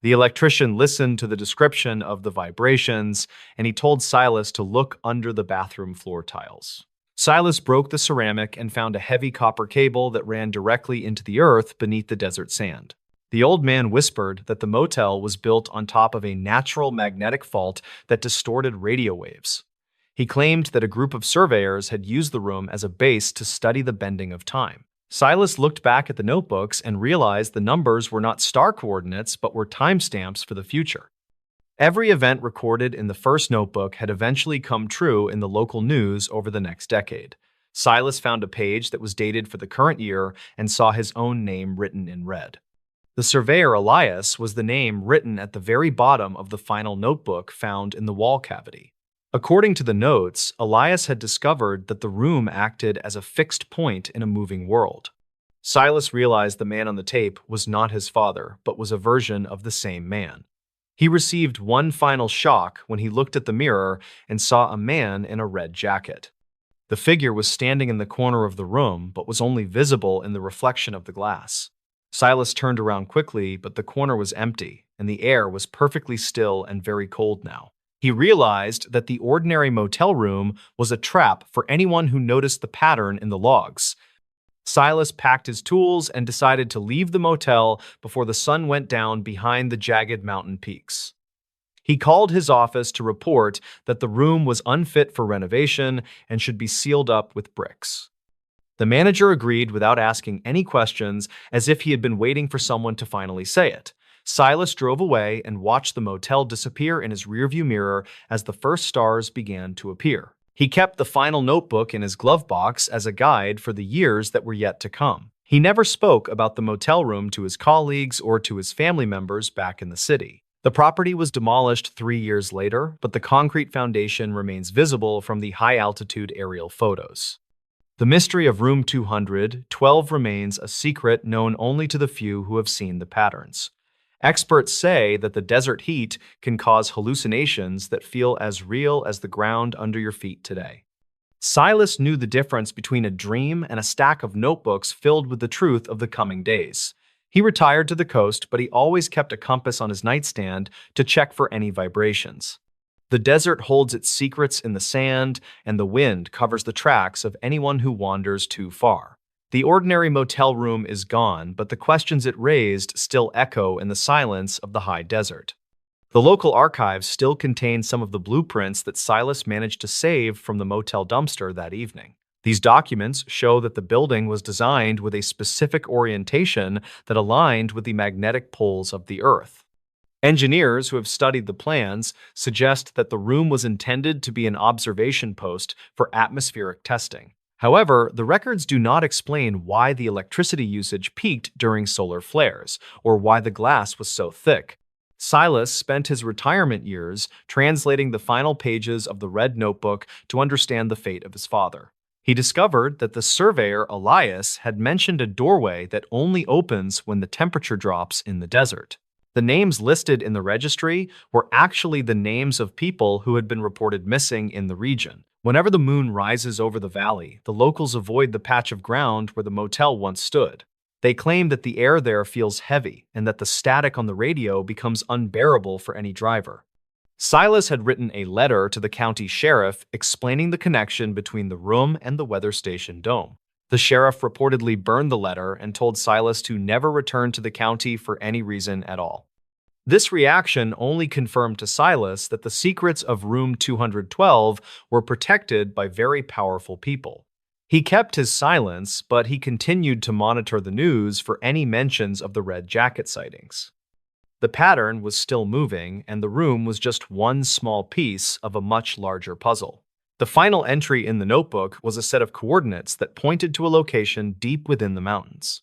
The electrician listened to the description of the vibrations, and he told Silas to look under the bathroom floor tiles. Silas broke the ceramic and found a heavy copper cable that ran directly into the earth beneath the desert sand. The old man whispered that the motel was built on top of a natural magnetic fault that distorted radio waves. He claimed that a group of surveyors had used the room as a base to study the bending of time. Silas looked back at the notebooks and realized the numbers were not star coordinates but were timestamps for the future. Every event recorded in the first notebook had eventually come true in the local news over the next decade. Silas found a page that was dated for the current year and saw his own name written in red. The surveyor Elias was the name written at the very bottom of the final notebook found in the wall cavity. According to the notes, Elias had discovered that the room acted as a fixed point in a moving world. Silas realized the man on the tape was not his father, but was a version of the same man. He received one final shock when he looked at the mirror and saw a man in a red jacket. The figure was standing in the corner of the room, but was only visible in the reflection of the glass. Silas turned around quickly, but the corner was empty, and the air was perfectly still and very cold now. He realized that the ordinary motel room was a trap for anyone who noticed the pattern in the logs. Silas packed his tools and decided to leave the motel before the sun went down behind the jagged mountain peaks. He called his office to report that the room was unfit for renovation and should be sealed up with bricks. The manager agreed without asking any questions, as if he had been waiting for someone to finally say it. Silas drove away and watched the motel disappear in his rearview mirror as the first stars began to appear. He kept the final notebook in his glove box as a guide for the years that were yet to come. He never spoke about the motel room to his colleagues or to his family members back in the city. The property was demolished 3 years later, but the concrete foundation remains visible from the high-altitude aerial photos. The mystery of Room 212 remains a secret known only to the few who have seen the patterns. Experts say that the desert heat can cause hallucinations that feel as real as the ground under your feet today. Silas knew the difference between a dream and a stack of notebooks filled with the truth of the coming days. He retired to the coast, but he always kept a compass on his nightstand to check for any vibrations. The desert holds its secrets in the sand, and the wind covers the tracks of anyone who wanders too far. The ordinary motel room is gone, but the questions it raised still echo in the silence of the high desert. The local archives still contain some of the blueprints that Silas managed to save from the motel dumpster that evening. These documents show that the building was designed with a specific orientation that aligned with the magnetic poles of the Earth. Engineers who have studied the plans suggest that the room was intended to be an observation post for atmospheric testing. However, the records do not explain why the electricity usage peaked during solar flares, or why the glass was so thick. Silas spent his retirement years translating the final pages of the red notebook to understand the fate of his father. He discovered that the surveyor Elias had mentioned a doorway that only opens when the temperature drops in the desert. The names listed in the registry were actually the names of people who had been reported missing in the region. Whenever the moon rises over the valley, the locals avoid the patch of ground where the motel once stood. They claim that the air there feels heavy and that the static on the radio becomes unbearable for any driver. Silas had written a letter to the county sheriff explaining the connection between the room and the weather station dome. The sheriff reportedly burned the letter and told Silas to never return to the county for any reason at all. This reaction only confirmed to Silas that the secrets of Room 212 were protected by very powerful people. He kept his silence, but he continued to monitor the news for any mentions of the red jacket sightings. The pattern was still moving, and the room was just one small piece of a much larger puzzle. The final entry in the notebook was a set of coordinates that pointed to a location deep within the mountains.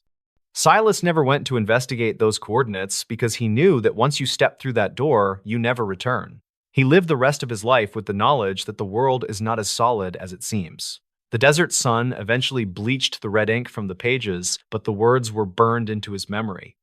Silas never went to investigate those coordinates because he knew that once you step through that door, you never return. He lived the rest of his life with the knowledge that the world is not as solid as it seems. The desert sun eventually bleached the red ink from the pages, but the words were burned into his memory.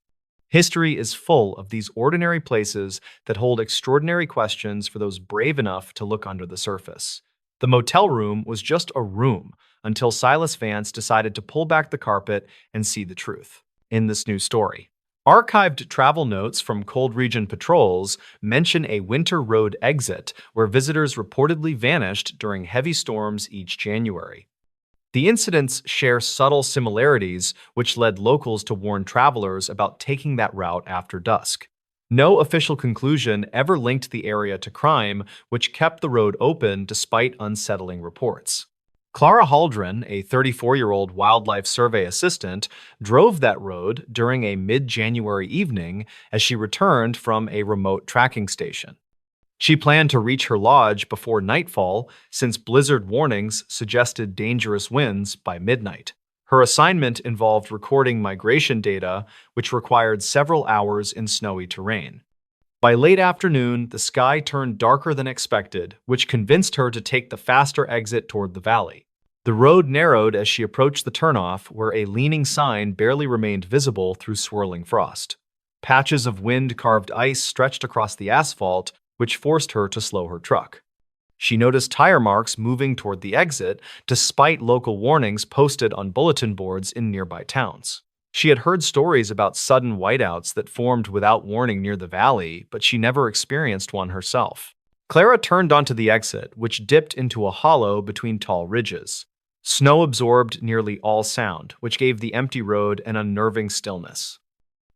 History is full of these ordinary places that hold extraordinary questions for those brave enough to look under the surface. The motel room was just a room, until Silas Vance decided to pull back the carpet and see the truth. In this new story, archived travel notes from cold region patrols mention a winter road exit where visitors reportedly vanished during heavy storms each January. The incidents share subtle similarities, which led locals to warn travelers about taking that route after dusk. No official conclusion ever linked the area to crime, which kept the road open despite unsettling reports. Clara Haldren, a 34-year-old wildlife survey assistant, drove that road during a mid-January evening as she returned from a remote tracking station. She planned to reach her lodge before nightfall since blizzard warnings suggested dangerous winds by midnight. Her assignment involved recording migration data, which required several hours in snowy terrain. By late afternoon, the sky turned darker than expected, which convinced her to take the faster exit toward the valley. The road narrowed as she approached the turnoff, where a leaning sign barely remained visible through swirling frost. Patches of wind-carved ice stretched across the asphalt, which forced her to slow her truck. She noticed tire marks moving toward the exit, despite local warnings posted on bulletin boards in nearby towns. She had heard stories about sudden whiteouts that formed without warning near the valley, but she never experienced one herself. Clara turned onto the exit, which dipped into a hollow between tall ridges. Snow absorbed nearly all sound, which gave the empty road an unnerving stillness.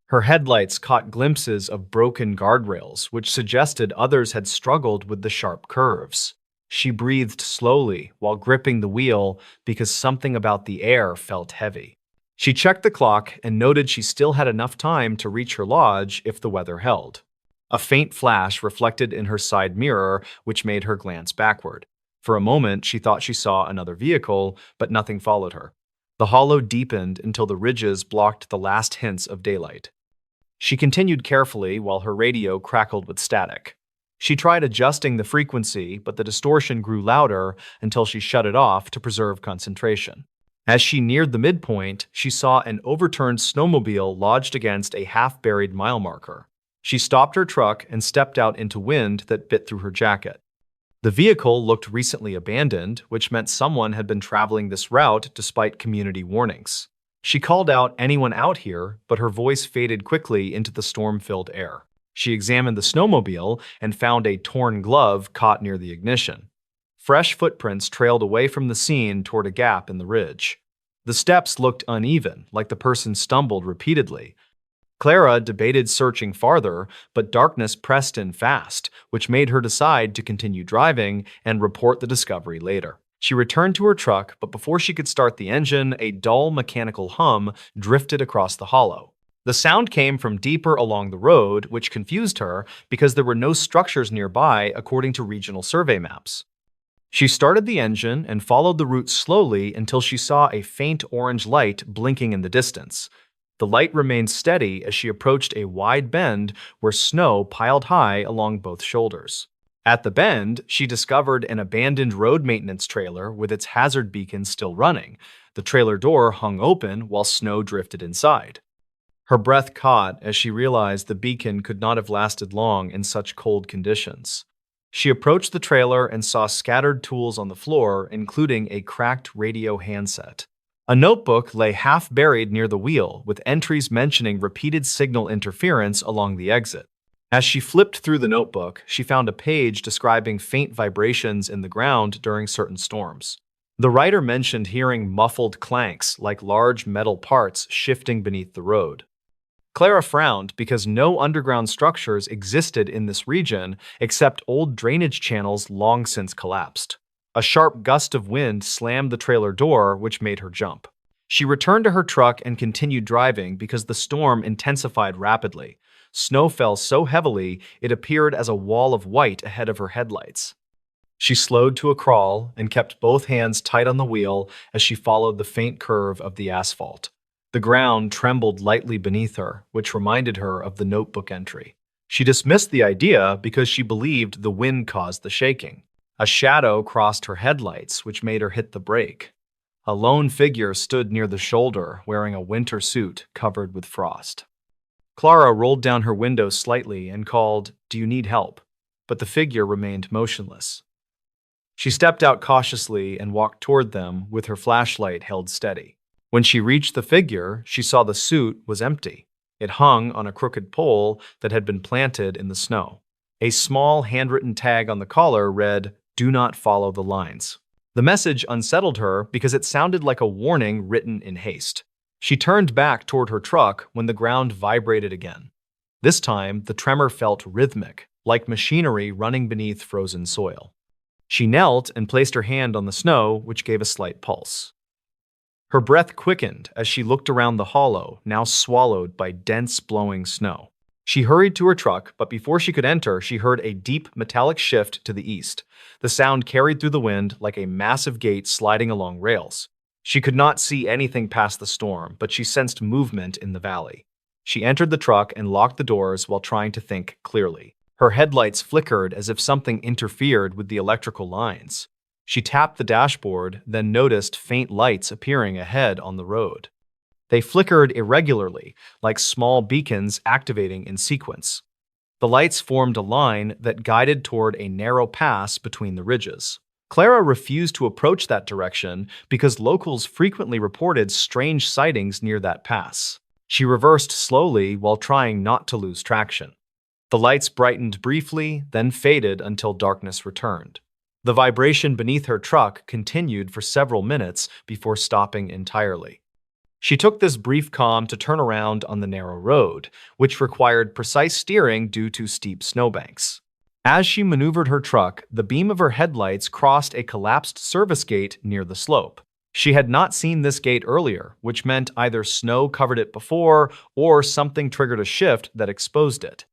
Her headlights caught glimpses of broken guardrails, which suggested others had struggled with the sharp curves. She breathed slowly while gripping the wheel because something about the air felt heavy. She checked the clock and noted she still had enough time to reach her lodge if the weather held. A faint flash reflected in her side mirror, which made her glance backward. For a moment, she thought she saw another vehicle, but nothing followed her. The hollow deepened until the ridges blocked the last hints of daylight. She continued carefully while her radio crackled with static. She tried adjusting the frequency, but the distortion grew louder until she shut it off to preserve concentration. As she neared the midpoint, she saw an overturned snowmobile lodged against a half-buried mile marker. She stopped her truck and stepped out into wind that bit through her jacket. The vehicle looked recently abandoned, which meant someone had been traveling this route despite community warnings. She called out anyone out here, but her voice faded quickly into the storm-filled air. She examined the snowmobile and found a torn glove caught near the ignition. Fresh footprints trailed away from the scene toward a gap in the ridge. The steps looked uneven, like the person stumbled repeatedly. Clara debated searching farther, but darkness pressed in fast, which made her decide to continue driving and report the discovery later. She returned to her truck, but before she could start the engine, a dull mechanical hum drifted across the hollow. The sound came from deeper along the road, which confused her because there were no structures nearby according to regional survey maps. She started the engine and followed the route slowly until she saw a faint orange light blinking in the distance. The light remained steady as she approached a wide bend where snow piled high along both shoulders. At the bend, she discovered an abandoned road maintenance trailer with its hazard beacon still running. The trailer door hung open while snow drifted inside. Her breath caught as she realized the beacon could not have lasted long in such cold conditions. She approached the trailer and saw scattered tools on the floor, including a cracked radio handset. A notebook lay half buried near the wheel, with entries mentioning repeated signal interference along the exit. As she flipped through the notebook, she found a page describing faint vibrations in the ground during certain storms. The writer mentioned hearing muffled clanks like large metal parts shifting beneath the road. Clara frowned because no underground structures existed in this region except old drainage channels long since collapsed. A sharp gust of wind slammed the trailer door, which made her jump. She returned to her truck and continued driving because the storm intensified rapidly. Snow fell so heavily it appeared as a wall of white ahead of her headlights. She slowed to a crawl and kept both hands tight on the wheel as she followed the faint curve of the asphalt. The ground trembled lightly beneath her, which reminded her of the notebook entry. She dismissed the idea because she believed the wind caused the shaking. A shadow crossed her headlights, which made her hit the brake. A lone figure stood near the shoulder, wearing a winter suit covered with frost. Clara rolled down her window slightly and called, "Do you need help?" But the figure remained motionless. She stepped out cautiously and walked toward them with her flashlight held steady. When she reached the figure, she saw the suit was empty. It hung on a crooked pole that had been planted in the snow. A small handwritten tag on the collar read, "Do not follow the lines." The message unsettled her because it sounded like a warning written in haste. She turned back toward her truck when the ground vibrated again. This time, the tremor felt rhythmic, like machinery running beneath frozen soil. She knelt and placed her hand on the snow, which gave a slight pulse. Her breath quickened as she looked around the hollow, now swallowed by dense, blowing snow. She hurried to her truck, but before she could enter, she heard a deep, metallic shift to the east. The sound carried through the wind like a massive gate sliding along rails. She could not see anything past the storm, but she sensed movement in the valley. She entered the truck and locked the doors while trying to think clearly. Her headlights flickered as if something interfered with the electrical lines. She tapped the dashboard, then noticed faint lights appearing ahead on the road. They flickered irregularly, like small beacons activating in sequence. The lights formed a line that guided toward a narrow pass between the ridges. Clara refused to approach that direction because locals frequently reported strange sightings near that pass. She reversed slowly while trying not to lose traction. The lights brightened briefly, then faded until darkness returned. The vibration beneath her truck continued for several minutes before stopping entirely. She took this brief calm to turn around on the narrow road, which required precise steering due to steep snowbanks. As she maneuvered her truck, the beam of her headlights crossed a collapsed service gate near the slope. She had not seen this gate earlier, which meant either snow covered it before or something triggered a shift that exposed it.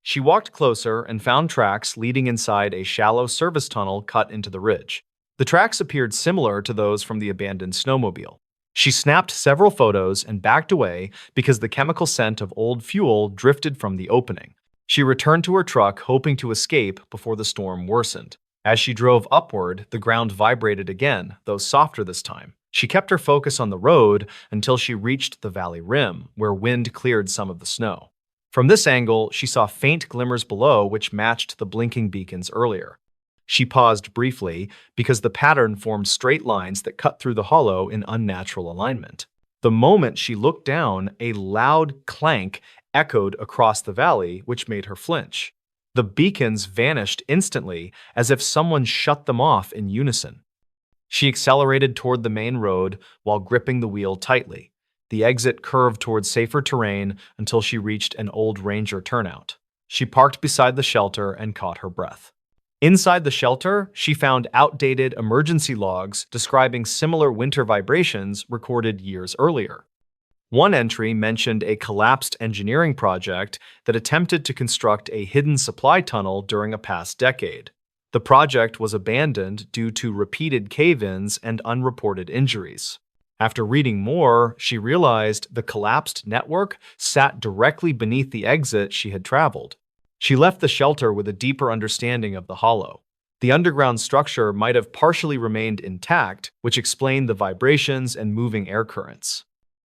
She walked closer and found tracks leading inside a shallow service tunnel cut into the ridge. The tracks appeared similar to those from the abandoned snowmobile. She snapped several photos and backed away because the chemical scent of old fuel drifted from the opening. She returned to her truck, hoping to escape before the storm worsened. As she drove upward, the ground vibrated again, though softer this time. She kept her focus on the road until she reached the valley rim, where wind cleared some of the snow. From this angle, she saw faint glimmers below which matched the blinking beacons earlier. She paused briefly because the pattern formed straight lines that cut through the hollow in unnatural alignment. The moment she looked down, a loud clank echoed across the valley, which made her flinch. The beacons vanished instantly, as if someone shut them off in unison. She accelerated toward the main road while gripping the wheel tightly. The exit curved toward safer terrain until she reached an old ranger turnout. She parked beside the shelter and caught her breath. Inside the shelter, she found outdated emergency logs describing similar winter vibrations recorded years earlier. One entry mentioned a collapsed engineering project that attempted to construct a hidden supply tunnel during a past decade. The project was abandoned due to repeated cave-ins and unreported injuries. After reading more, she realized the collapsed network sat directly beneath the exit she had traveled. She left the shelter with a deeper understanding of the hollow. The underground structure might have partially remained intact, which explained the vibrations and moving air currents.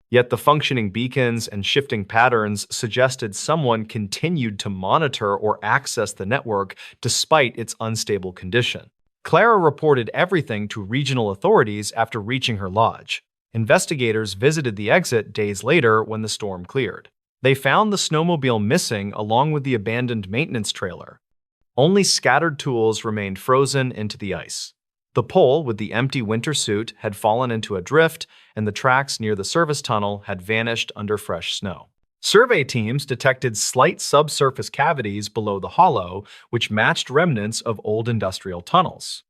Yet the functioning beacons and shifting patterns suggested someone continued to monitor or access the network despite its unstable condition. Clara reported everything to regional authorities after reaching her lodge. Investigators visited the exit days later when the storm cleared. They found the snowmobile missing along with the abandoned maintenance trailer. Only scattered tools remained frozen into the ice. The pole with the empty winter suit had fallen into a drift, and the tracks near the service tunnel had vanished under fresh snow. Survey teams detected slight subsurface cavities below the hollow, which matched remnants of old industrial tunnels.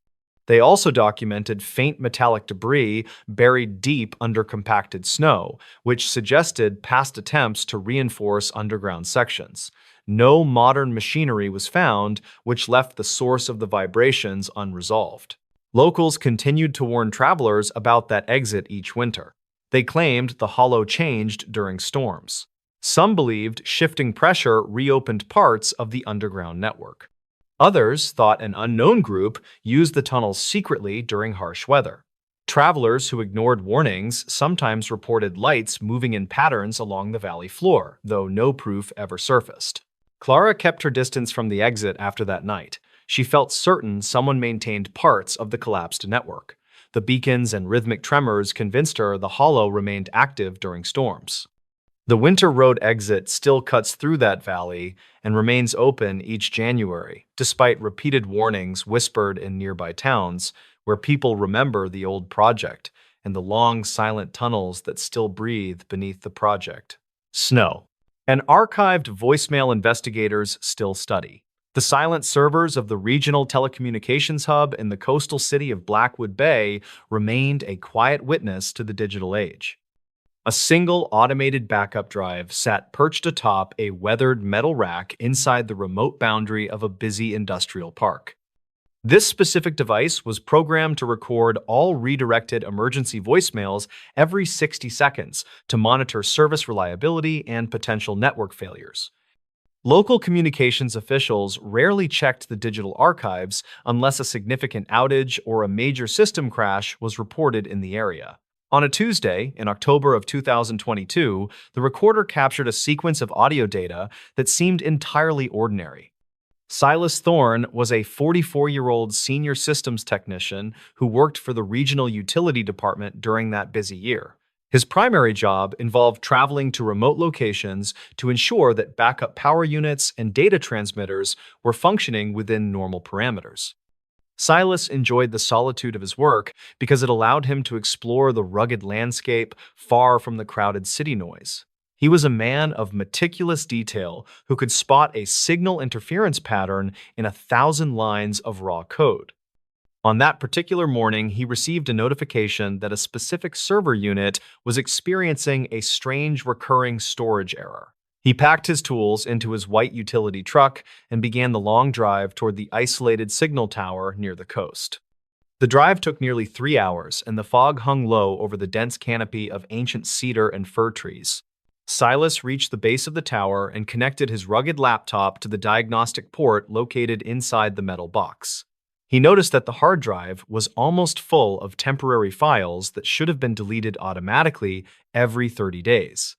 They also documented faint metallic debris buried deep under compacted snow, which suggested past attempts to reinforce underground sections. No modern machinery was found, which left the source of the vibrations unresolved. Locals continued to warn travelers about that exit each winter. They claimed the hollow changed during storms. Some believed shifting pressure reopened parts of the underground network. Others thought an unknown group used the tunnels secretly during harsh weather. Travelers who ignored warnings sometimes reported lights moving in patterns along the valley floor, though no proof ever surfaced. Clara kept her distance from the exit after that night. She felt certain someone maintained parts of the collapsed network. The beacons and rhythmic tremors convinced her the hollow remained active during storms. The Winter Road exit still cuts through that valley and remains open each January, despite repeated warnings whispered in nearby towns where people remember the old project and the long, silent tunnels that still breathe beneath the project. Snow. An archived voicemail investigators still study. The silent servers of the regional telecommunications hub in the coastal city of Blackwood Bay remained a quiet witness to the digital age. A single automated backup drive sat perched atop a weathered metal rack inside the remote boundary of a busy industrial park. This specific device was programmed to record all redirected emergency voicemails every 60 seconds to monitor service reliability and potential network failures. Local communications officials rarely checked the digital archives unless a significant outage or a major system crash was reported in the area. On a Tuesday, in October of 2022, the recorder captured a sequence of audio data that seemed entirely ordinary. Silas Thorne was a 44-year-old senior systems technician who worked for the regional utility department during that busy year. His primary job involved traveling to remote locations to ensure that backup power units and data transmitters were functioning within normal parameters. Silas enjoyed the solitude of his work because it allowed him to explore the rugged landscape far from the crowded city noise. He was a man of meticulous detail who could spot a signal interference pattern in 1,000 lines of raw code. On that particular morning, he received a notification that a specific server unit was experiencing a strange recurring storage error. He packed his tools into his white utility truck and began the long drive toward the isolated signal tower near the coast. The drive took nearly 3 hours, and the fog hung low over the dense canopy of ancient cedar and fir trees. Silas reached the base of the tower and connected his rugged laptop to the diagnostic port located inside the metal box. He noticed that the hard drive was almost full of temporary files that should have been deleted automatically every 30 days.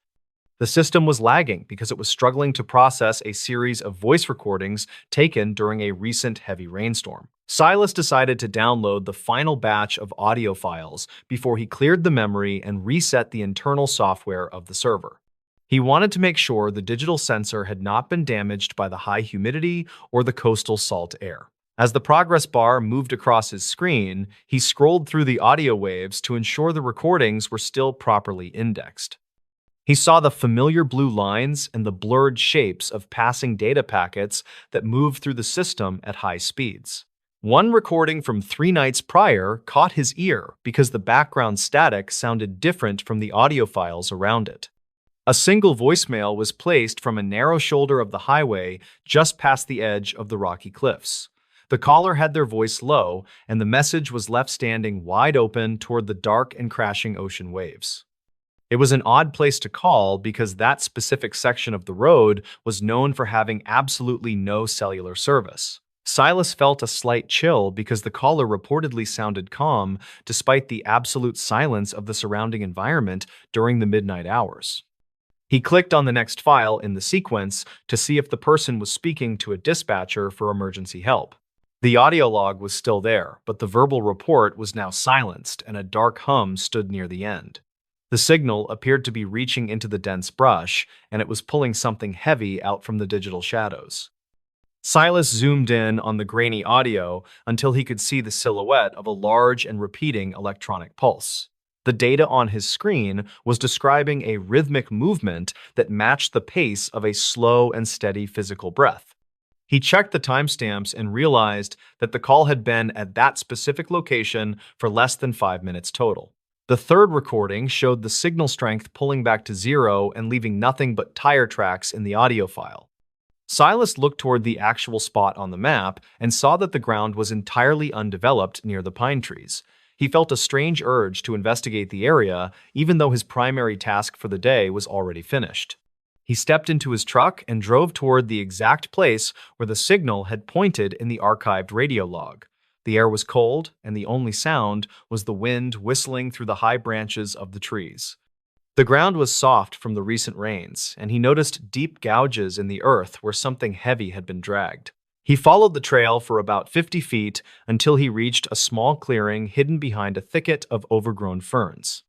The system was lagging because it was struggling to process a series of voice recordings taken during a recent heavy rainstorm. Silas decided to download the final batch of audio files before he cleared the memory and reset the internal software of the server. He wanted to make sure the digital sensor had not been damaged by the high humidity or the coastal salt air. As the progress bar moved across his screen, he scrolled through the audio waves to ensure the recordings were still properly indexed. He saw the familiar blue lines and the blurred shapes of passing data packets that moved through the system at high speeds. One recording from 3 nights prior caught his ear because the background static sounded different from the audio files around it. A single voicemail was placed from a narrow shoulder of the highway just past the edge of the rocky cliffs. The caller had their voice low, and the message was left standing wide open toward the dark and crashing ocean waves. It was an odd place to call because that specific section of the road was known for having absolutely no cellular service. Silas felt a slight chill because the caller reportedly sounded calm despite the absolute silence of the surrounding environment during the midnight hours. He clicked on the next file in the sequence to see if the person was speaking to a dispatcher for emergency help. The audio log was still there, but the verbal report was now silenced and a dark hum stood near the end. The signal appeared to be reaching into the dense brush, and it was pulling something heavy out from the digital shadows. Silas zoomed in on the grainy audio until he could see the silhouette of a large and repeating electronic pulse. The data on his screen was describing a rhythmic movement that matched the pace of a slow and steady physical breath. He checked the timestamps and realized that the call had been at that specific location for less than 5 minutes total. The third recording showed the signal strength pulling back to 0 and leaving nothing but tire tracks in the audio file. Silas looked toward the actual spot on the map and saw that the ground was entirely undeveloped near the pine trees. He felt a strange urge to investigate the area, even though his primary task for the day was already finished. He stepped into his truck and drove toward the exact place where the signal had pointed in the archived radio log. The air was cold, and the only sound was the wind whistling through the high branches of the trees. The ground was soft from the recent rains, and he noticed deep gouges in the earth where something heavy had been dragged. He followed the trail for about 50 feet until he reached a small clearing hidden behind a thicket of overgrown ferns.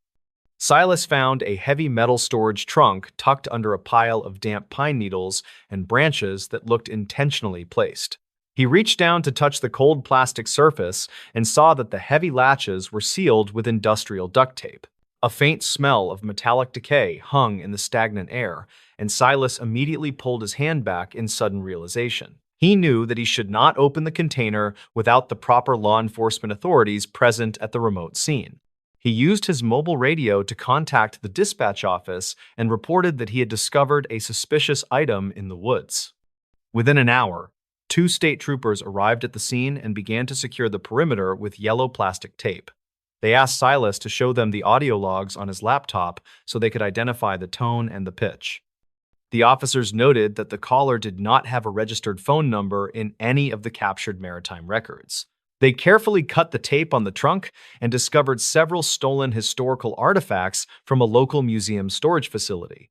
Silas found a heavy metal storage trunk tucked under a pile of damp pine needles and branches that looked intentionally placed. He reached down to touch the cold plastic surface and saw that the heavy latches were sealed with industrial duct tape. A faint smell of metallic decay hung in the stagnant air, and Silas immediately pulled his hand back in sudden realization. He knew that he should not open the container without the proper law enforcement authorities present at the remote scene. He used his mobile radio to contact the dispatch office and reported that he had discovered a suspicious item in the woods. Within an hour, 2 state troopers arrived at the scene and began to secure the perimeter with yellow plastic tape. They asked Silas to show them the audio logs on his laptop so they could identify the tone and the pitch. The officers noted that the caller did not have a registered phone number in any of the captured maritime records. They carefully cut the tape on the trunk and discovered several stolen historical artifacts from a local museum storage facility.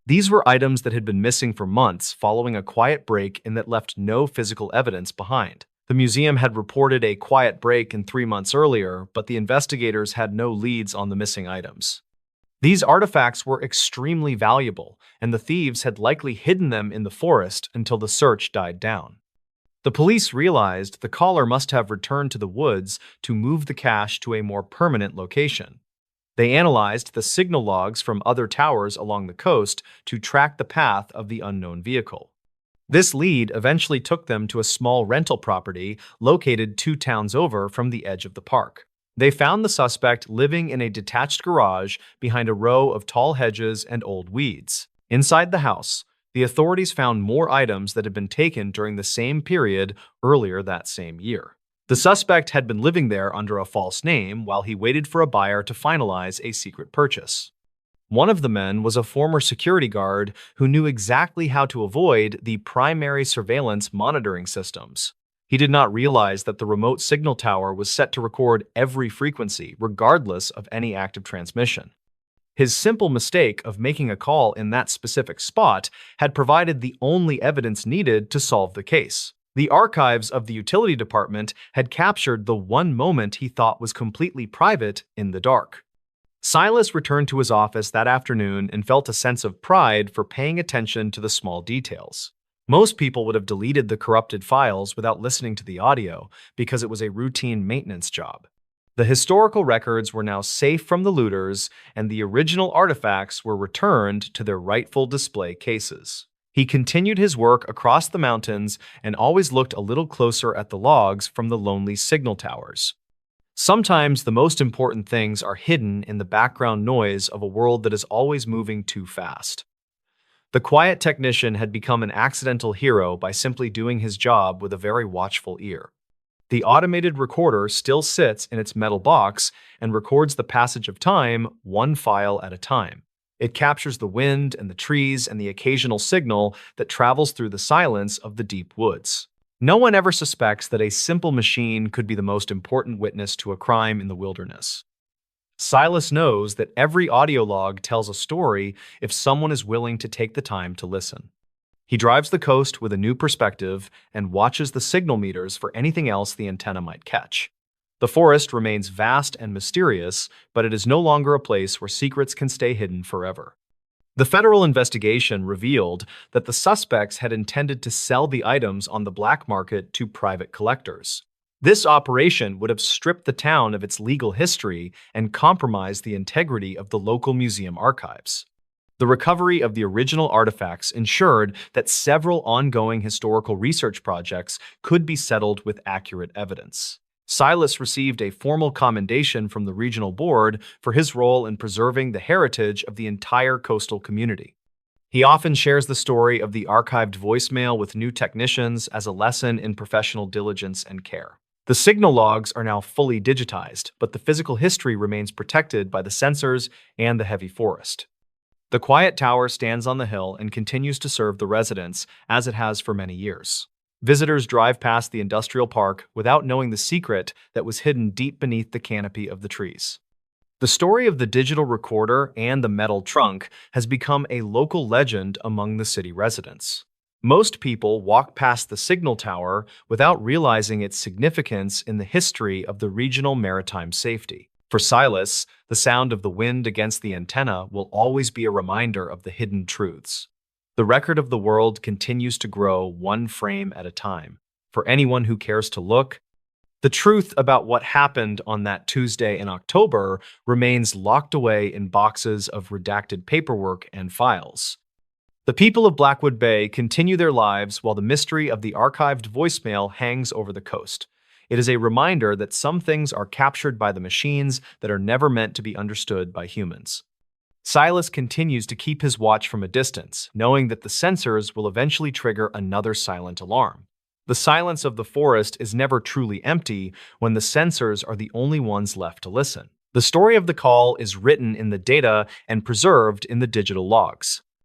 These were items that had been missing for months following a quiet break-in that left no physical evidence behind. The museum had reported a quiet break-in 3 months earlier, but the investigators had no leads on the missing items. These artifacts were extremely valuable, and the thieves had likely hidden them in the forest until the search died down. The police realized the caller must have returned to the woods to move the cache to a more permanent location. They analyzed the signal logs from other towers along the coast to track the path of the unknown vehicle. This lead eventually took them to a small rental property located 2 towns over from the edge of the park. They found the suspect living in a detached garage behind a row of tall hedges and old weeds. Inside the house, the authorities found more items that had been taken during the same period earlier that same year. The suspect had been living there under a false name while he waited for a buyer to finalize a secret purchase. One of the men was a former security guard who knew exactly how to avoid the primary surveillance monitoring systems. He did not realize that the remote signal tower was set to record every frequency, regardless of any active transmission. His simple mistake of making a call in that specific spot had provided the only evidence needed to solve the case. The archives of the utility department had captured the one moment he thought was completely private in the dark. Silas returned to his office that afternoon and felt a sense of pride for paying attention to the small details. Most people would have deleted the corrupted files without listening to the audio because it was a routine maintenance job. The historical records were now safe from the looters, and the original artifacts were returned to their rightful display cases. He continued his work across the mountains and always looked a little closer at the logs from the lonely signal towers. Sometimes the most important things are hidden in the background noise of a world that is always moving too fast. The quiet technician had become an accidental hero by simply doing his job with a very watchful ear. The automated recorder still sits in its metal box and records the passage of time, one file at a time. It captures the wind and the trees and the occasional signal that travels through the silence of the deep woods. No one ever suspects that a simple machine could be the most important witness to a crime in the wilderness. Silas knows that every audio log tells a story if someone is willing to take the time to listen. He drives the coast with a new perspective and watches the signal meters for anything else the antenna might catch. The forest remains vast and mysterious, but it is no longer a place where secrets can stay hidden forever. The federal investigation revealed that the suspects had intended to sell the items on the black market to private collectors. This operation would have stripped the town of its legal history and compromised the integrity of the local museum archives. The recovery of the original artifacts ensured that several ongoing historical research projects could be settled with accurate evidence. Silas received a formal commendation from the regional board for his role in preserving the heritage of the entire coastal community. He often shares the story of the archived voicemail with new technicians as a lesson in professional diligence and care. The signal logs are now fully digitized, but the physical history remains protected by the sensors and the heavy forest. The quiet tower stands on the hill and continues to serve the residents as it has for many years. Visitors drive past the industrial park without knowing the secret that was hidden deep beneath the canopy of the trees. The story of the digital recorder and the metal trunk has become a local legend among the city residents. Most people walk past the signal tower without realizing its significance in the history of the regional maritime safety. For Silas, the sound of the wind against the antenna will always be a reminder of the hidden truths. The record of the world continues to grow one frame at a time. For anyone who cares to look, the truth about what happened on that Tuesday in October remains locked away in boxes of redacted paperwork and files. The people of Blackwood Bay continue their lives while the mystery of the archived voicemail hangs over the coast. It is a reminder that some things are captured by the machines that are never meant to be understood by humans. Silas continues to keep his watch from a distance, knowing that the sensors will eventually trigger another silent alarm. The silence of the forest is never truly empty when the sensors are the only ones left to listen. The story of the call is written in the data and preserved in the digital logs.